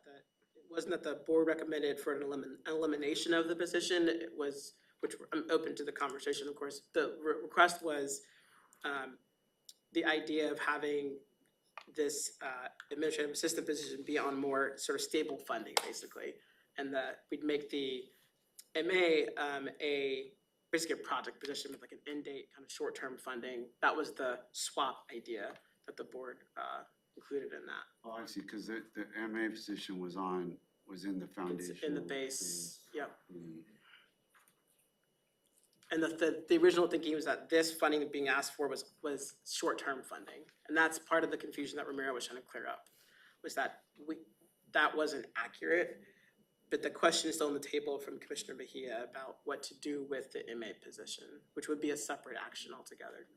it wasn't that the board recommended for an elimination of the position. It was, which I'm open to the conversation, of course. The request was the idea of having this administrative assistant position be on more sort of stable funding, basically, and that we'd make the MA basically a project position with like an end date, kind of short-term funding. That was the swap idea that the board included in that. Oh, I see, because the MA position was in the foundation. It's in the base, yep. And the original thinking was that this funding being asked for was short-term funding. And that's part of the confusion that Ramiro was trying to clear up, was that that wasn't accurate. But the question is still on the table from Commissioner Mejia about what to do with the MA position, which would be a separate action altogether.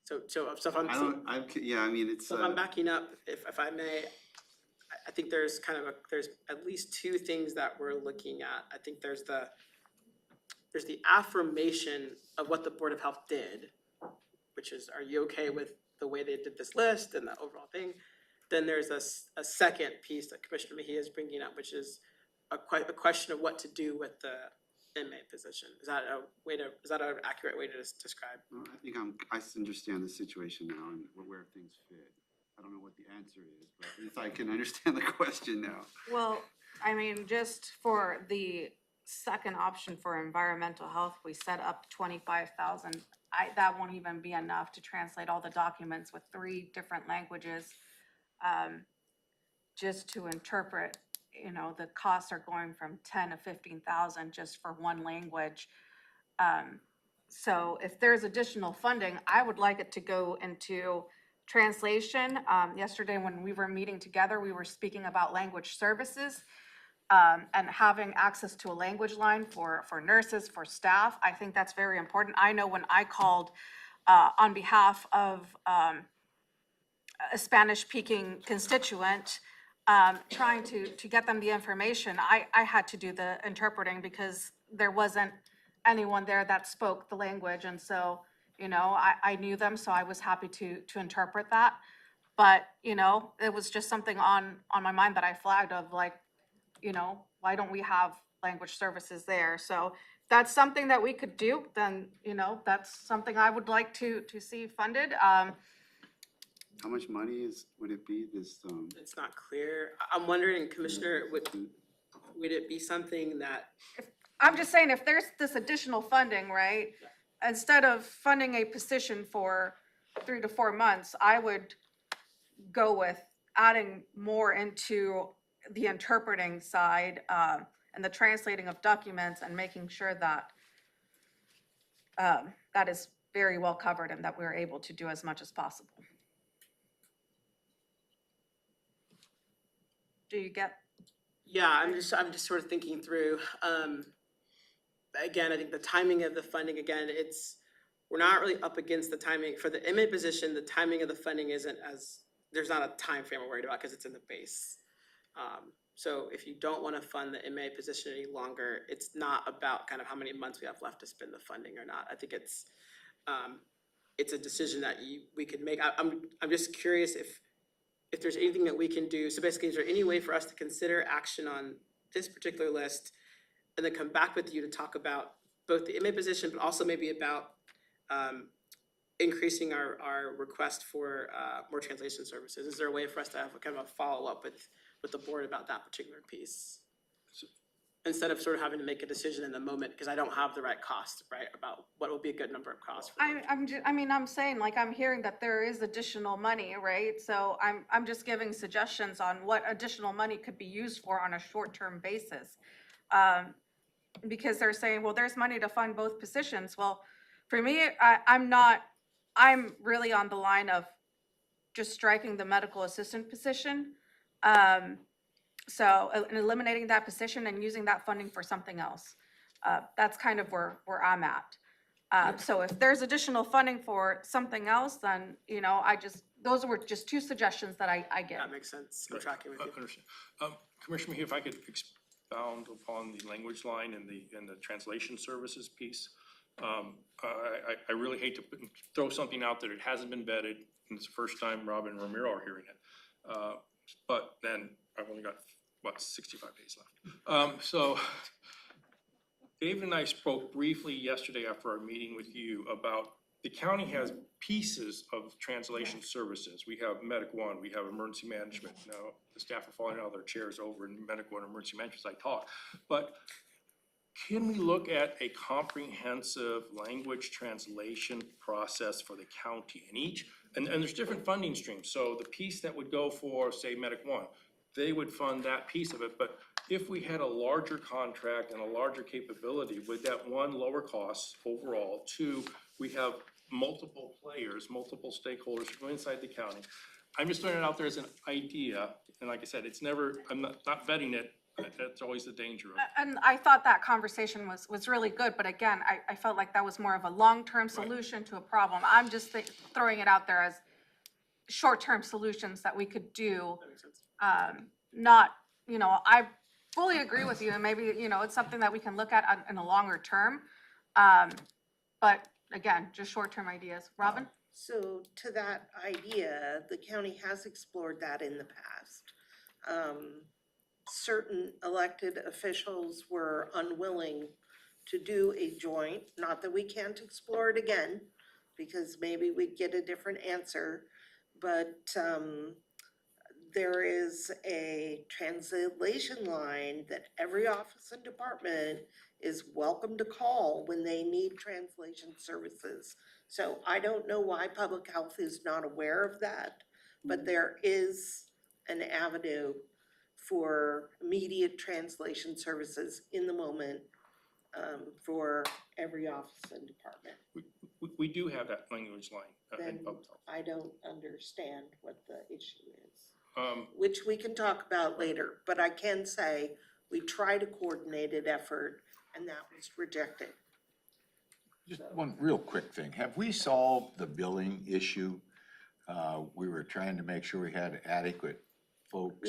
So if I'm backing up, if I may, I think there's there's at least two things that we're looking at. I think there's the affirmation of what the Board of Health did, which is, are you okay with the way they did this list and the overall thing? Then there's a second piece that Commissioner Mejia is bringing up, which is a question of what to do with the inmate position. Is that an accurate way to describe? I think I understand the situation now and where things fit. I don't know what the answer is, but at least I can understand the question now. Well, I mean, just for the second option for environmental health, we set up 25,000. That won't even be enough to translate all the documents with 3 different languages. Just to interpret, you know, the costs are going from 10 to 15,000 just for one language. So if there's additional funding, I would like it to go into translation. Yesterday, when we were meeting together, we were speaking about language services and having access to a language line for nurses, for staff. I think that's very important. I know when I called on behalf of a Spanish-speaking constituent, trying to get them the information, I had to do the interpreting because there wasn't anyone there that spoke the language. And so, you know, I knew them, so I was happy to interpret that. But, you know, it was just something on my mind that I flagged of like, you know, why don't we have language services there? So if that's something that we could do, then, you know, that's something I would like to see funded. How much money would it be this, It's not clear. I'm wondering, Commissioner, would it be something that, I'm just saying, if there's this additional funding, right? Instead of funding a position for 3 to 4 months, I would go with adding more into the interpreting side and the translating of documents and making sure that that is very well covered and that we're able to do as much as possible. Do you get? yeah, I'm just sort of thinking through. Again, I think the timing of the funding, again, we're not really up against the timing. For the MA position, the timing of the funding isn't there's not a time frame we're worried about because it's in the base. So if you don't want to fund the MA position any longer, it's not about kind of how many months we have left to spend the funding or not. I think it's a decision that we could make. I'm just curious if there's anything that we can do. So basically, is there any way for us to consider action on this particular list and then come back with you to talk about both the MA position, but also maybe about increasing our request for more translation services? Is there a way for us to have a kind of a follow-up with the board about that particular piece? Instead of sort of having to make a decision in the moment, because I don't have the right cost, right, about what will be a good number of costs. I'm saying, like, I'm hearing that there is additional money, right? So I'm just giving suggestions on what additional money could be used for on a short-term basis. Because they're saying, well, there's money to fund both positions. Well, for me, I'm really on the line of just striking the medical assistant position. So eliminating that position and using that funding for something else. That's kind of where I'm at. So if there's additional funding for something else, then, you know, those were just 2 suggestions that I give. That makes sense. I'm tracking with you. Understand. Commissioner, if I could expound upon the language line and the translation services piece. I really hate to throw something out there that hasn't been vetted, and it's the first time Rob and Ramiro are hearing it. But then I've only got, 65 days left. So David and I spoke briefly yesterday after our meeting with you about the county has pieces of translation services. We have Medic One, we have emergency management. Now, the staff are falling out of their chairs over in Medic One emergency management as I talk. But can we look at a comprehensive language translation process for the county and there's different funding streams. So the piece that would go for, say, Medic One, they would fund that piece of it. But if we had a larger contract and a larger capability, would that, 1, lower costs overall, 2, we have multiple players, multiple stakeholders from inside the county. I'm just throwing it out there as an idea. And like I said, I'm not vetting it. That's always the danger of it. And I thought that conversation was really good, but again, I felt like that was more of a long-term solution to a problem. I'm just throwing it out there as short-term solutions that we could do. That makes sense. Not, you know, I fully agree with you, and maybe, you know, it's something that we can look at in a longer term. But again, just short-term ideas. Robin? So to that idea, the county has explored that in the past. Certain elected officials were unwilling to do a joint, not that we can't explore it again, because maybe we'd get a different answer, but there is a translation line that every office and department is welcome to call when they need translation services. So I don't know why public health is not aware of that, but there is an avenue for immediate translation services in the moment for every office and department. We do have that language line in Then public health. I don't understand what the issue is. Um, Which we can talk about later, but I can say we tried a coordinated effort and that was rejected. Just one real quick thing. Have we solved the billing issue? We were trying to make sure we had adequate folks.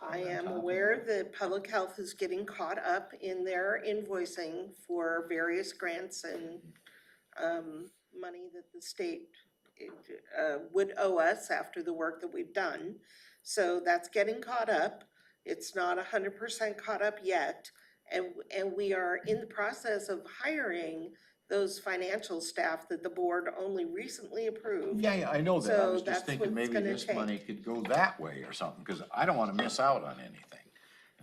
I am aware that public health is getting caught up in their invoicing for various grants and money that the state would owe us after the work that we've done. So that's getting caught up. It's not 100% caught up yet. And we are in the process of hiring those financial staff that the board only recently approved. Yeah, I know that. I So was that's just thinking what it's maybe gonna this take. money could go that way or something, because I don't want to miss out on anything.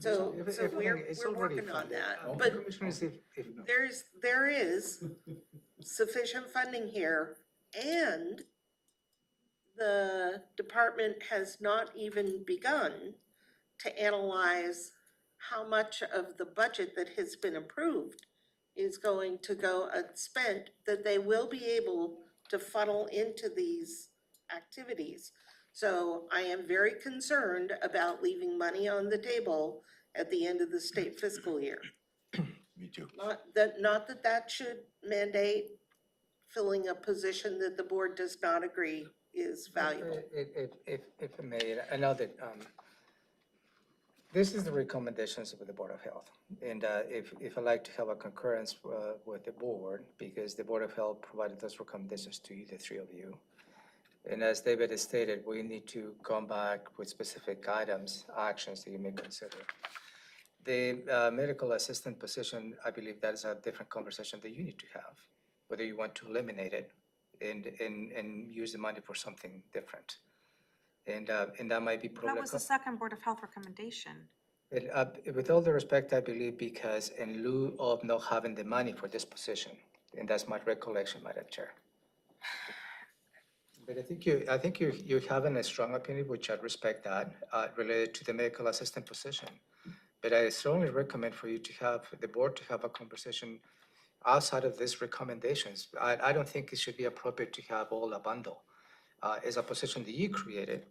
So If we're it's already working on funded. that, but Commissioners, if there is sufficient funding here, and the department has not even begun to analyze how much of the budget that has been approved is going to go unspent, that they will be able to funnel into these activities. So I am very concerned about leaving money on the table at the end of the state fiscal year. Me too. Not that should mandate filling a position that the board does not agree is valuable. If I may, I know that this is the recommendations of the Board of Health. And if I'd like to have a concurrence with the board, because the Board of Health provided those recommendations to you, the three of you. And as David has stated, we need to come back with specific items, actions that you may consider. The medical assistant position, I believe that is a different conversation that you need to have, whether you want to eliminate it and use the money for something different. And that might be That political. was the second Board of Health recommendation. With all due respect, I believe because in lieu of not having the money for this position, and that's my recollection, Madam Chair. But I think you're having a strong opinion, which I respect that, related to the medical assistant position. But I strongly recommend for you to have, the board to have a conversation outside of these recommendations. I don't think it should be appropriate to have all a bundle. As a position that you created,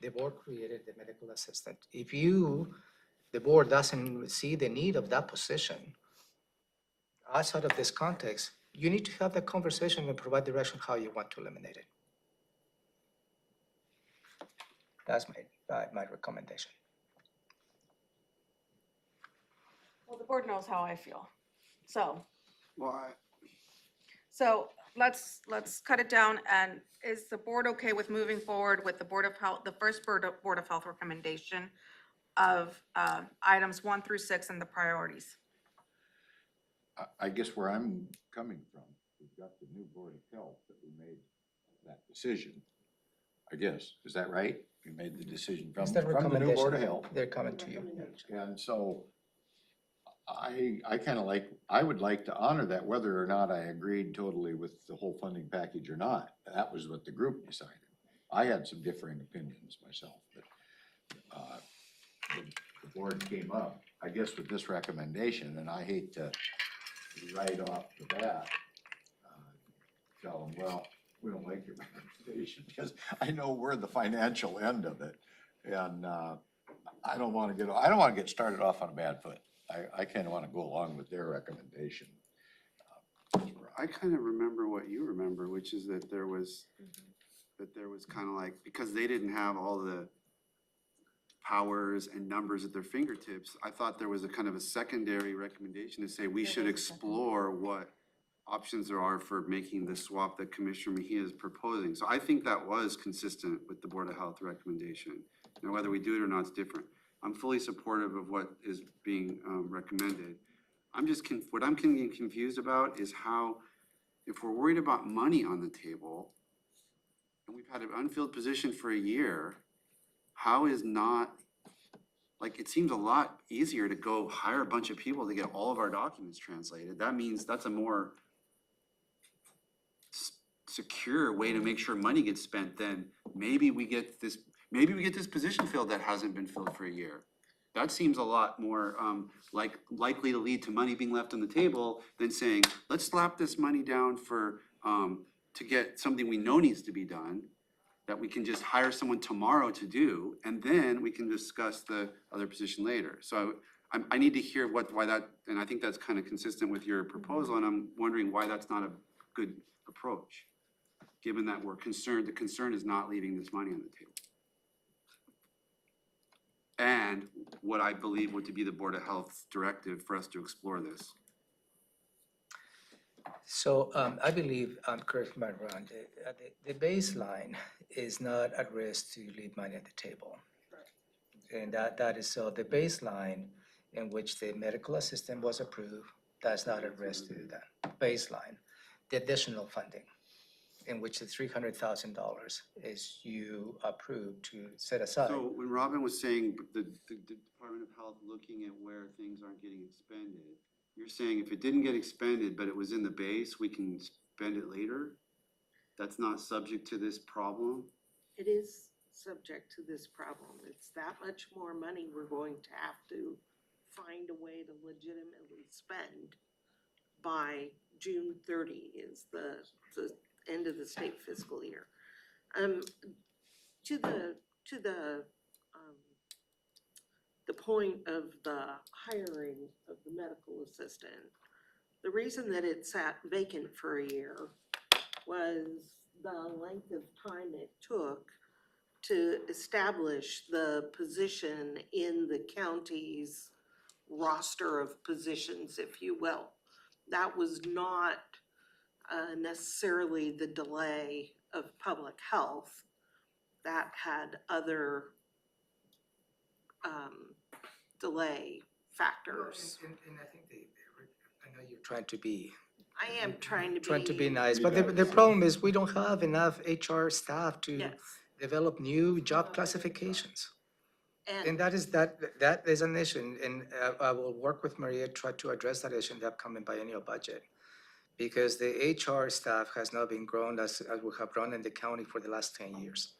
the board created the medical assistant. If the board doesn't see the need of that position, outside of this context, you need to have that conversation and provide direction how you want to eliminate it. That's my recommendation. Well, the board knows how I feel. So Well, let's cut it down. And is the board okay with moving forward with the Board of Health, the first Board of Health recommendation of items 1 through 6 and the priorities? I guess where I'm coming from, we've got the new Board of Health that we made that decision. I guess, is that right? We made the decision from It's the the new Board of recommendation. Health. They're coming to you. And so I kind of I would like to honor that, whether or not I agreed totally with the whole funding package or not. That was what the group decided. I had some differing opinions myself, but the board came up, I guess, with this recommendation, and I hate to right off the bat tell them, well, we don't like your recommendation, because I know we're the financial end of it, and I don't want to get started off on a bad foot. I kind of want to go along with their recommendation. I kind of remember what you remember, which is that there was kind of like, because they didn't have all the powers and numbers at their fingertips, I thought there was a kind of a secondary recommendation to say we should explore what options there are for making the swap that Commissioner Mejia is proposing. So I think that was consistent with the Board of Health recommendation. Now, whether we do it or not is different. I'm fully supportive of what is being recommended. What I'm getting confused about is how, if we're worried about money on the table, and we we've had an unfilled position for a year. How is not, like, it seems a lot easier to go hire a bunch of people to get all of our documents translated. That means that's a more secure way to make sure money gets spent than maybe we get this position filled that hasn't been filled for a year. That seems a lot more likely to lead to money being left on the table than saying, let's slap this money down for to get something we know needs to be done, that we can just hire someone tomorrow to do, and then we can discuss the other position later. So I need to hear why that, and I think that's kind of consistent with your proposal, and I'm wondering why that's not a good approach, given that we're concerned, the concern is not leaving this money on the table. And what I believe would to be the Board of Health's directive for us to explore this. So I believe, correct me if I'm wrong, the baseline is not at risk to leave money at the table. And that is so the baseline in which the medical assistant was approved, that's not at risk to do that. Baseline, the additional funding in which the $300,000 is you approved to set aside. So when Robin was saying the Department of Health looking at where things aren't getting expended, you're saying if it didn't get expended, but it was in the base, we can spend it later? That's not subject to this problem? It is subject to this problem. It's that much more money we're going to have to find a way to legitimately spend by June 30 is the end of the state fiscal year. To the point of the hiring of the medical assistant, the reason that it sat vacant for a year was the length of time it took to establish the position in the county's roster of positions, if you will. That was not necessarily the delay of public health. That had other delay factors. And I think I know you're trying to be I am trying to be nice, but the problem is we don't have enough HR staff to yes. develop new job classifications. And And that is an issue, and I will work with Maria, try to address that issue in the upcoming biennial budget. Because the HR staff has not been grown as we have grown in the county for the last 10 years.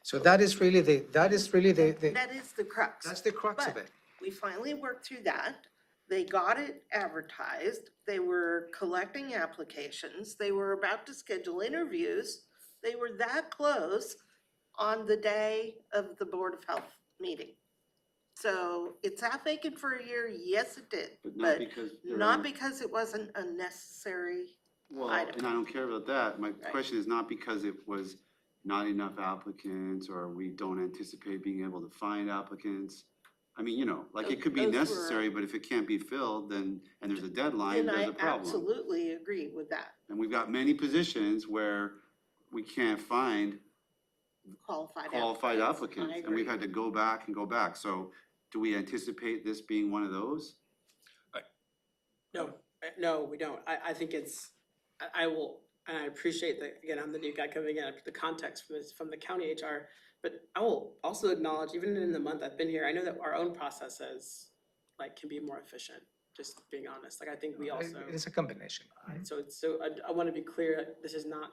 So that is really the that is the crux. that's the crux of But it. we finally worked through that. They got it advertised. They were collecting applications. They were about to schedule interviews. They were that close on the day of the Board of Health meeting. So it sat vacant for a year, yes, it did, but not because it wasn't a necessary Well, item. and I don't care about that. My Right. question is not because it was not enough applicants or we don't anticipate being able to find applicants. I mean, you know, like it could be Those were- necessary, but if it can't be filled, then, and there's a deadline, And there's I a problem. absolutely agree with that. And we've got many positions where we can't find qualified applicants. I And we've agree. had to go back and go back. So do we anticipate this being one of those? No, we don't. I think it's, I will, and I appreciate that, again, I'm the new guy coming in, the context from the county HR, but I will also acknowledge, even in the month I've been here, I know that our own processes, can be more efficient, just being honest. I think we also. It's a combination. So I want to be clear, this is not,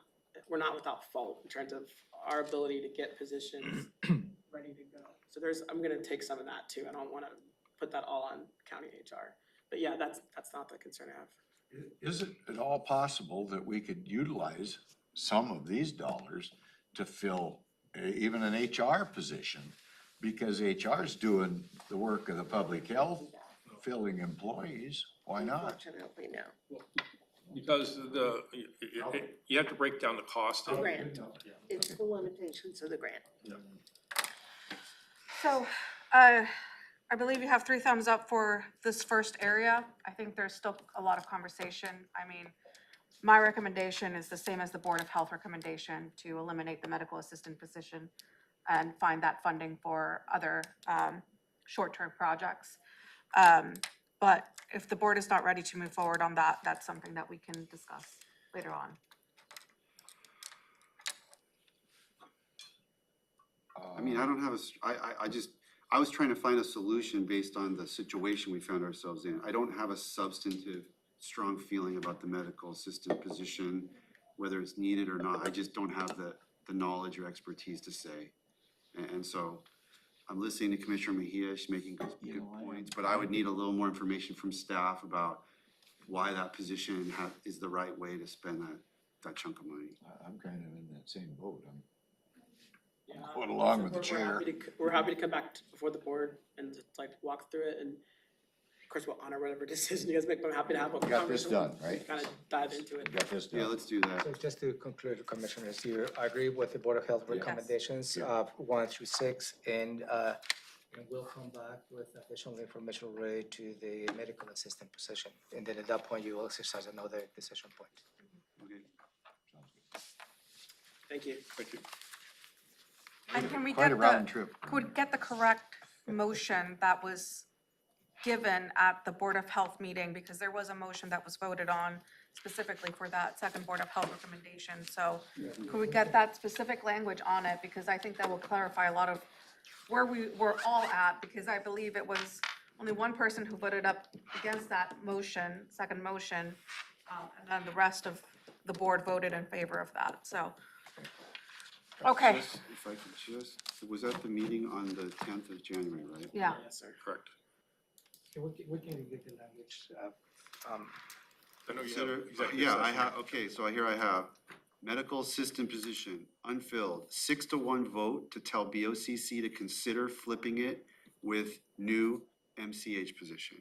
we're not without fault in terms of our ability to get positions ready to go. So I'm gonna take some of that too. I don't want to put that all on county HR. But yeah, that's not the concern I have. Is it at all possible that we could utilize some of these dollars to fill even an HR position? Because HR is doing the work of the public health, filling employees. Why not? Unfortunately, no. Because you have to break down the cost. The grant, it's the limitations of the grant. So, I believe you have 3 thumbs up for this first area. I think there's still a lot of conversation. I mean, my recommendation is the same as the Board of Health recommendation to eliminate the medical assistant position and find that funding for other short-term projects. But if the board is not ready to move forward on that, that's something that we can discuss later on. I mean, I don't have a, I was trying to find a solution based on the situation we found ourselves in. I don't have a substantive, strong feeling about the medical assistant position, whether it's needed or not. I just don't have the knowledge or expertise to say. And so I'm listening to Commissioner Mejia, she's making good points, but I would need a little more information from staff about why that position is the right way to spend that chunk of money. I'm kind of in that same boat. I'm Yeah, going along with the we're chair. we're happy to come back before the board and just like walk through it, and of course we'll honor whatever decision you guys make, but I'm happy to have a We got this conversation. done, right? Kind of dive into it. We got this Yeah, done. let's do that. So just to conclude, Commissioners, you agree with the Board of Health recommendations of 1 through 6, and we'll come back with additional information related to the medical assistant position. And then at that point, you will exercise another decision point. Okay. Thank you. Thank you. And can we Quite get a round the, trip. could we get the correct motion that was given at the Board of Health meeting? Because there was a motion that was voted on specifically for that second Board of Health recommendation. So could we get that specific language on it? Because I think that will clarify a lot of where we were all at, because I believe it was only one person who voted up against that motion, second motion, and then the rest of the board voted in favor of that, so. Okay, If I could just, was that the meeting on the 10th of January, right? yeah. Yes, sir. Correct. We can get the language. I know you Consider, have executive yeah, I session. have, okay, so here I have, medical assistant position, unfilled, 6-1 vote to tell BoCC to consider flipping it with new MCH position.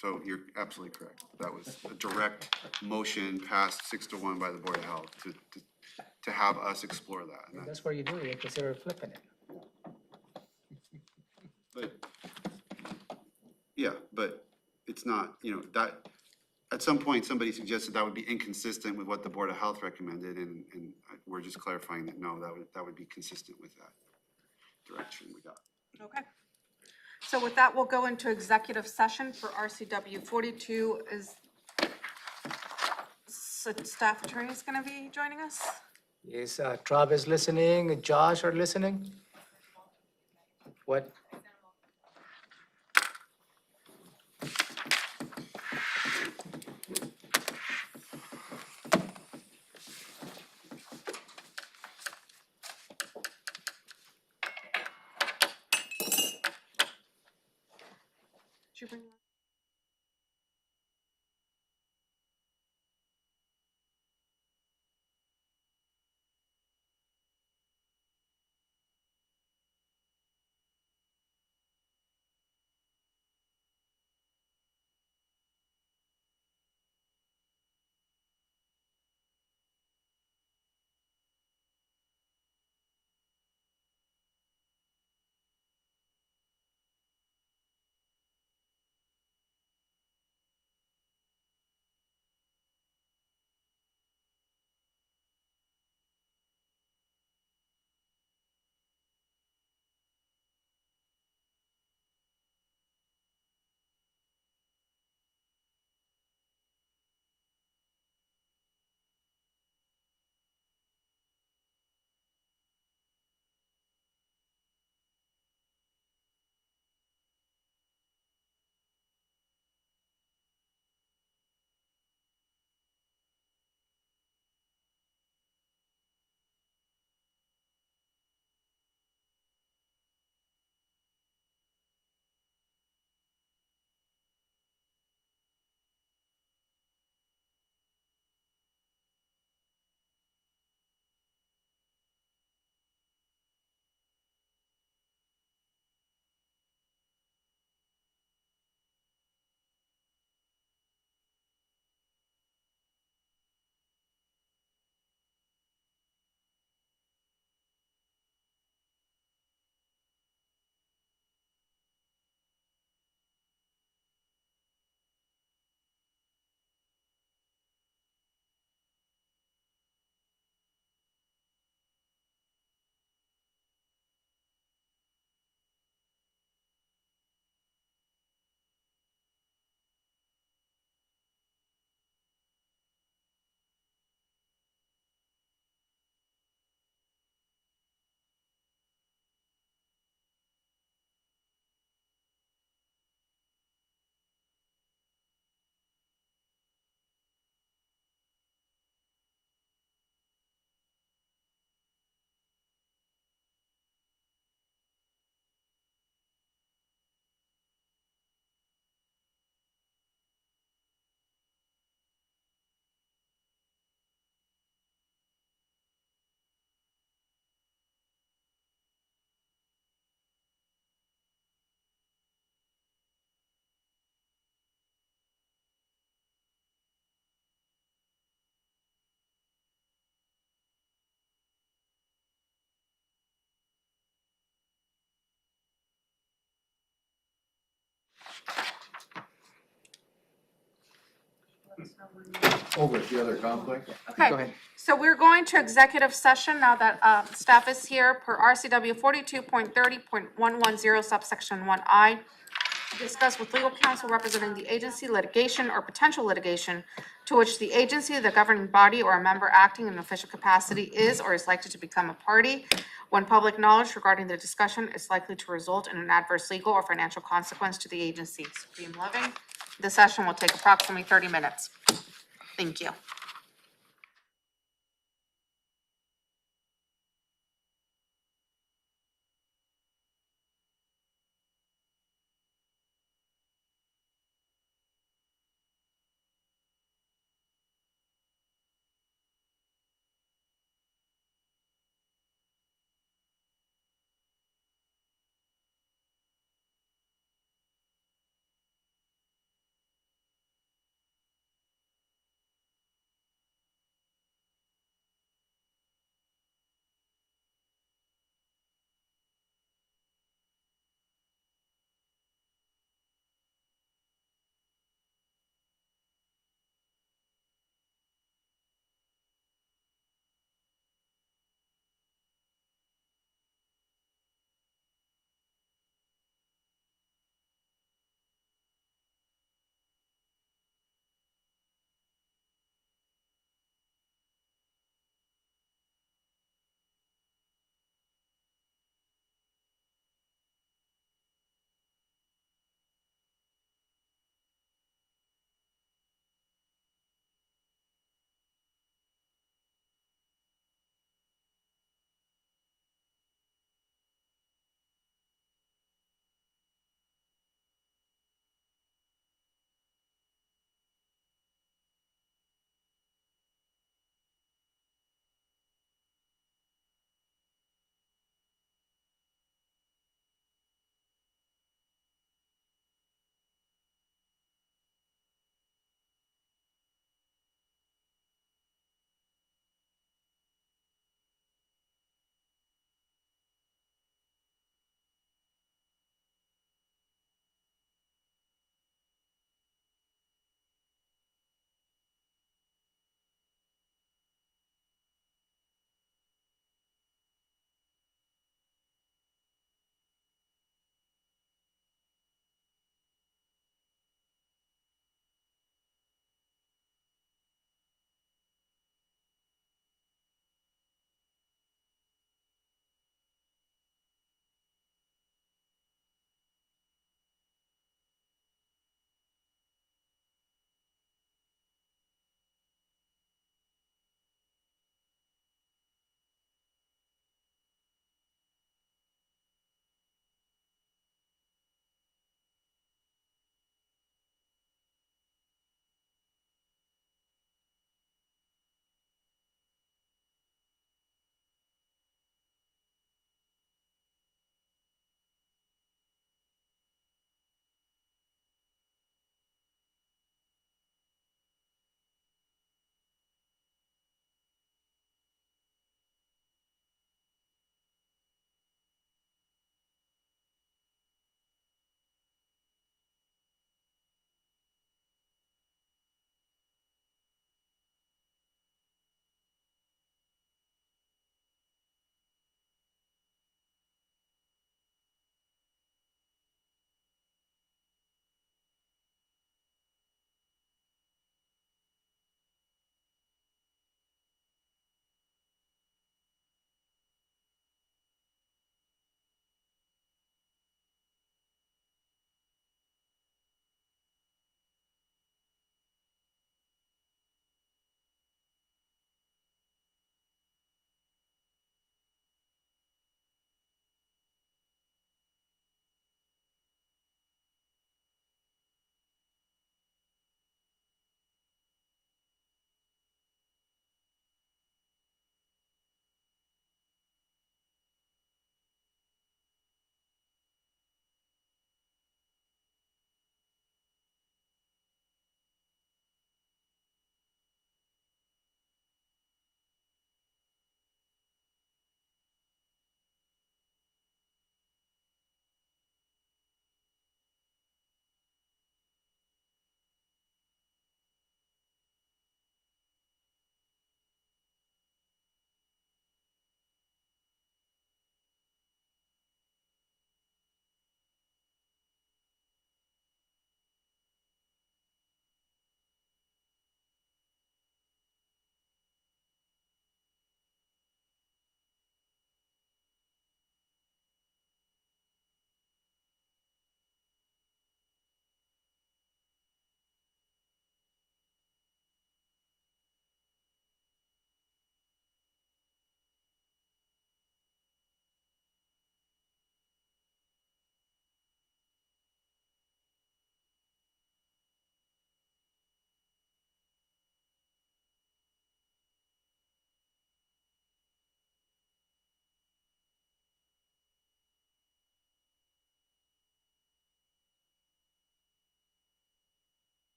So you're absolutely correct. That was a direct motion passed 6-1 by the Board of Health to have us explore that. And That's what you do, you consider flipping it. But, yeah, but it's not, that, at some point, somebody suggested that would be inconsistent with what the Board of Health recommended, and we're just clarifying that, no, that would be consistent with that direction we got. Okay. So with that, we'll go into executive session for RCW 42. Is staff attorney is going to be joining us? Is Travis listening? Josh are listening? What? Did you bring one? Over the other conflict? Okay, Go ahead. so we're going to executive session now that staff is here per RCW 42.30.110 subsection 1I. To discuss with legal counsel representing the agency litigation or potential litigation to which the agency, the governing body, or a member acting in an official capacity is or is likely to become a party when public knowledge regarding the discussion is likely to result in an adverse legal or financial consequence to the agency. Supreme Living. The session will take approximately 30 minutes. Thank you.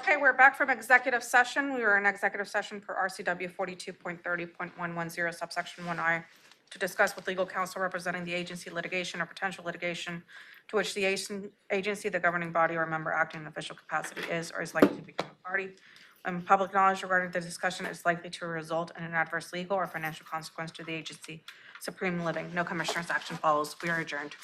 Okay, we're back from executive session. We were in executive session per RCW 42.30.110 subsection 1I to discuss with legal counsel representing the agency litigation or potential litigation to which the agency, the governing body, or member acting in official capacity is or is likely to become a party. Public knowledge regarding the discussion is likely to result in an adverse legal or financial consequence to the agency. Supreme Living. No commissioner's action follows. We are adjourned.